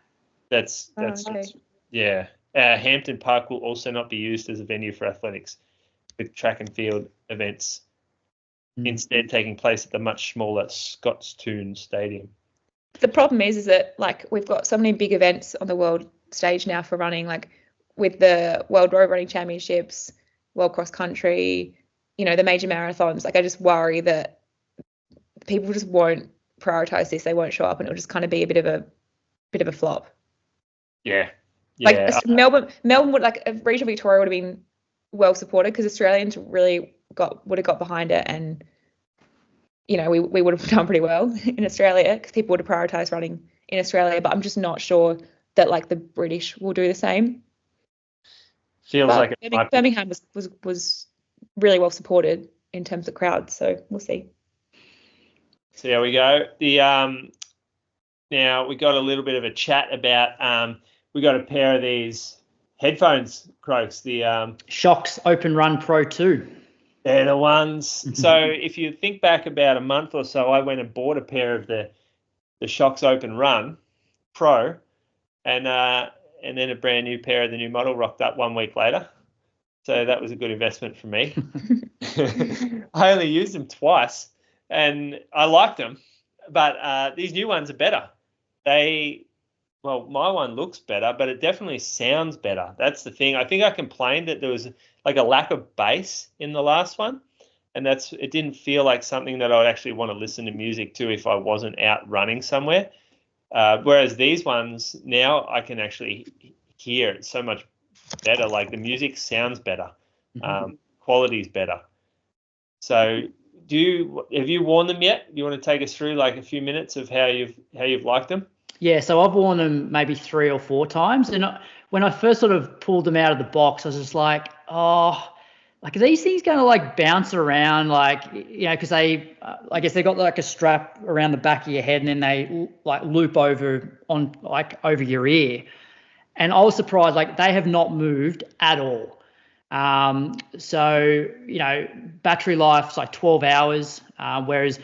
Speaker 2: that's
Speaker 3: okay.
Speaker 2: Yeah. Hampton Park will also not be used as a venue for athletics, with track and field events instead taking place at the much smaller Scottstoun Stadium.
Speaker 3: The problem is that like we've got so many big events on the world stage now for running, like with the World Road Running Championships, World Cross Country, you know, the major marathons. Like I just worry that people just won't prioritize this. They won't show up, and it'll just kind of be a bit of a flop.
Speaker 2: Yeah.
Speaker 3: Like Melbourne would, like regional Victoria would have been well supported because Australians really would have got behind it, and you know we would have done pretty well in Australia because people would have prioritised running in Australia. But I'm just not sure that like the British will do the same.
Speaker 2: Feels like
Speaker 3: Birmingham was really well supported in terms of crowds, so we'll see.
Speaker 2: So there we go. The now we got a little bit of a chat about we got a pair of these headphones, Croaks, the
Speaker 4: Shokz OpenRun Pro 2.
Speaker 2: They're the ones. So if you think back about a month or so, I went and bought a pair of the Shokz OpenRun Pro, and then a brand new pair of the new model rocked up 1 week later. So that was a good investment for me. I only used them twice, and I liked them, but these new ones are better. Well, my one looks better, but it definitely sounds better. That's the thing. I think I complained that there was like a lack of bass in the last one, and it didn't feel like something that I would actually want to listen to music to if I wasn't out running somewhere. Whereas these ones now I can actually hear it so much better. Like the music sounds better, quality's better. So have you worn them yet? Do you want to take us through like a few minutes of how you've liked them?
Speaker 4: Yeah, so I've worn them maybe 3 or 4 times, and when I first sort of pulled them out of the box, I was just like, oh, like are these things going to like bounce around, like, you know, because they, I guess they got like a strap around the back of your head, and then they like loop over your ear, and I was surprised, like they have not moved at all. So, you know, battery life's like 12 hours, whereas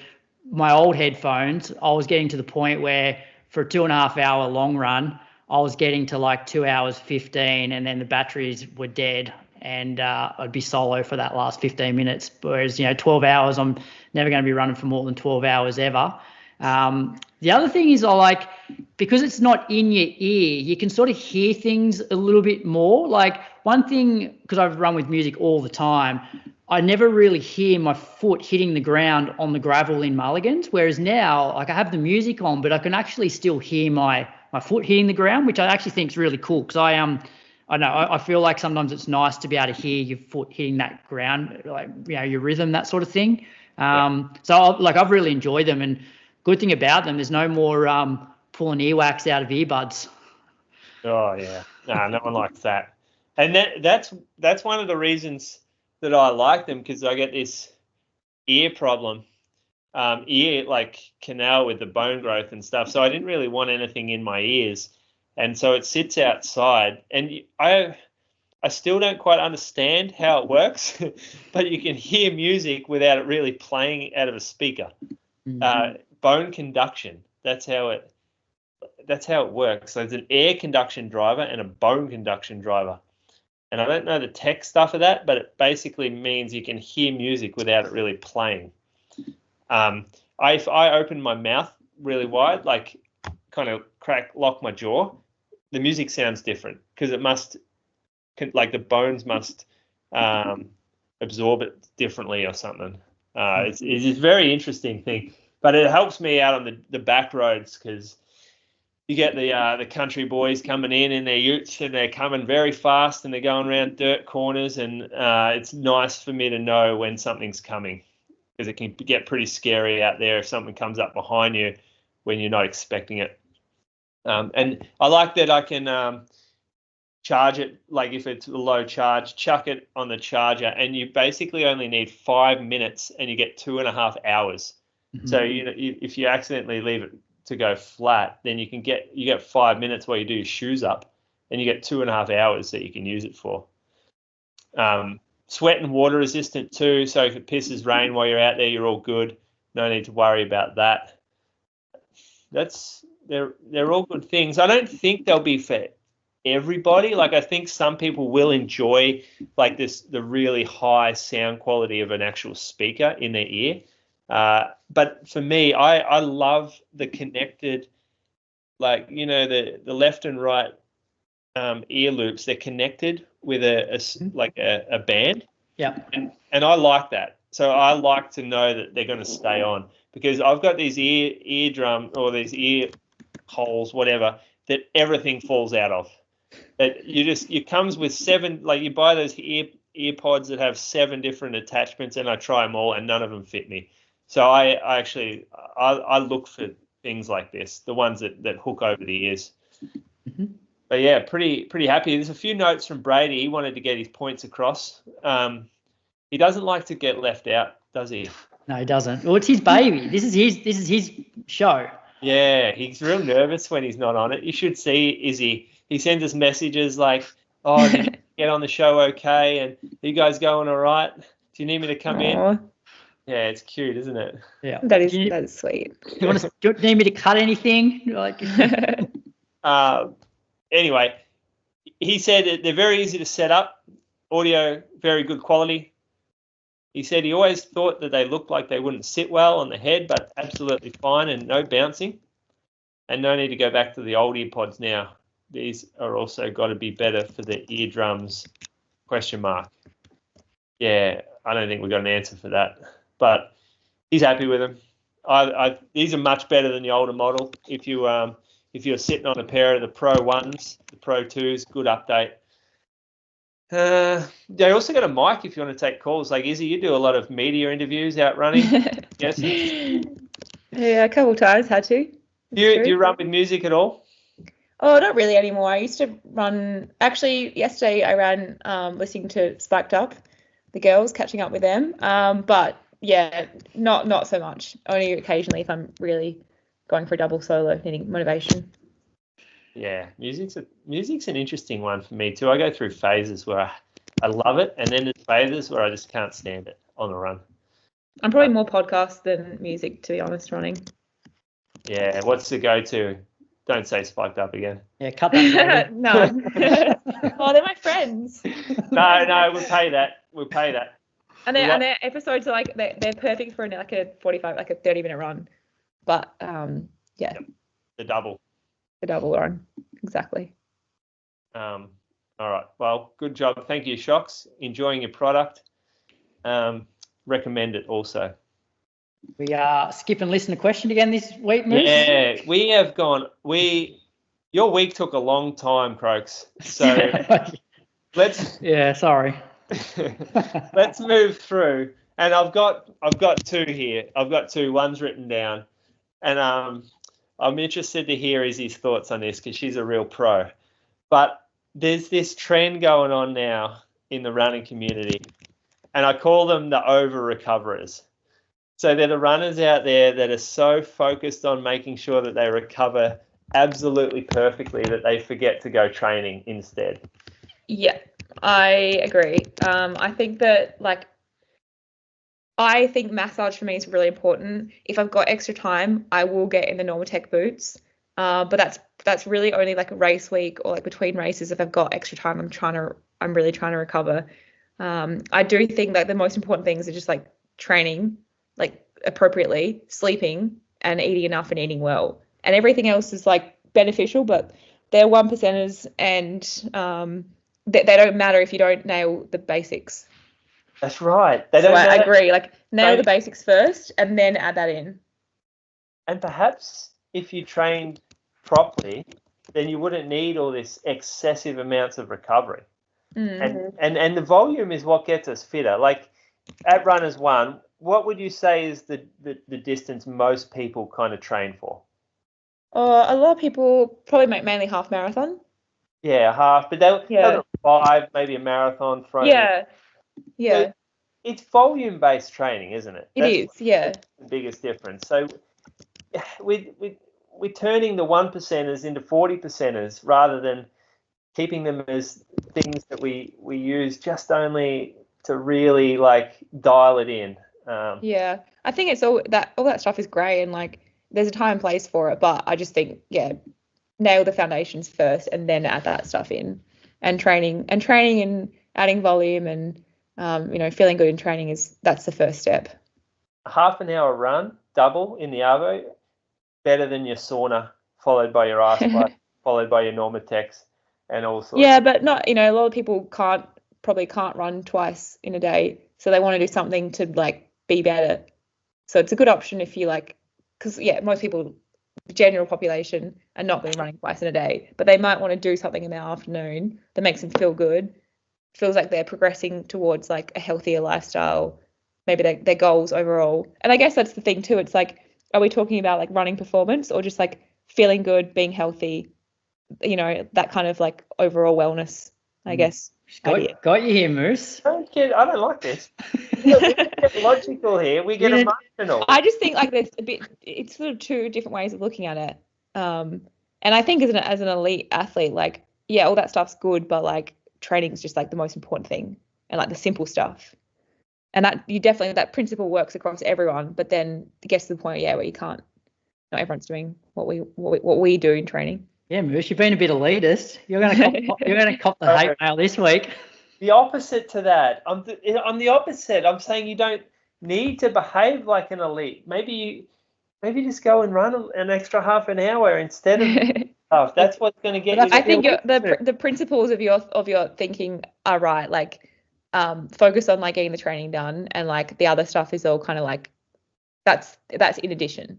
Speaker 4: my old headphones, I was getting to the point where for a 2.5 hour long run, I was getting to like 2 hours 15, and then the batteries were dead, and I'd be solo for that last 15 minutes. Whereas, you know, 12 hours, I'm never going to be running for more than 12 hours ever. The other thing is because it's not in your ear, you can sort of hear things a little bit more. Like one thing, because I've run with music all the time, I never really hear my foot hitting the ground on the gravel in Mulligans, whereas now, like I have the music on, but I can actually still hear my foot hitting the ground, which I actually think is really cool because I feel like sometimes it's nice to be able to hear your foot hitting that ground, like, you know, your rhythm, that sort of thing. So I've really enjoyed them, and good thing about them, there's no more pulling earwax out of earbuds.
Speaker 2: Oh yeah, no one likes that, and that's one of the reasons that I like them, because I get this ear problem, ear like canal with the bone growth and stuff. So I didn't really want anything in my ears, and so it sits outside. And I still don't quite understand how it works, but you can hear music without it really playing out of a speaker. Bone conduction. That's how it works. So there's an air conduction driver and a bone conduction driver. And I don't know the tech stuff of that, but it basically means you can hear music without it really playing. If I open my mouth really wide, like kind of lock my jaw, the music sounds different because it must like the bones must absorb it differently or something. It's a very interesting thing, but it helps me out on the back roads because you get the country boys coming in their utes and they're coming very fast and they're going around dirt corners, and it's nice for me to know when something's coming because it can get pretty scary out there if something comes up behind you when you're not expecting it. And I like that I can charge it, like if it's a low charge, chuck it on the charger, and you basically only need 5 minutes and you get 2.5 hours. Mm-hmm. So if you accidentally leave it to go flat, then you get 5 minutes while you do your shoes up, and you get 2.5 hours that you can use it for. Sweat and water resistant too, so if it pisses rain while you're out there, you're all good. No need to worry about that. They're all good things. I don't think they'll be for everybody. Like I think some people will enjoy like the really high sound quality of an actual speaker in their ear. But for me, I love the connected, like, the left and right ear loops. They're connected with a band.
Speaker 4: Yeah.
Speaker 2: And I like that. So I like to know that they're going to stay on, because I've got these eardrum or these ear holes, whatever, that everything falls out of. That it comes with 7, like you buy those earpods that have 7 different attachments, and I try them all and none of them fit me. So I actually look for things like this, the ones that hook over the ears. Mm-hmm. But yeah, pretty happy. There's a few notes from Brady. He wanted to get his points across. He doesn't like to get left out, does he?
Speaker 4: No, he doesn't. Well, it's his baby. This is his show.
Speaker 2: Yeah, he's real nervous when he's not on it. You should see Izzy. He sends us messages like, "Oh, did you get on the show okay? And are you guys going all right? Do you need me to come in?" Yeah, it's cute, isn't it?
Speaker 4: Yeah,
Speaker 3: that is sweet.
Speaker 4: Do you need me to cut anything? Like,
Speaker 2: anyway, he said they're very easy to set up. Audio, very good quality. He said he always thought that they looked like they wouldn't sit well on the head, but absolutely fine and no bouncing. And no need to go back to the old earpods now. These are also got to be better for the eardrums, ? Yeah, I don't think we got an answer for that. But he's happy with them. These are much better than the older model. If you're sitting on a pair of the Pro 1s, the Pro 2s, good update. They also got a mic if you want to take calls. Like Izzy, you do a lot of media interviews out running. Yes.
Speaker 3: Yeah, a couple of times had to.
Speaker 2: Do you run with music at all?
Speaker 3: Oh, not really anymore. I used to run. Actually, yesterday I ran listening to Spiked Up, the girls, catching up with them. But yeah, not so much. Only occasionally if I'm really going for a double solo, needing motivation.
Speaker 2: Yeah, music's an interesting one for me too. I go through phases where I love it, and then there's phases where I just can't stand it on the run.
Speaker 3: I'm probably more podcast than music, to be honest, running.
Speaker 2: Yeah, what's the go-to? Don't say Spiked Up again.
Speaker 4: Yeah, cut that.
Speaker 3: No. Oh, they're my friends.
Speaker 2: No, we'll pay that. And
Speaker 3: their episodes are like they're perfect for like a 45, like a 30-minute run. But yeah.
Speaker 2: Yep. The double
Speaker 3: run, exactly.
Speaker 2: All right. Well, good job. Thank you, Shokz. Enjoying your product. Recommend it also.
Speaker 4: We are skipping listener question again this week, Moose.
Speaker 2: Yeah, we have gone. Your week took a long time, Croaks. So let's.
Speaker 4: Yeah, sorry.
Speaker 2: Let's move through. And I've got 2 here. I've got 2. One's written down, and I'm interested to hear Izzy's thoughts on this because she's a real pro. But there's this trend going on now in the running community, and I call them the over-recoverers. So they're the runners out there that are so focused on making sure that they recover absolutely perfectly that they forget to go training instead.
Speaker 3: Yeah, I agree. I think that I think massage for me is really important. If I've got extra time, I will get in the Normatec boots. But that's really only like a race week or like between races. If I've got extra time, I'm really trying to recover. I do think that the most important things are just like training, like appropriately, sleeping and eating enough and eating well. And everything else is like beneficial, but they're 1%ers, and they don't matter if you don't nail the basics.
Speaker 2: That's right.
Speaker 3: So I agree. Like nail the basics first and then add that in.
Speaker 2: And perhaps if you trained properly, then you wouldn't need all this excessive amounts of recovery. And the volume is what gets us fitter. Like at Runners One, what would you say is the distance most people kind of train for?
Speaker 3: A lot of people probably make mainly half marathon.
Speaker 2: Yeah, half, but they'll do 5, maybe a marathon.
Speaker 3: Yeah.
Speaker 2: So it's volume-based training, isn't it?
Speaker 3: It is, yeah.
Speaker 2: The biggest difference. So we're turning the 1%ers into 40%ers rather than keeping them as things that we use just only to really like dial it in.
Speaker 3: Yeah, I think it's all that stuff is great, and like there's a time and place for it, but I just think nail the foundations first and then add that stuff in, and training and adding volume and feeling good in training that's the first step.
Speaker 2: A half an hour run double in the arvo, better than your sauna followed by your ice bath followed by your Normatex and all sorts.
Speaker 3: Yeah, but not, a lot of people probably can't run twice in a day, so they want to do something to like be better. So it's a good option if you like, because most people, the general population, are not going to be running twice in a day, but they might want to do something in the afternoon that makes them feel good, feels like they're progressing towards like a healthier lifestyle, maybe their goals overall. And I guess that's the thing too. It's like, are we talking about like running performance or just like feeling good, being healthy, that kind of like overall wellness, I guess.
Speaker 4: Got you here, Moose.
Speaker 2: I don't like this. We get logical here. We get emotional.
Speaker 3: I just think like there's it's sort of two different ways of looking at it. And I think as an elite athlete, like, all that stuff's good, but like training is just like the most important thing, and like the simple stuff. And that principle works across everyone, but then it gets to the point, where you can't. Not everyone's doing what we do in training.
Speaker 4: Yeah, Moose, you've been a bit elitist. You're gonna cop the hate mail this week.
Speaker 2: The opposite to that. I'm the opposite. I'm saying you don't need to behave like an elite. Maybe just go and run an extra half an hour instead of stuff. That's what's going to get you.
Speaker 3: I think the principles of your thinking are right. Like, focus on like getting the training done, and like the other stuff is all kind of like that's in addition.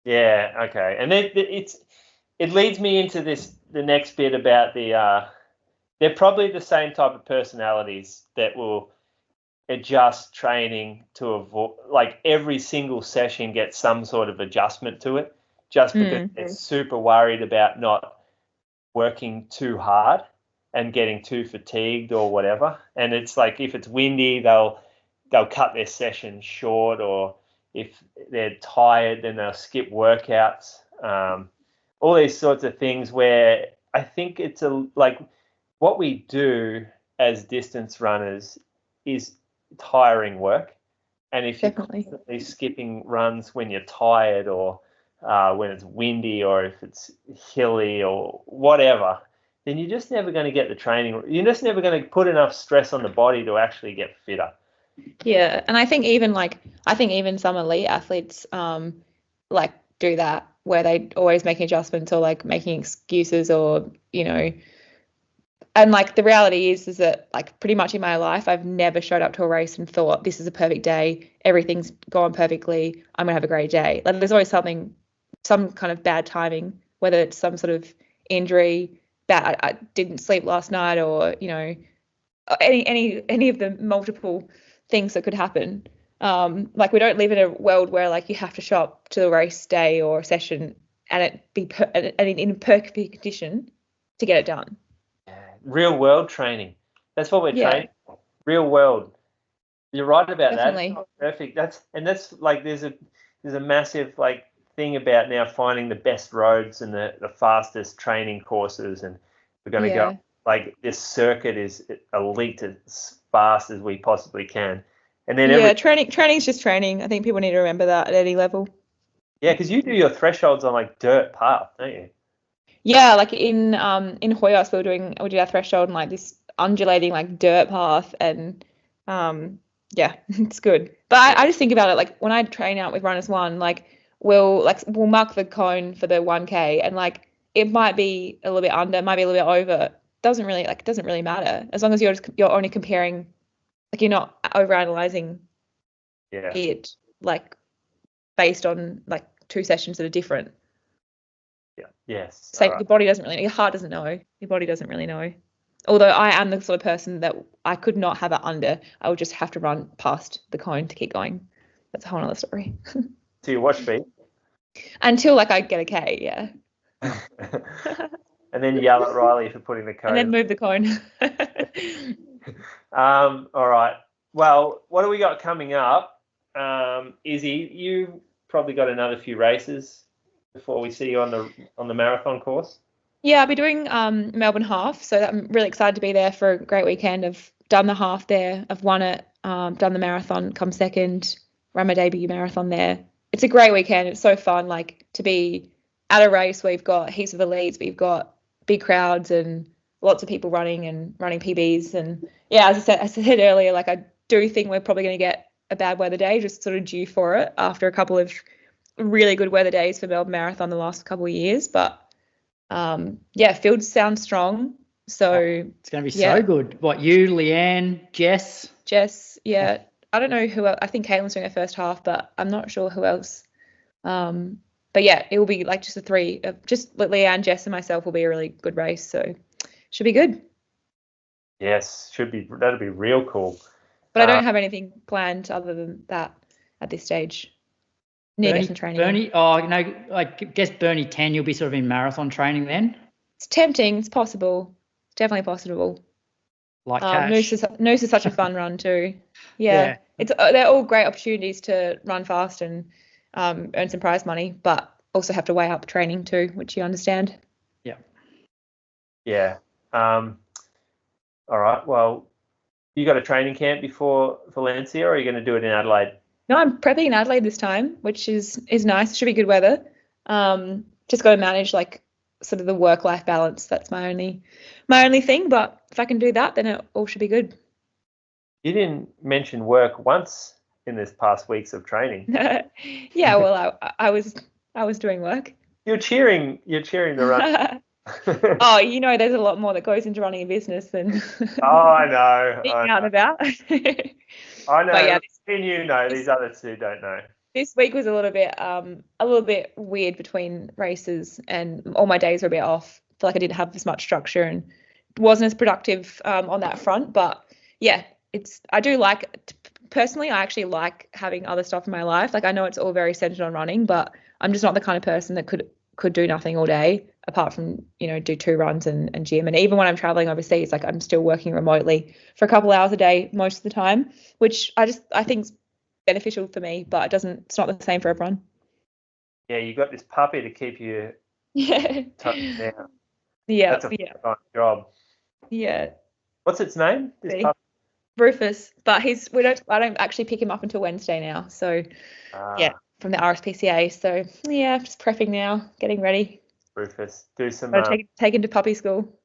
Speaker 2: Yeah. Okay. And then it leads me into the next bit about they're probably the same type of personalities that will adjust training to avoid, like every single session gets some sort of adjustment to it, just because they're super worried about not working too hard and getting too fatigued or whatever. And it's like, if it's windy, they'll cut their session short, or if they're tired, then they'll skip workouts. All these sorts of things where I think it's like what we do as distance runners is tiring work. And if you're constantly skipping runs when you're tired, or when it's windy, or if it's hilly or whatever, then you're just never going to get the training. You're just never going to put enough stress on the body to actually get fitter.
Speaker 3: Yeah, and I think even some elite athletes like do that, where they always making adjustments or like making excuses, or and like the reality is that like pretty much in my life I've never showed up to a race and thought this is a perfect day, everything's gone perfectly, I'm gonna have a great day. Like there's always some kind of bad timing, whether it's some sort of injury, I didn't sleep last night, or any of the multiple things that could happen. Like we don't live in a world where like you have to show up to the race day or session and it be in perfect condition to get it done.
Speaker 2: Real world training. That's what we're training for. Real world. You're right about
Speaker 3: Definitely.
Speaker 2: that. Perfect. That's like there's a massive like thing about now finding the best roads and the fastest training courses, and we're going to go like this circuit is elite as fast as we possibly can. And then
Speaker 3: training is just training. I think people need to remember that at any level. Yeah,
Speaker 2: because you do your thresholds on like dirt path, don't you?
Speaker 3: Yeah, like in Hoyos we did our threshold on like this undulating like dirt path, and it's good. But I just think about it like when I train out with Runners One, like we'll mark the cone for the 1K, and like it might be a little bit under, it might be a little bit over, doesn't really matter as long as you're only comparing, like you're not overanalyzing it like based on like 2 sessions that are different.
Speaker 2: Yeah. Yes.
Speaker 3: So your body doesn't really know. Your heart doesn't know. Your body doesn't really know. Although I am the sort of person that I could not have it under. I would just have to run past the cone to keep going. That's a whole other story.
Speaker 2: To your watch speed?
Speaker 3: Until like I get a K, yeah.
Speaker 2: And then yell at Riley for putting the cone.
Speaker 3: And then move the cone.
Speaker 2: All right. Well, what do we got coming up? Izzy, you probably got another few races before we see you on the marathon course.
Speaker 3: Yeah, I'll be doing Melbourne half, so I'm really excited to be there for a great weekend. I've done the half there, I've won it, done the marathon, come second, ran my debut marathon there. It's a great weekend. It's so fun, like to be at a race where you've got heaps of elites, but you've got big crowds and lots of people running PBs. And yeah, as I said earlier, like I do think we're probably going to get a bad weather day, just sort of due for it after a couple of really good weather days for Melbourne Marathon the last couple of years. But fields sound strong. So
Speaker 4: it's going to be so good. What, you, Leanne, Jess,
Speaker 3: yeah. I don't know who else. I think Caitlin's doing her first half, but I'm not sure who else. But yeah, it will be like just the 3, just Leanne, Jess, and myself will be a really good race. So should be good.
Speaker 2: Yes, should be. That'll be real cool.
Speaker 3: But I don't have anything planned other than that at this stage. Need to get some training.
Speaker 4: I guess Burnie 10, you'll be sort of in marathon training then?
Speaker 3: It's tempting. It's possible. It's definitely possible.
Speaker 4: Like Cash.
Speaker 3: Noose is such a fun run too. Yeah. They're all great opportunities to run fast and earn some prize money, but also have to weigh up training too, which you understand.
Speaker 4: Yeah.
Speaker 2: Yeah. All right. Well, you got a training camp before Valencia, or are you going to do it in Adelaide?
Speaker 3: No, I'm prepping in Adelaide this time, which is nice. It should be good weather. Just got to manage like sort of the work-life balance. That's my only thing. But if I can do that, then it all should be good.
Speaker 2: You didn't mention work once in this past weeks of training.
Speaker 3: Yeah, well, I was doing work.
Speaker 2: You're cheering the run.
Speaker 3: Oh, there's a lot more that goes into running a business than
Speaker 2: I know.
Speaker 3: being out and about.
Speaker 2: I know. But yeah, these other two don't know.
Speaker 3: This week was a little bit weird between races, and all my days were a bit off. I feel like I didn't have as much structure and wasn't as productive on that front. But yeah, I do like, personally, I actually like having other stuff in my life. Like I know it's all very centered on running, but I'm just not the kind of person that could do nothing all day apart from, do 2 runs and gym. And even when I'm traveling overseas, like I'm still working remotely for a couple hours a day most of the time, which I think is beneficial for me, but it's not the same for everyone.
Speaker 2: Yeah, you got this puppy to keep you tucked down.
Speaker 3: Yeah.
Speaker 2: That's a fun job.
Speaker 3: Yeah.
Speaker 2: What's its name? This puppy?
Speaker 3: Rufus, but I don't actually pick him up until Wednesday now. So yeah, from the RSPCA. So yeah, just prepping now, getting ready.
Speaker 2: Rufus, do some
Speaker 3: take him to puppy school.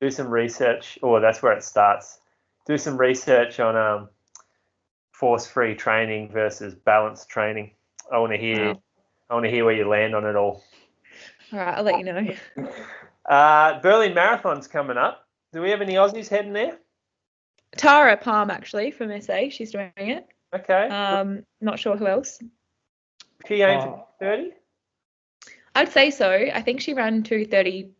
Speaker 2: Do some research. Oh, that's where it starts. Do some research on force-free training versus balanced training. I want to hear where you land on it all.
Speaker 3: All right, I'll let you know.
Speaker 2: Berlin Marathon's coming up. Do we have any Aussies heading there?
Speaker 3: Tara Palm, actually, from SA. She's doing it.
Speaker 2: Okay.
Speaker 3: Not sure who else.
Speaker 2: She aimed for 30?
Speaker 3: I'd say so. I think she ran 2:32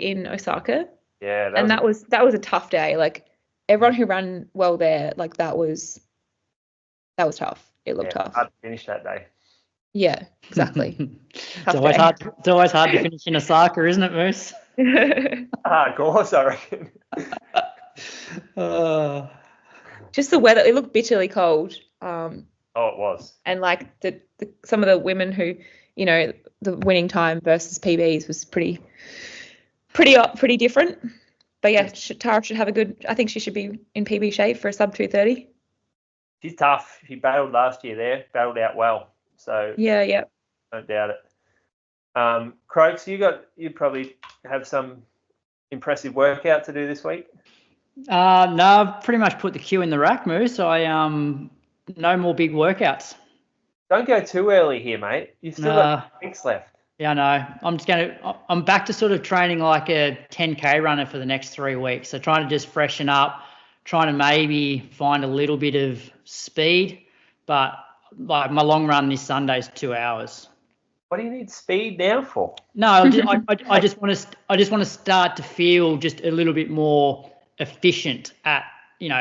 Speaker 3: in Osaka.
Speaker 2: Yeah.
Speaker 3: That was a tough day. Like everyone who ran well there, like that was tough. It looked tough.
Speaker 2: Hard to finish that day.
Speaker 3: Yeah, exactly.
Speaker 4: It's always hard to finish in Osaka, isn't it, Moose?
Speaker 2: Of course, I reckon.
Speaker 3: Just the weather, it looked bitterly cold.
Speaker 2: It was.
Speaker 3: And like some of the women who, the winning time versus PBs was pretty different. But yeah, Tara should have I think she should be in PB shape for a sub 2:30.
Speaker 2: She's tough. She battled last year there, battled out well. So
Speaker 3: yeah.
Speaker 2: Don't doubt it. Croaks, you probably have some impressive workout to do this week.
Speaker 4: No, I've pretty much put the cue in the rack, Moose. No more big workouts.
Speaker 2: Don't go too early here, mate. You've still got weeks left.
Speaker 4: Yeah, I know. I'm back to sort of training like a 10K runner for the next 3 weeks. So trying to just freshen up, trying to maybe find a little bit of speed. But like my long run this Sunday is 2 hours.
Speaker 2: What do you need speed now for?
Speaker 4: No, I just want to start to feel just a little bit more efficient at,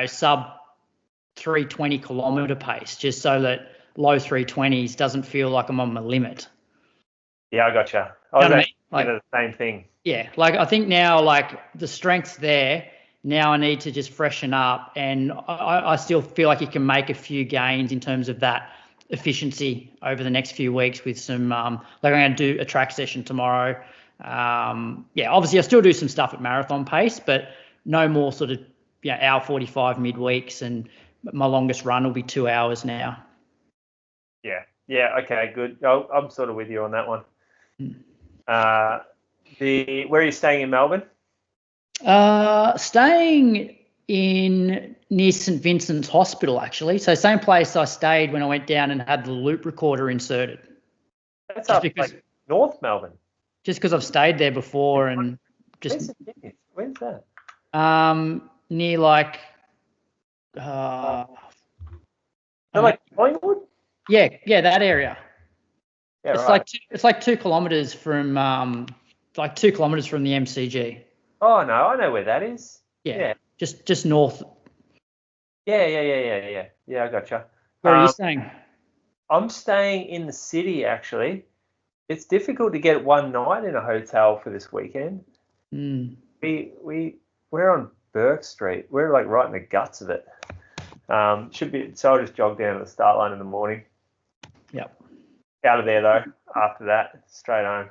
Speaker 4: sub 320 kilometre pace, just so that low 320s doesn't feel like I'm on my limit.
Speaker 2: Yeah, I gotcha. I was actually thinking of the same thing.
Speaker 4: Yeah, like I think now, like the strength's there. Now I need to just freshen up, and I still feel like you can make a few gains in terms of that efficiency over the next few weeks with some, like I'm going to do a track session tomorrow. Obviously I still do some stuff at marathon pace, but no more sort of, hour 45 midweeks, and my longest run will be 2 hours now.
Speaker 2: Yeah. Okay, good. I'm sort of with you on that one. Where are you staying in Melbourne?
Speaker 4: Staying in near St Vincent's Hospital, actually. So same place I stayed when I went down and had the loop recorder inserted.
Speaker 2: That's up like North Melbourne.
Speaker 4: Just because I've stayed there before and just.
Speaker 2: Where's that?
Speaker 4: Near like.
Speaker 2: Like Collingwood?
Speaker 4: Yeah, that area.
Speaker 2: Yeah,
Speaker 4: it's
Speaker 2: right.
Speaker 4: It's like 2 kilometres from the MCG.
Speaker 2: Oh no, I know where that is.
Speaker 4: Yeah. Just north.
Speaker 2: Yeah. Yeah, I gotcha.
Speaker 4: Where are you staying?
Speaker 2: I'm staying in the city actually. It's difficult to get one night in a hotel for this weekend. We're on Burke Street. We're like right in the guts of it. Should be, so I'll just jog down to the start line in the morning.
Speaker 4: Yep.
Speaker 2: Out of there though. After that, straight home.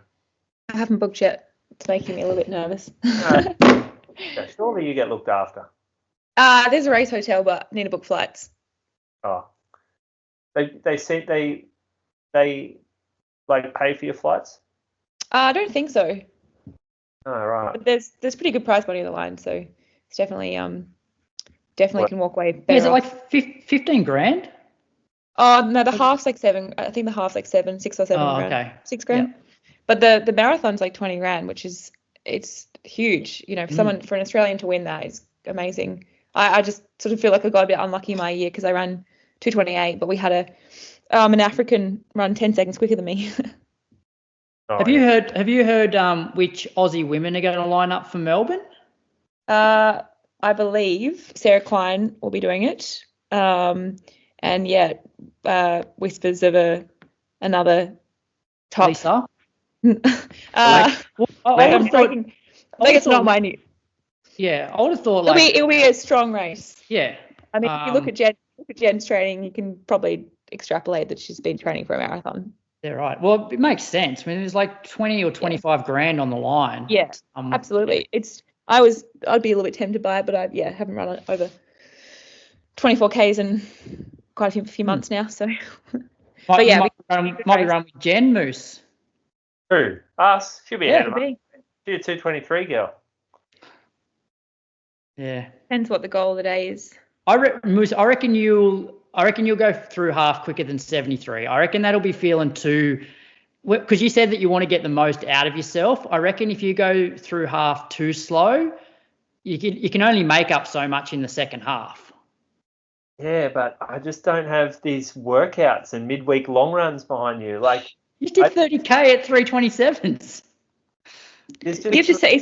Speaker 3: I haven't booked yet. It's making me a little bit nervous.
Speaker 2: Surely you get looked after.
Speaker 3: There's a race hotel, but I need to book flights.
Speaker 2: Oh, they like pay for your flights?
Speaker 3: I don't think so.
Speaker 2: Oh, right.
Speaker 3: But there's pretty good prize money on the line, so it's definitely can walk away better.
Speaker 4: Yeah, is it like 15 grand?
Speaker 3: Oh no, the half's like 7. I think the half's like 7, 6 or 7 grand.
Speaker 4: Okay.
Speaker 3: 6 grand.
Speaker 4: Yeah.
Speaker 3: But the marathon's like 20 grand, which is it's huge. For an Australian to win that is amazing. I just sort of feel like I got a bit unlucky my year because I ran 2:28, but we had an African run 10 seconds quicker than me.
Speaker 4: Have you heard which Aussie women are going to line up for Melbourne?
Speaker 3: I believe Sarah Klein will be doing it. And yeah, whispers of another top.
Speaker 4: Lisa?
Speaker 3: I think it's not my new.
Speaker 4: Yeah, I would have thought
Speaker 3: it'll be a strong race.
Speaker 4: Yeah.
Speaker 3: I mean, if you look at Jen's training, you can probably extrapolate that she's been training for a marathon.
Speaker 4: Yeah, right. Well, it makes sense. I mean, there's like 20 or 25 grand on the line.
Speaker 3: Yeah, absolutely. I'd be a little bit tempted by it, but I haven't run it over 24Ks in quite a few months now. So,
Speaker 4: might be run with Jen Moose.
Speaker 2: Who? Us? She'll be ahead of me. She's a 2:23 girl.
Speaker 4: Yeah.
Speaker 3: Depends what the goal of the day is.
Speaker 4: I reckon you'll go through half quicker than 73. I reckon that'll be feeling too, because you said that you want to get the most out of yourself. I reckon if you go through half too slow, you can only make up so much in the second half. Yeah,
Speaker 2: but I just don't have these workouts and midweek long runs behind you. Like
Speaker 4: you did 30K at 3:27s.
Speaker 3: You have to set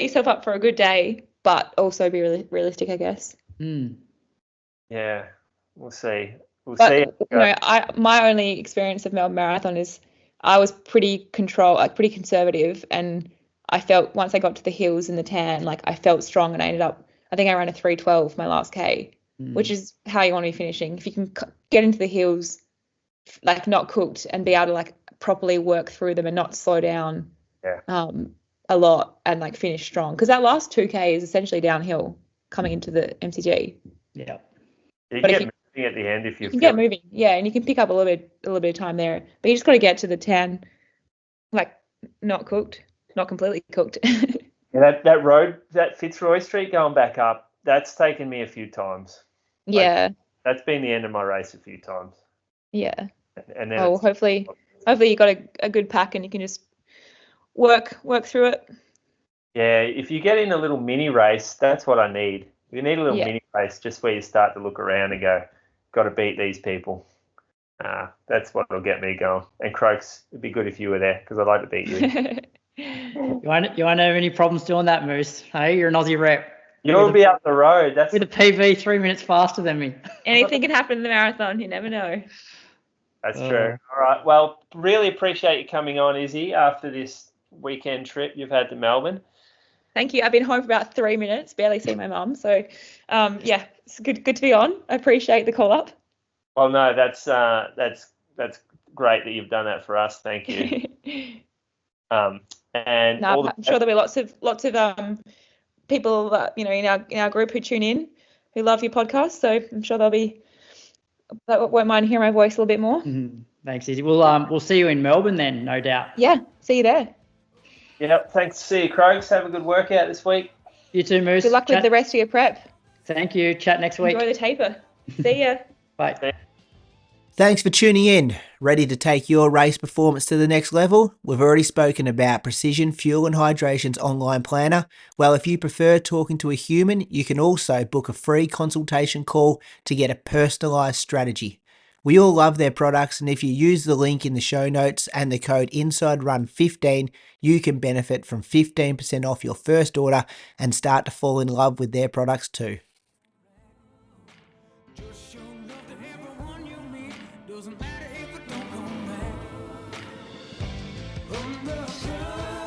Speaker 3: yourself up for a good day, but also be realistic, I guess.
Speaker 2: Yeah, we'll see.
Speaker 3: My only experience of Melbourne Marathon is I was pretty conservative, and I felt once I got to the hills in the tan, like I felt strong, and I think I ran a 3:12 my last K, which is how you want to be finishing. If you can get into the hills, like not cooked, and be able to like properly work through them and not slow down a lot and like finish strong, because that last 2K is essentially downhill coming into the MCG.
Speaker 2: Yeah. You can get moving at the end if you
Speaker 3: can get moving, and you can pick up a little bit of time there. But you just got to get to the tan, like not cooked, not completely cooked.
Speaker 2: Yeah, that road, that Fitzroy Street going back up, that's taken me a few times.
Speaker 3: Yeah.
Speaker 2: That's been the end of my race a few times.
Speaker 3: Yeah.
Speaker 2: And then
Speaker 3: hopefully hopefully you got a good pack and you can just work through it.
Speaker 2: Yeah, if you get in a little mini race, that's what I need. You need a little
Speaker 3: Yeah.
Speaker 2: mini race just where you start to look around and go, got to beat these people. That's what will get me going. And Croaks, it'd be good if you were there because I'd like to beat you.
Speaker 4: You won't have any problems doing that, Moose. Hey, you're an Aussie rep.
Speaker 2: You'll be up the road. That's
Speaker 4: with a PB 3 minutes faster than me.
Speaker 3: Anything can happen in the marathon. You never know.
Speaker 2: That's true. All right. Well, really appreciate you coming on, Izzy, after this weekend trip you've had to Melbourne.
Speaker 3: Thank you. I've been home for about 3 minutes, barely seen my mum. So, yeah, it's good to be on. I appreciate the call up.
Speaker 2: Well, no, that's great that you've done that for us. Thank you. And
Speaker 3: I'm sure there'll be lots of people in our group who tune in who love your podcast. So I'm sure that won't mind hearing my voice a little bit more.
Speaker 4: Mm-hmm. Thanks, Izzy. We'll see you in Melbourne then, no doubt.
Speaker 3: Yeah, see you there.
Speaker 2: Yep. Thanks. See you, Croaks. Have a good workout this week.
Speaker 4: You too, Moose.
Speaker 3: Good luck with the rest of your prep.
Speaker 4: Thank you. Chat next week.
Speaker 3: Enjoy the taper. See ya.
Speaker 4: Bye.
Speaker 1: Thanks for tuning in. Ready to take your race performance to the next level? We've already spoken about Precision Fuel and Hydration's online planner. Well, if you prefer talking to a human, you can also book a free consultation call to get a personalised strategy. We all love their products, and if you use the link in the show notes and the code INSIDERUN15, you can benefit from 15% off your first order and start to fall in love with their products too.
Speaker 5: Just show love to everyone you meet. Doesn't matter if it don't come back. On the road.